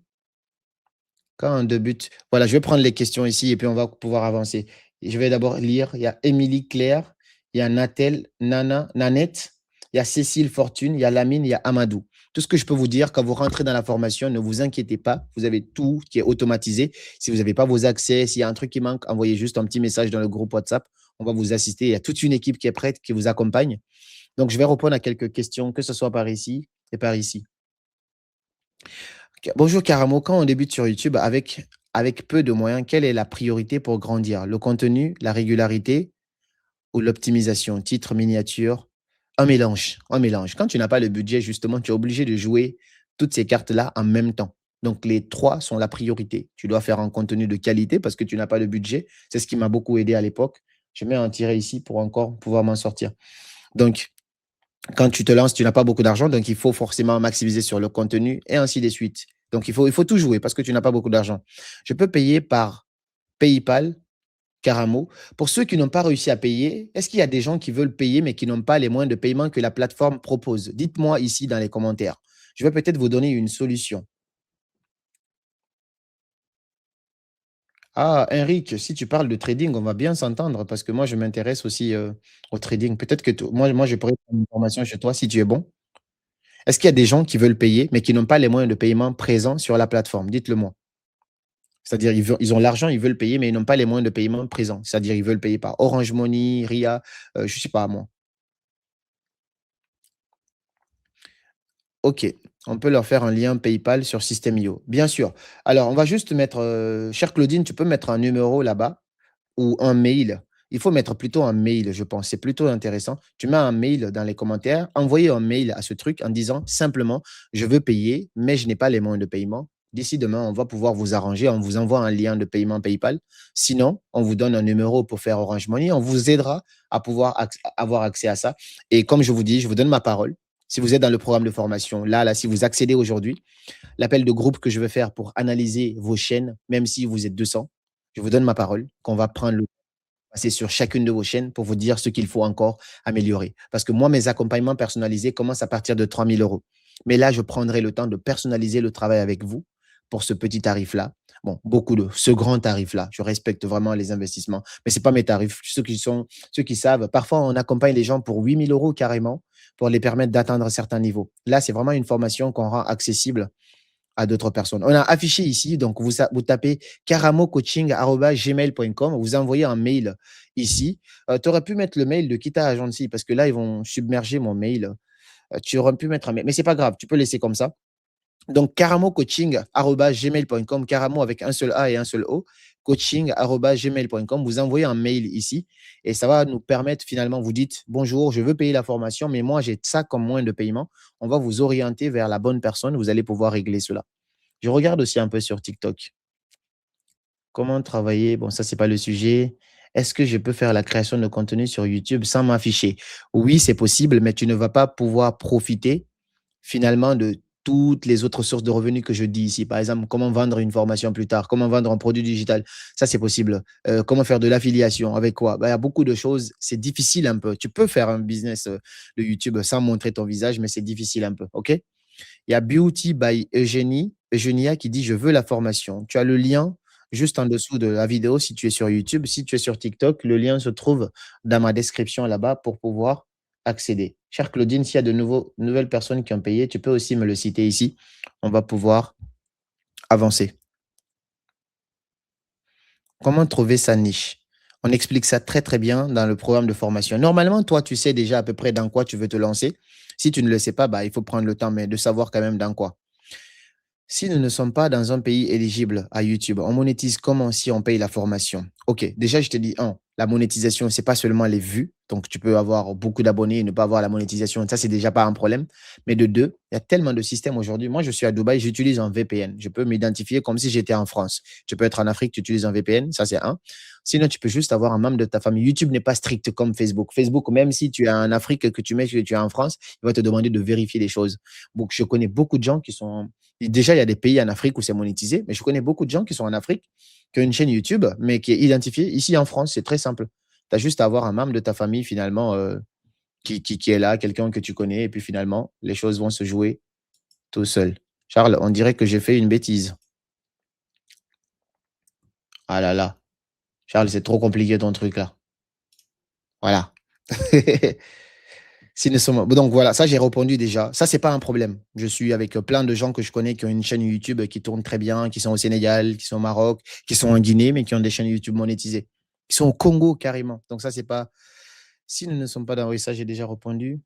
Quand un débute. Voilà, je vais prendre les questions ici et puis on va pouvoir avancer. Et je vais d'abord lire. Il y a Émilie Claire, il y a Natel, Nanette, il y a Cécile Fortune, il y a Lamine, il y a Amadou. Tout ce que je peux vous dire, quand vous rentrez dans la formation, ne vous inquiétez pas. Vous avez tout qui est automatisé. Si vous n'avez pas vos accès, s'il y a un truc qui manque, envoyez juste un petit message dans le groupe WhatsApp. On va vous assister. Il y a toute une équipe qui est prête, qui vous accompagne. Donc, je vais répondre à quelques questions, que ce soit par ici et par ici. Bonjour Caramo, quand on débute sur YouTube avec peu de moyens, quelle est la priorité pour grandir? Le contenu, la régularité ou l'optimisation? Titre, miniature, un mélange, un mélange. Quand tu n'as pas le budget, justement, tu es obligé de jouer toutes ces cartes-là en même temps. Donc, les trois sont la priorité. Tu dois faire un contenu de qualité parce que tu n'as pas de budget. C'est ce qui m'a beaucoup aidé à l'époque. Je mets un tiret ici pour encore pouvoir m'en sortir. Donc, quand tu te lances, tu n'as pas beaucoup d'argent, donc il faut forcément maximiser sur le contenu et ainsi de suite. Donc, il faut tout jouer parce que tu n'as pas beaucoup d'argent. Je peux payer par PayPal, Caramo. Pour ceux qui n'ont pas réussi à payer, est-ce qu'il y a des gens qui veulent payer mais qui n'ont pas les moyens de paiement que la plateforme propose? Dites-moi ici dans les commentaires. Je vais peut-être vous donner une solution. Ah, Henrik, si tu parles de trading, on va bien s'entendre parce que moi, je m'intéresse aussi au trading. Peut-être que moi, je pourrais prendre une formation chez toi si tu es bon. Est-ce qu'il y a des gens qui veulent payer mais qui n'ont pas les moyens de paiement présents sur la plateforme? Dites-le moi. C'est-à-dire, ils ont l'argent, ils veulent payer, mais ils n'ont pas les moyens de paiement présents. C'est-à-dire, ils veulent payer par Orange Money, RIA, je ne sais pas moi. OK, on peut leur faire un lien PayPal sur System.io. Bien sûr. Alors, on va juste mettre, chère Claudine, tu peux mettre un numéro là-bas ou un mail. Il faut mettre plutôt un mail, je pense. C'est plutôt intéressant. Tu mets un mail dans les commentaires. Envoyez un mail à ce truc en disant simplement, je veux payer, mais je n'ai pas les moyens de paiement. D'ici demain, on va pouvoir vous arranger. On vous envoie un lien de paiement PayPal. Sinon, on vous donne un numéro pour faire Orange Money. On vous aidera à pouvoir avoir accès à ça. Et comme je vous dis, je vous donne ma parole. Si vous êtes dans le programme de formation, là, si vous accédez aujourd'hui, l'appel de groupe que je vais faire pour analyser vos chaînes, même si vous êtes 200, je vous donne ma parole qu'on va prendre le passer sur chacune de vos chaînes pour vous dire ce qu'il faut encore améliorer. Parce que moi, mes accompagnements personnalisés commencent à partir de 3 000 euros. Mais là, je prendrai le temps de personnaliser le travail avec vous pour ce petit tarif-là. Bon, ce grand tarif-là. Je respecte vraiment les investissements, mais ce n'est pas mes tarifs. Ceux qui savent, parfois, on accompagne les gens pour 8 000 euros carrément pour les permettre d'atteindre certains niveaux. Là, c'est vraiment une formation qu'on rend accessible à d'autres personnes. On a affiché ici, donc vous tapez caramocoaching@gmail.com, vous envoyez un mail ici. Tu aurais pu mettre le mail de Kita Agency parce que là, ils vont submerger mon mail. Tu aurais pu mettre un mail, mais c'est pas grave, tu peux laisser comme ça. Donc, caramocoaching@gmail.com, Caramo avec un seul A et un seul O, coaching@gmail.com. Vous envoyez un mail ici et ça va nous permettre finalement, vous dites bonjour, je veux payer la formation, mais moi j'ai ça comme moyen de paiement. On va vous orienter vers la bonne personne. Vous allez pouvoir régler cela. Je regarde aussi un peu sur TikTok. Comment travailler? Bon, ça, c'est pas le sujet. Est-ce que je peux faire la création de contenu sur YouTube sans m'afficher? Oui, c'est possible, mais tu ne vas pas pouvoir profiter finalement de toutes les autres sources de revenus que je dis ici. Par exemple, comment vendre une formation plus tard, comment vendre un produit digital. Ça, c'est possible. Comment faire de l'affiliation, avec quoi? Ben, il y a beaucoup de choses. C'est difficile un peu. Tu peux faire un business de YouTube sans montrer ton visage, mais c'est difficile un peu. OK? Il y a Beauty by Eugenia qui dit: «Je veux la formation». Tu as le lien juste en dessous de la vidéo si tu es sur YouTube. Si tu es sur TikTok, le lien se trouve dans ma description là-bas pour pouvoir accéder. Chère Claudine, s'il y a nouvelles personnes qui ont payé, tu peux aussi me le citer ici. On va pouvoir avancer. Comment trouver sa niche? On explique ça très, très bien dans le programme de formation. Normalement, toi, tu sais déjà à peu près dans quoi tu veux te lancer. Si tu ne le sais pas, bah, il faut prendre le temps, mais de savoir quand même dans quoi. Si nous ne sommes pas dans un pays éligible à YouTube, on monétise comment si on paye la formation? OK, déjà, je te dis, un, la monétisation, c'est pas seulement les vues. Donc, tu peux avoir beaucoup d'abonnés et ne pas avoir la monétisation. Ça, c'est déjà pas un problème. Mais de deux, il y a tellement de systèmes aujourd'hui. Moi, je suis à Dubaï, j'utilise un VPN. Je peux m'identifier comme si j'étais en France. Tu peux être en Afrique, tu utilises un VPN. Ça, c'est un. Sinon, tu peux juste avoir un membre de ta famille. YouTube n'est pas strict comme Facebook. Facebook, même si tu es en Afrique, que tu mets que tu es en France, il va te demander de vérifier les choses. Donc, je connais beaucoup de gens qui sont déjà, il y a des pays en Afrique où c'est monétisé, mais je connais beaucoup de gens qui sont en Afrique, qui ont une chaîne YouTube, mais qui est identifiée. Ici en France, c'est très simple. Tu as juste à avoir un membre de ta famille, finalement, qui est là, quelqu'un que tu connais, et puis finalement, les choses vont se jouer tout seul. Charles, on dirait que j'ai fait une bêtise. Ah là là. Charles, c'est trop compliqué ton truc là. Voilà. Donc voilà, ça j'ai répondu déjà. Ça, c'est pas un problème. Je suis avec plein de gens que je connais qui ont une chaîne YouTube qui tourne très bien, qui sont au Sénégal, qui sont au Maroc, qui sont en Guinée, mais qui ont des chaînes YouTube monétisées. Qui sont au Congo carrément. Donc ça, c'est pas. Si nous ne sommes pas dans. Oui, ça, j'ai déjà répondu.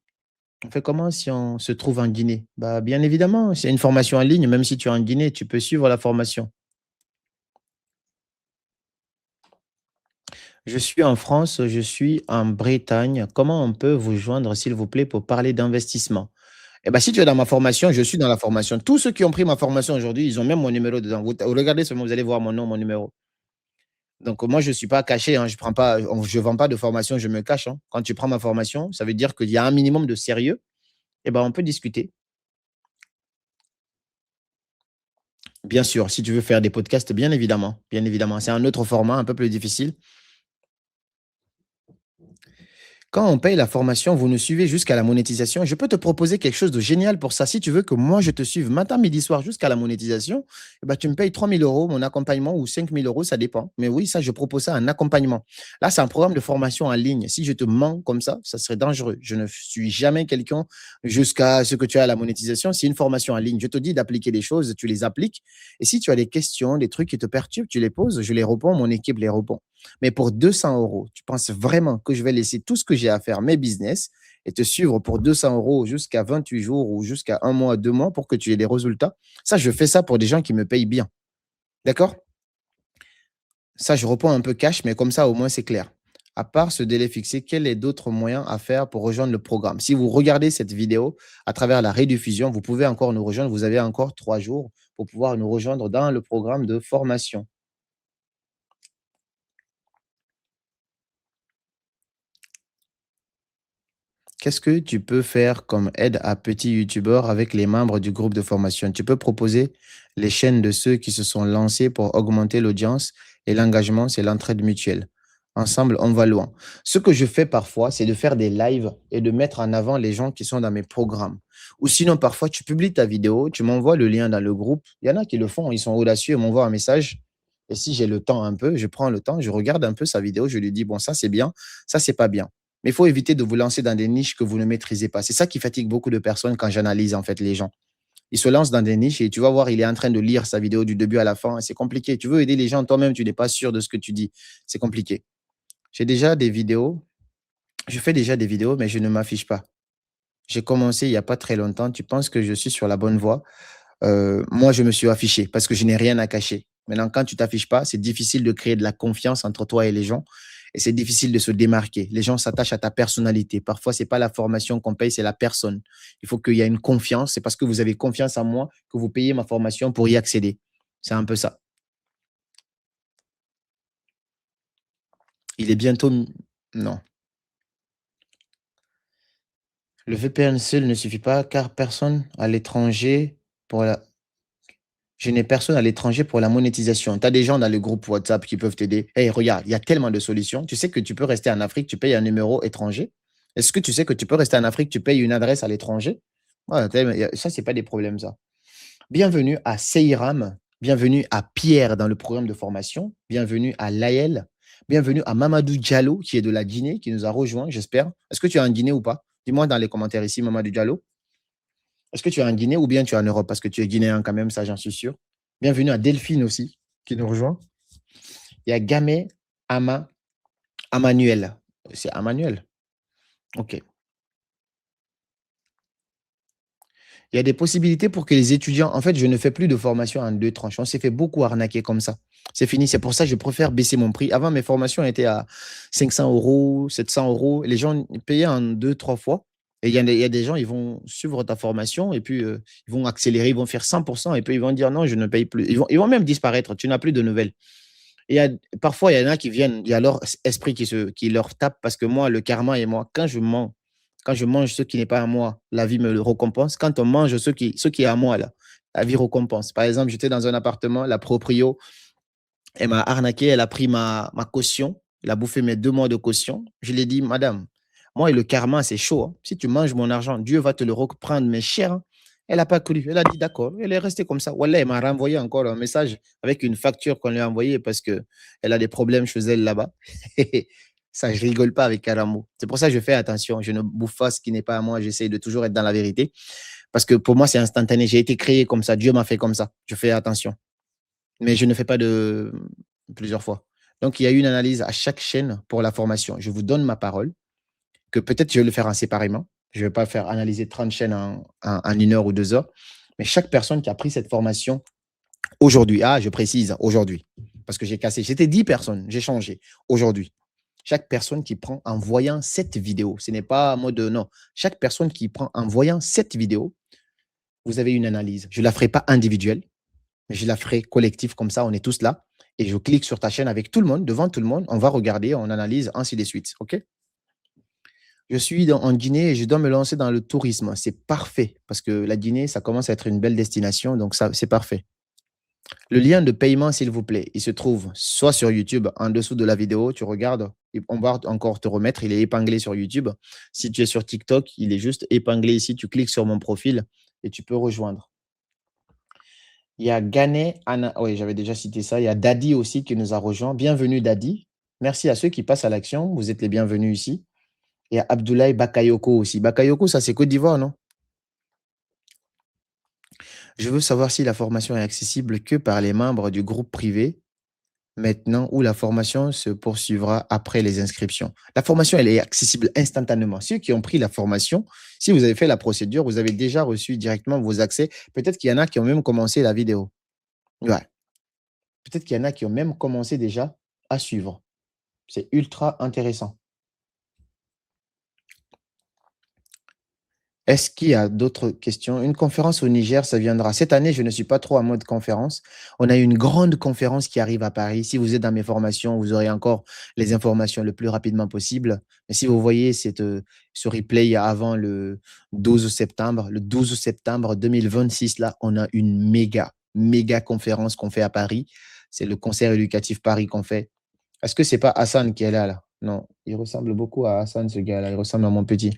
On fait comment si on se trouve en Guinée? Bah, bien évidemment, c'est une formation en ligne. Même si tu es en Guinée, tu peux suivre la formation. Je suis en France, je suis en Bretagne. Comment on peut vous joindre, s'il vous plaît, pour parler d'investissement? Eh ben, si tu es dans ma formation, je suis dans la formation. Tous ceux qui ont pris ma formation aujourd'hui, ils ont même mon numéro dedans. Regardez seulement, vous allez voir mon nom, mon numéro. Donc, moi, je ne suis pas caché, hein. Je prends pas, je vends pas de formation, je me cache, hein. Quand tu prends ma formation, ça veut dire qu'il y a un minimum de sérieux. Eh ben, on peut discuter. Bien sûr, si tu veux faire des podcasts, bien évidemment. Bien évidemment. C'est un autre format, un peu plus difficile. Quand on paye la formation, vous nous suivez jusqu'à la monétisation. Je peux te proposer quelque chose de génial pour ça. Si tu veux que moi, je te suive matin, midi, soir jusqu'à la monétisation, eh ben, tu me payes 3 000 euros mon accompagnement ou 5 000 euros, ça dépend. Mais oui, ça, je propose ça, un accompagnement. Là, c'est un programme de formation en ligne. Si je te mens comme ça serait dangereux. Je ne suis jamais quelqu'un jusqu'à ce que tu as la monétisation. C'est une formation en ligne. Je te dis d'appliquer des choses, tu les appliques. Et si tu as des questions, des trucs qui te perturbent, tu les poses, je les réponds, mon équipe les répond. Mais pour 200 euros, tu penses vraiment que je vais laisser tout ce que j'ai à faire, mes business, et te suivre pour 200 euros jusqu'à 28 jours ou jusqu'à un mois, 2 mois pour que tu aies des résultats? Ça, je fais ça pour des gens qui me payent bien. D'accord? Ça, je réponds un peu cash, mais comme ça, au moins, c'est clair. À part ce délai fixé, quel est d'autres moyens à faire pour rejoindre le programme? Si vous regardez cette vidéo à travers la rediffusion, vous pouvez encore nous rejoindre. Vous avez encore 3 jours pour pouvoir nous rejoindre dans le programme de formation. Qu'est-ce que tu peux faire comme aide à petits youtubeurs avec les membres du groupe de formation? Tu peux proposer les chaînes de ceux qui se sont lancés pour augmenter l'audience et l'engagement, c'est l'entraide mutuelle. Ensemble, on va loin. Ce que je fais parfois, c'est de faire des lives et de mettre en avant les gens qui sont dans mes programmes. Ou sinon, parfois, tu publies ta vidéo, tu m'envoies le lien dans le groupe. Il y en a qui le font, ils sont audacieux, ils m'envoient un message. Et si j'ai le temps un peu, je prends le temps, je regarde un peu sa vidéo, je lui dis, bon, ça c'est bien, ça c'est pas bien. Mais il faut éviter de vous lancer dans des niches que vous ne maîtrisez pas. C'est ça qui fatigue beaucoup de personnes quand j'analyse en fait les gens. Ils se lancent dans des niches et tu vas voir, il est en train de lire sa vidéo du début à la fin. C'est compliqué. Tu veux aider les gens, toi-même, tu n'es pas sûr de ce que tu dis. C'est compliqué. J'ai déjà des vidéos. Je fais déjà des vidéos, mais je ne m'affiche pas. J'ai commencé il n'y a pas très longtemps. Tu penses que je suis sur la bonne voie? Moi, je me suis affiché parce que je n'ai rien à cacher. Maintenant, quand tu t'affiches pas, c'est difficile de créer de la confiance entre toi et les gens. Et c'est difficile de se démarquer. Les gens s'attachent à ta personnalité. Parfois, c'est pas la formation qu'on paye, c'est la personne. Il faut qu'il y ait une confiance. C'est parce que vous avez confiance en moi que vous payez ma formation pour y accéder. C'est un peu ça. Il est bientôt. Non. Le VPN seul ne suffit pas car personne à l'étranger pour la. Je n'ai personne à l'étranger pour la monétisation. Tu as des gens dans le groupe WhatsApp qui peuvent t'aider. Hey, regarde, il y a tellement de solutions. Tu sais que tu peux rester en Afrique, tu payes un numéro étranger. Est-ce que tu sais que tu peux rester en Afrique, tu payes une adresse à l'étranger? Ouais, ça, c'est pas des problèmes, ça. Bienvenue à Seiram. Bienvenue à Pierre dans le programme de formation. Bienvenue à Laël. Bienvenue à Mamadou Diallo, qui est de la Guinée, qui nous a rejoint, j'espère. Est-ce que tu es en Guinée ou pas? Dis-moi dans les commentaires ici, Mamadou Diallo. Est-ce que tu es en Guinée ou bien tu es en Europe? Parce que tu es guinéen quand même, ça j'en suis sûr. Bienvenue à Delphine aussi, qui nous rejoint. Il y a Gamé Amanuel. C'est Amanuel. OK. Il y a des possibilités pour que les étudiants. En fait, je ne fais plus de formation en deux tranches. On s'est fait beaucoup arnaquer comme ça. C'est fini. C'est pour ça que je préfère baisser mon prix. Avant, mes formations étaient à 500 euros, 700 euros. Les gens payaient en deux, trois fois. Et il y a des gens, ils vont suivre ta formation et puis ils vont accélérer, ils vont faire 100% et puis ils vont dire non, je ne paye plus. Ils vont même disparaître. Tu n'as plus de nouvelles. Et parfois, il y en a qui viennent, il y a leur esprit qui leur tape parce que moi, le karma et moi, quand je mange ce qui n'est pas à moi, la vie me le récompense. Quand on mange ce qui est à moi, là, la vie récompense. Par exemple, j'étais dans un appartement, la proprio, elle m'a arnaqué, elle a pris ma caution, elle a bouffé mes 2 mois de caution. Je lui ai dit, madame, moi et le karma, c'est chaud, hein. Si tu manges mon argent, Dieu va te le reprendre, mes chers, hein. Elle n'a pas cru. Elle a dit d'accord. Elle est restée comme ça. Wallah, elle m'a renvoyé encore un message avec une facture qu'on lui a envoyée parce qu'elle a des problèmes chez elle là-bas. Ça, je rigole pas avec Karamo. C'est pour ça que je fais attention. Je ne bouffe pas ce qui n'est pas à moi. J'essaie de toujours être dans la vérité. Parce que pour moi, c'est instantané. J'ai été créé comme ça. Dieu m'a fait comme ça. Je fais attention. Mais je ne fais pas de plusieurs fois. Donc, il y a une analyse à chaque chaîne pour la formation. Je vous donne ma parole, que peut-être je vais le faire en séparément. Je ne vais pas faire analyser 30 chaînes en 1 heure ou 2 heures. Mais chaque personne qui a pris cette formation aujourd'hui, je précise aujourd'hui, parce que j'ai cassé. J'étais 10 personnes, j'ai changé aujourd'hui. Chaque personne qui prend en voyant cette vidéo, ce n'est pas en mode non. Chaque personne qui prend en voyant cette vidéo, vous avez une analyse. Je ne la ferai pas individuelle, mais je la ferai collective, comme ça, on est tous là. Et je clique sur ta chaîne avec tout le monde, devant tout le monde. On va regarder, on analyse, ainsi de suite. OK? Je suis en Guinée et je dois me lancer dans le tourisme. C'est parfait parce que la Guinée, ça commence à être une belle destination, donc ça, c'est parfait. Le lien de paiement, s'il vous plaît, il se trouve soit sur YouTube, en dessous de la vidéo, tu regardes, et on va encore te remettre, il est épinglé sur YouTube. Si tu es sur TikTok, il est juste épinglé ici, tu cliques sur mon profil et tu peux rejoindre. Il y a Gane Anna, oui, j'avais déjà cité ça. Il y a Dadi aussi qui nous a rejoint. Bienvenue Dadi. Merci à ceux qui passent à l'action. Vous êtes les bienvenus ici. Il y a Abdoulaye Bakayoko aussi. Bakayoko, ça c'est Côte d'Ivoire, non? Je veux savoir si la formation est accessible que par les membres du groupe privé maintenant ou la formation se poursuivra après les inscriptions. La formation, elle est accessible instantanément. Ceux qui ont pris la formation, si vous avez fait la procédure, vous avez déjà reçu directement vos accès. Peut-être qu'il y en a qui ont même commencé la vidéo. Ouais. Peut-être qu'il y en a qui ont même commencé déjà à suivre. C'est ultra intéressant. Est-ce qu'il y a d'autres questions? Une conférence au Niger, ça viendra. Cette année, je ne suis pas trop en mode conférence. On a une grande conférence qui arrive à Paris. Si vous êtes dans mes formations, vous aurez encore les informations le plus rapidement possible. Mais si vous voyez ce replay avant le 12 septembre 2026, là, on a une méga conférence qu'on fait à Paris. C'est le concert éducatif Paris qu'on fait. Est-ce que c'est pas Hassan qui est là? Non, il ressemble beaucoup à Hassan, ce gars-là. Il ressemble à mon petit.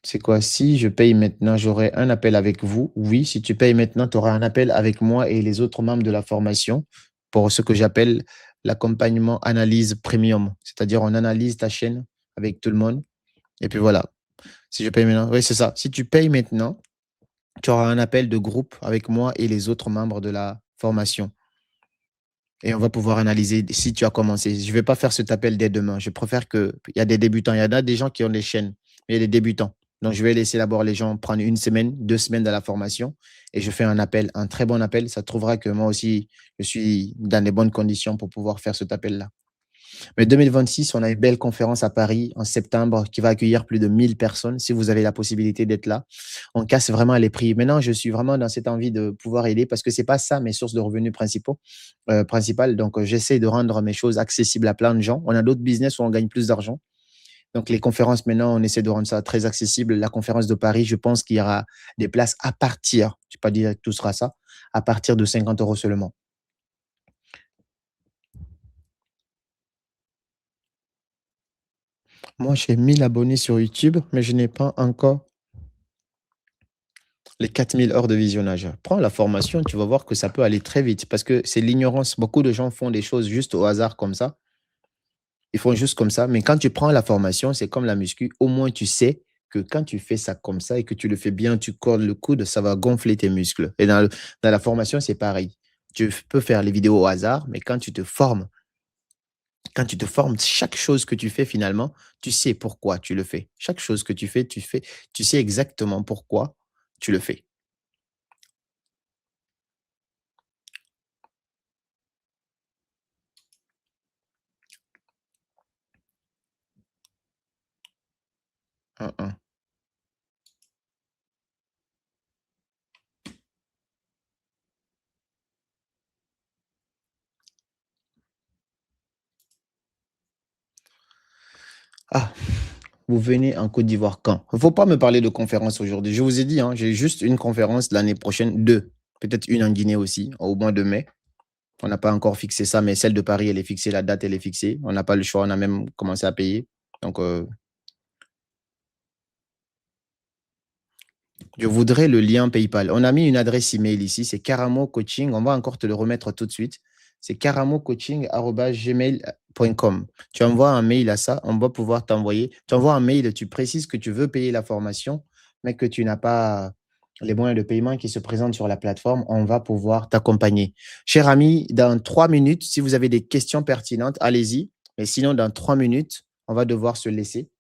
C'est quoi? Si je paye maintenant, j'aurai un appel avec vous. Oui, si tu payes maintenant, tu auras un appel avec moi et les autres membres de la formation pour ce que j'appelle l'accompagnement analyse premium. C'est-à-dire, on analyse ta chaîne avec tout le monde. Et puis voilà. Si je paye maintenant, oui, c'est ça. Si tu payes maintenant, tu auras un appel de groupe avec moi et les autres membres de la formation. Et on va pouvoir analyser si tu as commencé. Je ne vais pas faire cet appel dès demain. Je préfère que. Il y a des débutants. Il y en a des gens qui ont des chaînes, mais il y a des débutants. Donc, je vais laisser d'abord les gens prendre une semaine, 2 semaines de la formation et je fais un appel, un très bon appel. Ça trouvera que moi aussi, je suis dans les bonnes conditions pour pouvoir faire cet appel-là. Mais 2026, on a une belle conférence à Paris en septembre qui va accueillir plus de 1000 personnes. Si vous avez la possibilité d'être là, on casse vraiment les prix. Maintenant, je suis vraiment dans cette envie de pouvoir aider parce que c'est pas ça mes sources de revenus principales. Donc, j'essaie de rendre mes choses accessibles à plein de gens. On a d'autres business où on gagne plus d'argent. Donc, les conférences, maintenant, on essaie de rendre ça très accessible. La conférence de Paris, je pense qu'il y aura des places à partir, je ne vais pas dire que tout sera ça, à partir de 50 € seulement. Moi, j'ai 1000 abonnés sur YouTube, mais je n'ai pas encore les 4000 heures de visionnage. Prends la formation, tu vas voir que ça peut aller très vite parce que c'est l'ignorance. Beaucoup de gens font des choses juste au hasard comme ça. Ils font juste comme ça. Mais quand tu prends la formation, c'est comme la muscu. Au moins, tu sais que quand tu fais ça comme ça et que tu le fais bien, tu cordes le coude, ça va gonfler tes muscles. Et dans la formation, c'est pareil. Tu peux faire les vidéos au hasard, mais quand tu te formes, chaque chose que tu fais finalement, tu sais pourquoi tu le fais. Chaque chose que tu sais exactement pourquoi tu le fais. Hein, hein. Ah, vous venez en Côte d'Ivoire quand? Il ne faut pas me parler de conférence aujourd'hui. Je vous ai dit, hein, j'ai juste une conférence l'année prochaine, deux. Peut-être une en Guinée aussi, au mois de mai. On n'a pas encore fixé ça, mais celle de Paris, elle est fixée, la date, elle est fixée. On n'a pas le choix, on a même commencé à payer. Donc, je voudrais le lien PayPal. On a mis une adresse email ici, c'est Karamo Coaching. On va encore te le remettre tout de suite. C'est karamocoaching@gmail.com. Tu envoies un mail à ça, on va pouvoir t'envoyer. Tu envoies un mail, tu précises que tu veux payer la formation, mais que tu n'as pas les moyens de paiement qui se présentent sur la plateforme. On va pouvoir t'accompagner. Cher ami, dans 3 minutes, si vous avez des questions pertinentes, allez-y. Mais sinon, dans 3 minutes, on va devoir se laisser.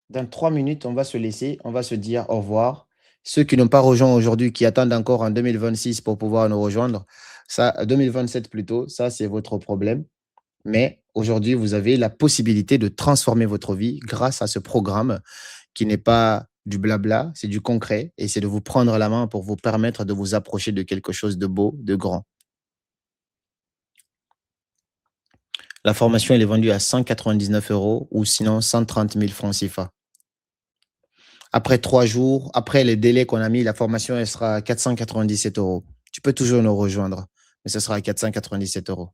Dans 3 minutes, on va se laisser, on va se dire au revoir. Ceux qui n'ont pas rejoint aujourd'hui, qui attendent encore en 2026 pour pouvoir nous rejoindre, Ça, 2027 plutôt, ça, c'est votre problème. Mais aujourd'hui, vous avez la possibilité de transformer votre vie grâce à ce programme qui n'est pas du blabla, c'est du concret et c'est de vous prendre la main pour vous permettre de vous approcher de quelque chose de beau, de grand. La formation, elle est vendue à 199 euros ou sinon 130 000 francs CFA. Après 3 jours, après les délais qu'on a mis, la formation, elle sera à 497 euros. Tu peux toujours nous rejoindre, mais ce sera à 497 euros.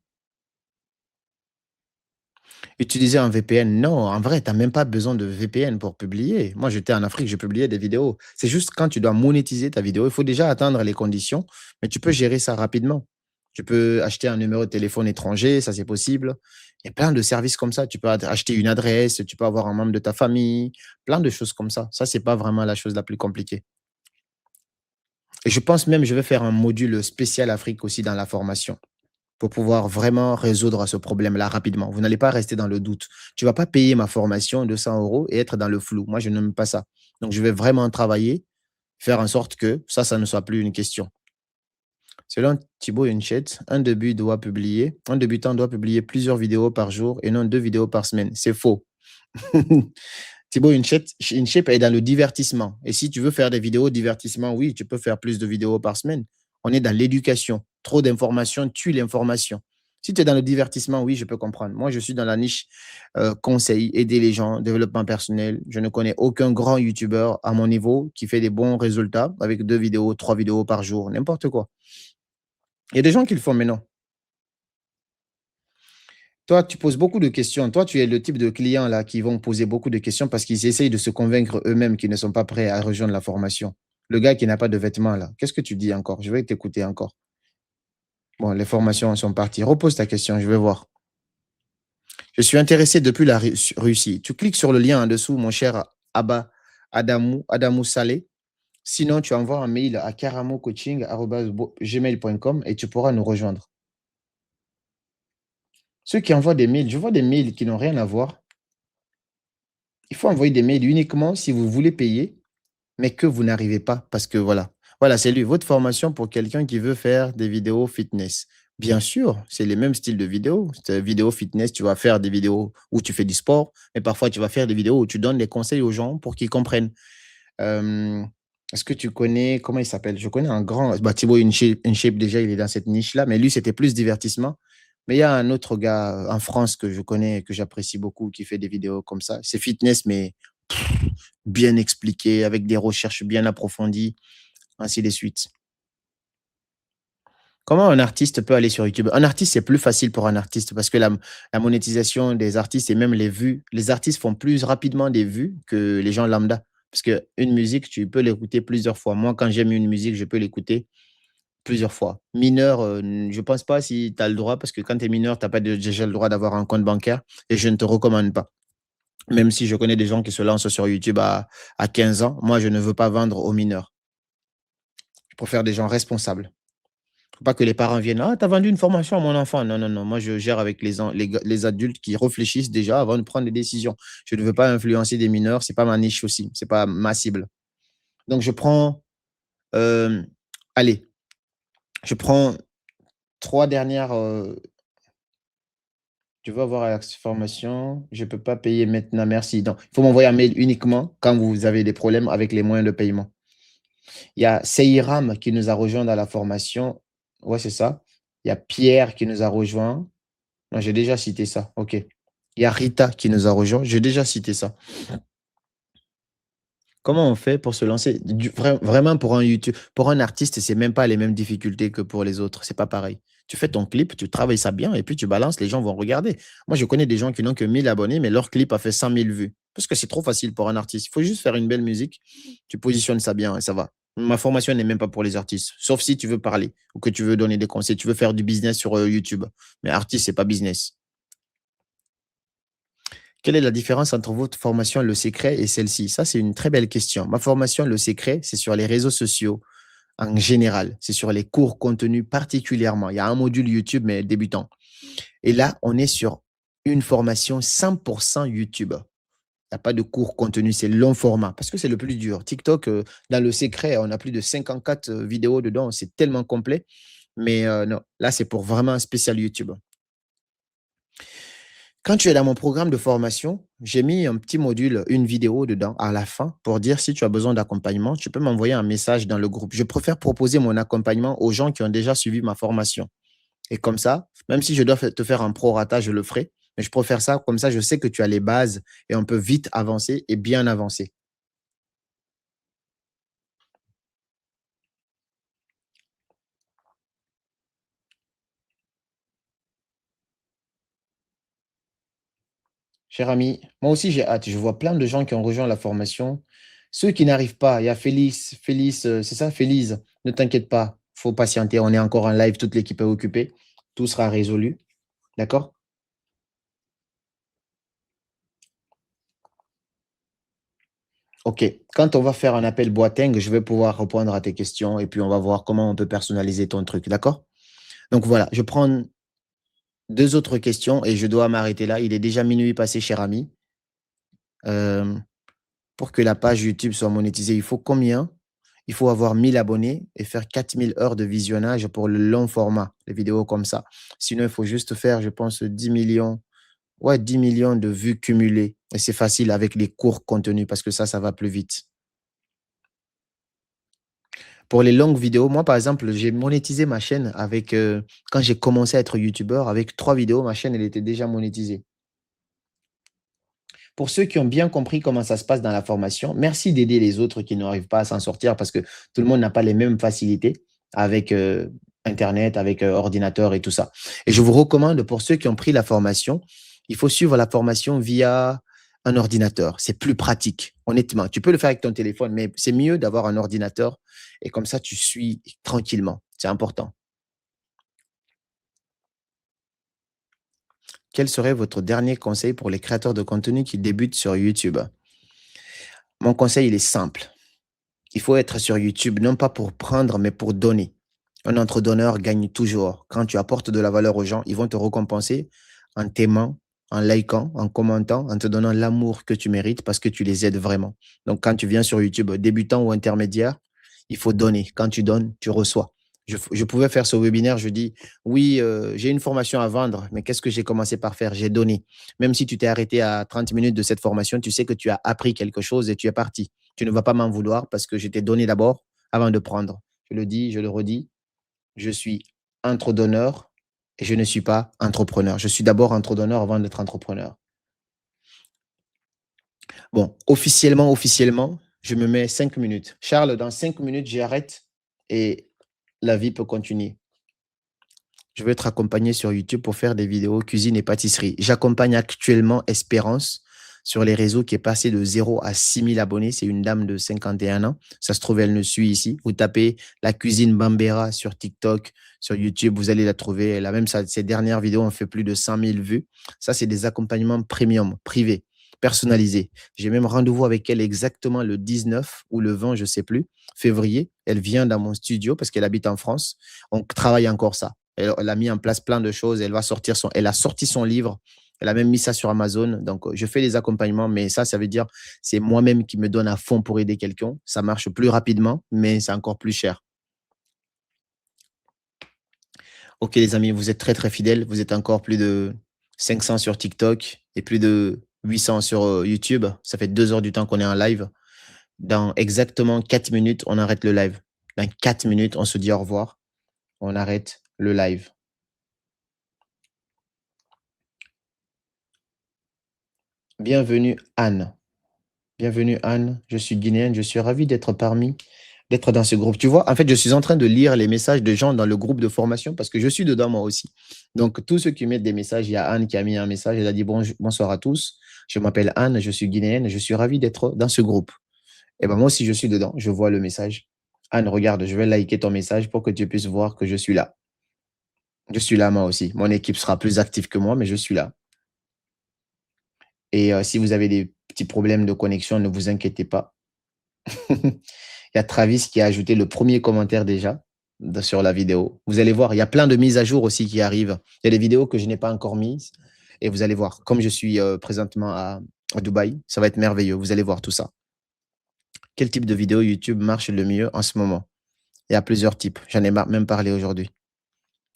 Utiliser un VPN, non, en vrai, tu n'as même pas besoin de VPN pour publier. Moi, j'étais en Afrique, je publiais des vidéos. C'est juste quand tu dois monétiser ta vidéo, il faut déjà atteindre les conditions, mais tu peux gérer ça rapidement. Tu peux acheter un numéro de téléphone étranger, ça c'est possible. Il y a plein de services comme ça. Tu peux acheter une adresse, tu peux avoir un membre de ta famille, plein de choses comme ça. Ça, c'est pas vraiment la chose la plus compliquée. Et je pense même, je vais faire un module spécial Afrique aussi dans la formation pour pouvoir vraiment résoudre ce problème-là rapidement. Vous n'allez pas rester dans le doute. Tu ne vas pas payer ma formation 200 euros et être dans le flou. Moi, je n'aime pas ça. Donc, je vais vraiment travailler, faire en sorte que ça ne soit plus une question. Selon Thibaut Inchette, un débutant doit publier plusieurs vidéos par jour et non 2 vidéos par semaine. C'est faux. Thibaut InShape est dans le divertissement. Et si tu veux faire des vidéos divertissement, oui, tu peux faire plus de vidéos par semaine. On est dans l'éducation. Trop d'informations tue l'information. Si tu es dans le divertissement, oui, je peux comprendre. Moi, je suis dans la niche conseil, aider les gens, développement personnel. Je ne connais aucun grand YouTuber à mon niveau qui fait des bons résultats avec 2 vidéos, 3 vidéos par jour, n'importe quoi. Il y a des gens qui le font, mais non. Toi, tu poses beaucoup de questions. Toi, tu es le type de client là qui vont poser beaucoup de questions parce qu'ils essayent de se convaincre eux-mêmes qu'ils ne sont pas prêts à rejoindre la formation. Le gars qui n'a pas de vêtements là, qu'est-ce que tu dis encore? Je vais t'écouter encore. Bon, les formations sont parties. Repose ta question, je vais voir. Je suis intéressé depuis la Russie. Tu cliques sur le lien en dessous, mon cher Adamou Saleh. Sinon, tu envoies un mail à karamocoaching@gmail.com et tu pourras nous rejoindre. Ceux qui envoient des mails, je vois des mails qui n'ont rien à voir. Il faut envoyer des mails uniquement si vous voulez payer, mais que vous n'arrivez pas parce que voilà. Voilà, c'est lui, votre formation pour quelqu'un qui veut faire des vidéos fitness. Bien sûr, c'est les mêmes styles de vidéos. Vidéo fitness, tu vas faire des vidéos où tu fais du sport, mais parfois tu vas faire des vidéos où tu donnes des conseils aux gens pour qu'ils comprennent. Euh, Est-ce que tu connais, comment il s'appelle? Je connais un grand, Thibaut InShape, déjà, il est dans cette niche-là, mais lui, c'était plus divertissement. Mais il y a un autre gars en France que je connais, que j'apprécie beaucoup, qui fait des vidéos comme ça. C'est fitness, mais bien expliqué, avec des recherches bien approfondies, ainsi de suite. Comment un artiste peut aller sur YouTube? Un artiste, c'est plus facile pour un artiste parce que la monétisation des artistes et même les vues, les artistes font plus rapidement des vues que les gens lambda. Parce qu'une musique, tu peux l'écouter plusieurs fois. Moi, quand j'aime une musique, je peux l'écouter plusieurs fois. Mineur, je ne pense pas si tu as le droit, parce que quand tu es mineur, tu n'as pas déjà le droit d'avoir un compte bancaire et je ne te recommande pas. Même si je connais des gens qui se lancent sur YouTube à 15 ans, moi, je ne veux pas vendre aux mineurs. Je préfère des gens responsables. Faut pas que les parents viennent, ah, tu as vendu une formation à mon enfant. Non, non, non. Moi, je gère avec les adultes qui réfléchissent déjà avant de prendre des décisions. Je ne veux pas influencer des mineurs. Ce n'est pas ma niche aussi. Ce n'est pas ma cible. Donc, je prends, allez, je prends 3 dernières. Tu veux avoir la formation, je ne peux pas payer maintenant, merci. Donc, il faut m'envoyer un mail uniquement quand vous avez des problèmes avec les moyens de paiement. Il y a Seiram qui nous a rejoint dans la formation. Ouais, c'est ça. Il y a Pierre qui nous a rejoint. Non, j'ai déjà cité ça. OK. Il y a Rita qui nous a rejoint. J'ai déjà cité ça. Comment on fait pour se lancer? Vraiment, pour un YouTube, pour un artiste, c'est même pas les mêmes difficultés que pour les autres. C'est pas pareil. Tu fais ton clip, tu travailles ça bien et puis tu balances, les gens vont regarder. Moi, je connais des gens qui n'ont que 1000 abonnés, mais leur clip a fait 100 000 vues. Parce que c'est trop facile pour un artiste. Il faut juste faire une belle musique, tu positionnes ça bien et ça va. Ma formation n'est même pas pour les artistes, sauf si tu veux parler ou que tu veux donner des conseils, tu veux faire du business sur YouTube. Mais artiste, c'est pas business. Quelle est la différence entre votre formation Le Secret et celle-ci? Ça, c'est une très belle question. Ma formation Le Secret, c'est sur les réseaux sociaux en général. C'est sur les cours contenus particulièrement. Il y a un module YouTube, mais débutant. Et là, on est sur une formation 100% YouTube. Il n'y a pas de cours contenu, c'est long format parce que c'est le plus dur. TikTok, dans Le Secret, on a plus de 54 vidéos dedans. C'est tellement complet. Mais non, là, c'est pour vraiment un spécial YouTube. Quand tu es dans mon programme de formation, j'ai mis un petit module, une vidéo dedans à la fin pour dire si tu as besoin d'accompagnement, tu peux m'envoyer un message dans le groupe. Je préfère proposer mon accompagnement aux gens qui ont déjà suivi ma formation. Et comme ça, même si je dois te faire un prorata, je le ferai. Mais je préfère ça, comme ça, je sais que tu as les bases et on peut vite avancer et bien avancer. Cher ami, moi aussi j'ai hâte. Je vois plein de gens qui ont rejoint la formation. Ceux qui n'arrivent pas, il y a Félix, c'est ça, Félise. Ne t'inquiète pas, faut patienter. On est encore en live, toute l'équipe est occupée. Tout sera résolu. D'accord? Ok. Quand on va faire un appel Boateng, je vais pouvoir répondre à tes questions et puis on va voir comment on peut personnaliser ton truc. D'accord? Donc voilà, je prends deux autres questions et je dois m'arrêter là. Il est déjà minuit passé, cher ami. Euh, pour que la page YouTube soit monétisée, il faut combien? Il faut avoir 1000 abonnés et faire 4000 heures de visionnage pour le long format, les vidéos comme ça. Sinon, il faut juste faire, je pense, 10 millions, ouais, 10 millions de vues cumulées. Et c'est facile avec les courts contenus parce que ça va plus vite. Pour les longues vidéos, moi, par exemple, j'ai monétisé ma chaîne avec, quand j'ai commencé à être YouTubeur, avec 3 vidéos, ma chaîne, elle était déjà monétisée. Pour ceux qui ont bien compris comment ça se passe dans la formation, merci d'aider les autres qui n'arrivent pas à s'en sortir parce que tout le monde n'a pas les mêmes facilités avec Internet, avec ordinateur et tout ça. Et je vous recommande, pour ceux qui ont pris la formation, il faut suivre la formation via un ordinateur. C'est plus pratique, honnêtement. Tu peux le faire avec ton téléphone, mais c'est mieux d'avoir un ordinateur et comme ça, tu suis tranquillement. C'est important. Quel serait votre dernier conseil pour les créateurs de contenu qui débutent sur YouTube? Mon conseil, il est simple. Il faut être sur YouTube, non pas pour prendre, mais pour donner. Un entrepreneur gagne toujours. Quand tu apportes de la valeur aux gens, ils vont te récompenser en t'aimant, en likant, en commentant, en te donnant l'amour que tu mérites parce que tu les aides vraiment. Donc, quand tu viens sur YouTube, débutant ou intermédiaire, il faut donner. Quand tu donnes, tu reçois. Je pouvais faire ce webinaire, je dis, oui, j'ai une formation à vendre, mais qu'est-ce que j'ai commencé par faire? J'ai donné. Même si tu t'es arrêté à 30 minutes de cette formation, tu sais que tu as appris quelque chose et tu es parti. Tu ne vas pas m'en vouloir parce que je t'ai donné d'abord avant de prendre. Je le dis, je le redis, je suis entrepreneur et je ne suis pas entrepreneur. Je suis d'abord entrepreneur avant d'être entrepreneur. Bon, officiellement, je me mets 5 minutes. Charles, dans 5 minutes, j'arrête et la vie peut continuer. Je veux être accompagné sur YouTube pour faire des vidéos cuisine et pâtisserie. J'accompagne actuellement Espérance sur les réseaux qui est passée de 0 à 6000 abonnés. C'est une dame de 51 ans. Ça se trouve, elle nous suit ici. Vous tapez la cuisine Bambera sur TikTok, sur YouTube, vous allez la trouver. Elle a même ses dernières vidéos ont fait plus de 100 000 vues. Ça, c'est des accompagnements premium, privés, personnalisés. J'ai même rendez-vous avec elle exactement le 19 ou le 20, je ne sais plus, février. Elle vient dans mon studio parce qu'elle habite en France. On travaille encore ça. Elle a mis en place plein de choses. Elle a sorti son livre. Elle a même mis ça sur Amazon. Donc, je fais des accompagnements, mais ça veut dire c'est moi-même qui me donne à fond pour aider quelqu'un. Ça marche plus rapidement, mais c'est encore plus cher. Ok, les amis, vous êtes très, très fidèles. Vous êtes encore plus de 500 sur TikTok et plus de 800 sur YouTube. Ça fait 2 heures du temps qu'on est en live. Dans exactement 4 minutes, on arrête le live. Dans 4 minutes, on se dit au revoir. On arrête le live. Bienvenue, Anne. Bienvenue Anne, je suis guinéenne, je suis ravi d'être dans ce groupe. Tu vois, en fait, je suis en train de lire les messages de gens dans le groupe de formation parce que je suis dedans moi aussi. Donc, tous ceux qui mettent des messages, il y a Anne qui a mis un message, elle a dit bonsoir à tous, je m'appelle Anne, je suis guinéenne, je suis ravi d'être dans ce groupe. Et ben moi aussi, je suis dedans, je vois le message. Anne, regarde, je vais liker ton message pour que tu puisses voir que je suis là. Je suis là moi aussi. Mon équipe sera plus active que moi, mais je suis là. Et si vous avez des petits problèmes de connexion, ne vous inquiétez pas. Il y a Travis qui a ajouté le premier commentaire déjà sur la vidéo. Vous allez voir, il y a plein de mises à jour aussi qui arrivent. Il y a des vidéos que je n'ai pas encore mises. Et vous allez voir, comme je suis présentement à Dubaï, ça va être merveilleux. Vous allez voir tout ça. Quel type de vidéo YouTube marche le mieux en ce moment? Il y a plusieurs types. J'en ai même parlé aujourd'hui.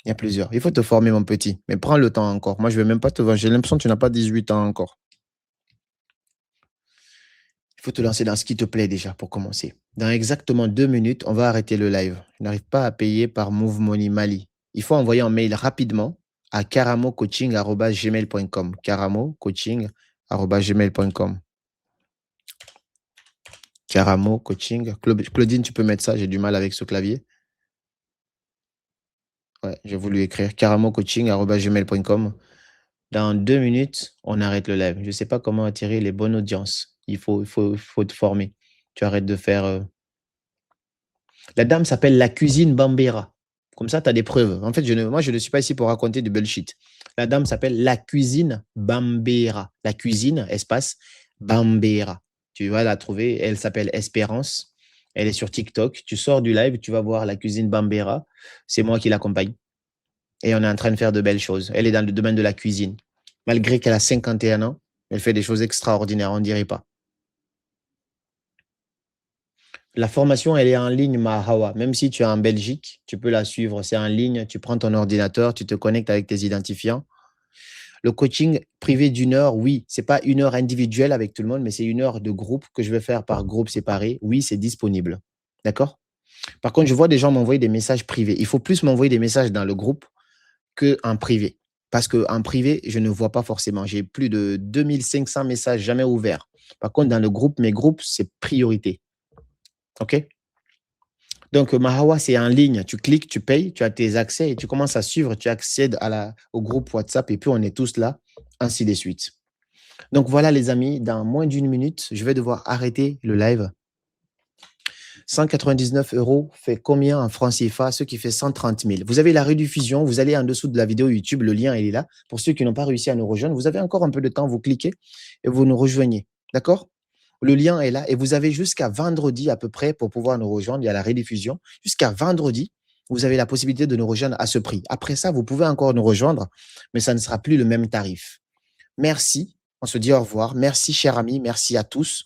Il y a plusieurs. Il faut te former, mon petit. Mais prends le temps encore. Moi, je ne vais même pas te vendre. J'ai l'impression que tu n'as pas 18 ans encore. Il faut te lancer dans ce qui te plaît déjà pour commencer. Dans exactement 2 minutes, on va arrêter le live. Je n'arrive pas à payer par Move Money Mali. Il faut envoyer un mail rapidement à caramocoaching@gmail.com. Caramocoaching@gmail.com. Caramo Coaching. Claudine, tu peux mettre ça. J'ai du mal avec ce clavier. Ouais, j'ai voulu écrire caramocoaching@gmail.com. Dans 2 minutes, on arrête le live. Je ne sais pas comment attirer les bonnes audiences. Il faut te former. Tu arrêtes de faire. La dame s'appelle La Cuisine Bambera. Comme ça, tu as des preuves. En fait, moi, je ne suis pas ici pour raconter du bullshit. La dame s'appelle La Cuisine Bambera. La cuisine, espace, Bambera. Tu vas la trouver. Elle s'appelle Espérance. Elle est sur TikTok. Tu sors du live, tu vas voir La Cuisine Bambera. C'est moi qui l'accompagne. Et on est en train de faire de belles choses. Elle est dans le domaine de la cuisine. Malgré qu'elle a 51 ans, elle fait des choses extraordinaires, on ne dirait pas. La formation, elle est en ligne, Mahawa. Même si tu es en Belgique, tu peux la suivre. C'est en ligne. Tu prends ton ordinateur, tu te connectes avec tes identifiants. Le coaching privé d'1 heure, oui, ce n'est pas 1 heure individuelle avec tout le monde, mais c'est 1 heure de groupe que je vais faire par groupe séparé. Oui, c'est disponible. D'accord? Par contre, je vois des gens m'envoyer des messages privés. Il faut plus m'envoyer des messages dans le groupe qu'en privé. Parce qu'en privé, je ne vois pas forcément. J'ai plus de 2500 messages jamais ouverts. Par contre, dans le groupe, mes groupes, c'est priorité. OK? Donc, Mahawa, c'est en ligne. Tu cliques, tu payes, tu as tes accès et tu commences à suivre. Tu accèdes au groupe WhatsApp et puis on est tous là, ainsi de suite. Donc, voilà, les amis, dans moins d'1 minute, je vais devoir arrêter le live. 199 € fait combien en francs CFA, ce qui fait 130 000. Vous avez la rediffusion, vous allez en dessous de la vidéo YouTube, le lien il est là. Pour ceux qui n'ont pas réussi à nous rejoindre, vous avez encore un peu de temps, vous cliquez et vous nous rejoignez. D'accord? Le lien est là et vous avez jusqu'à vendredi à peu près pour pouvoir nous rejoindre. Il y a la rediffusion. Jusqu'à vendredi, vous avez la possibilité de nous rejoindre à ce prix. Après ça, vous pouvez encore nous rejoindre, mais ça ne sera plus le même tarif. Merci. On se dit au revoir. Merci, chers amis. Merci à tous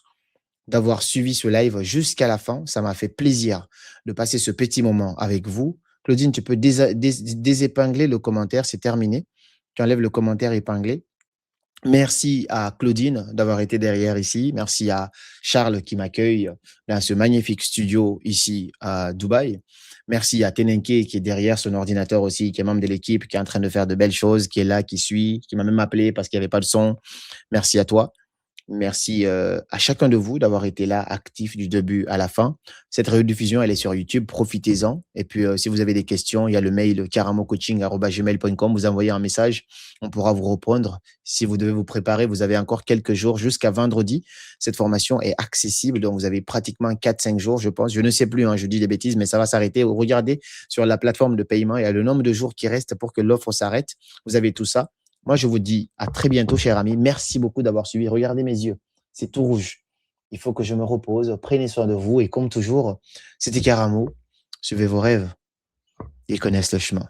d'avoir suivi ce live jusqu'à la fin. Ça m'a fait plaisir de passer ce petit moment avec vous. Claudine, tu peux désépingler le commentaire, c'est terminé. Tu enlèves le commentaire épinglé. Merci à Claudine d'avoir été derrière ici. Merci à Charles qui m'accueille dans ce magnifique studio ici à Dubaï. Merci à Tenenke qui est derrière son ordinateur aussi, qui est membre de l'équipe, qui est en train de faire de belles choses, qui est là, qui suit, qui m'a même appelé parce qu'il n'y avait pas de son. Merci à toi. Merci à chacun de vous d'avoir été là, actif du début à la fin. Cette rediffusion, elle est sur YouTube, profitez-en. Et puis, si vous avez des questions, il y a le mail caramocoaching@gmail.com. Vous envoyez un message, on pourra vous répondre. Si vous devez vous préparer, vous avez encore quelques jours jusqu'à vendredi. Cette formation est accessible, donc vous avez pratiquement 4-5 jours, je pense. Je ne sais plus, hein, je dis des bêtises, mais ça va s'arrêter. Regardez sur la plateforme de paiement, il y a le nombre de jours qui restent pour que l'offre s'arrête. Vous avez tout ça. Moi, je vous dis à très bientôt, chers amis. Merci beaucoup d'avoir suivi. Regardez mes yeux, c'est tout rouge. Il faut que je me repose. Prenez soin de vous. Et comme toujours, c'était Karamo. Suivez vos rêves. Ils connaissent le chemin.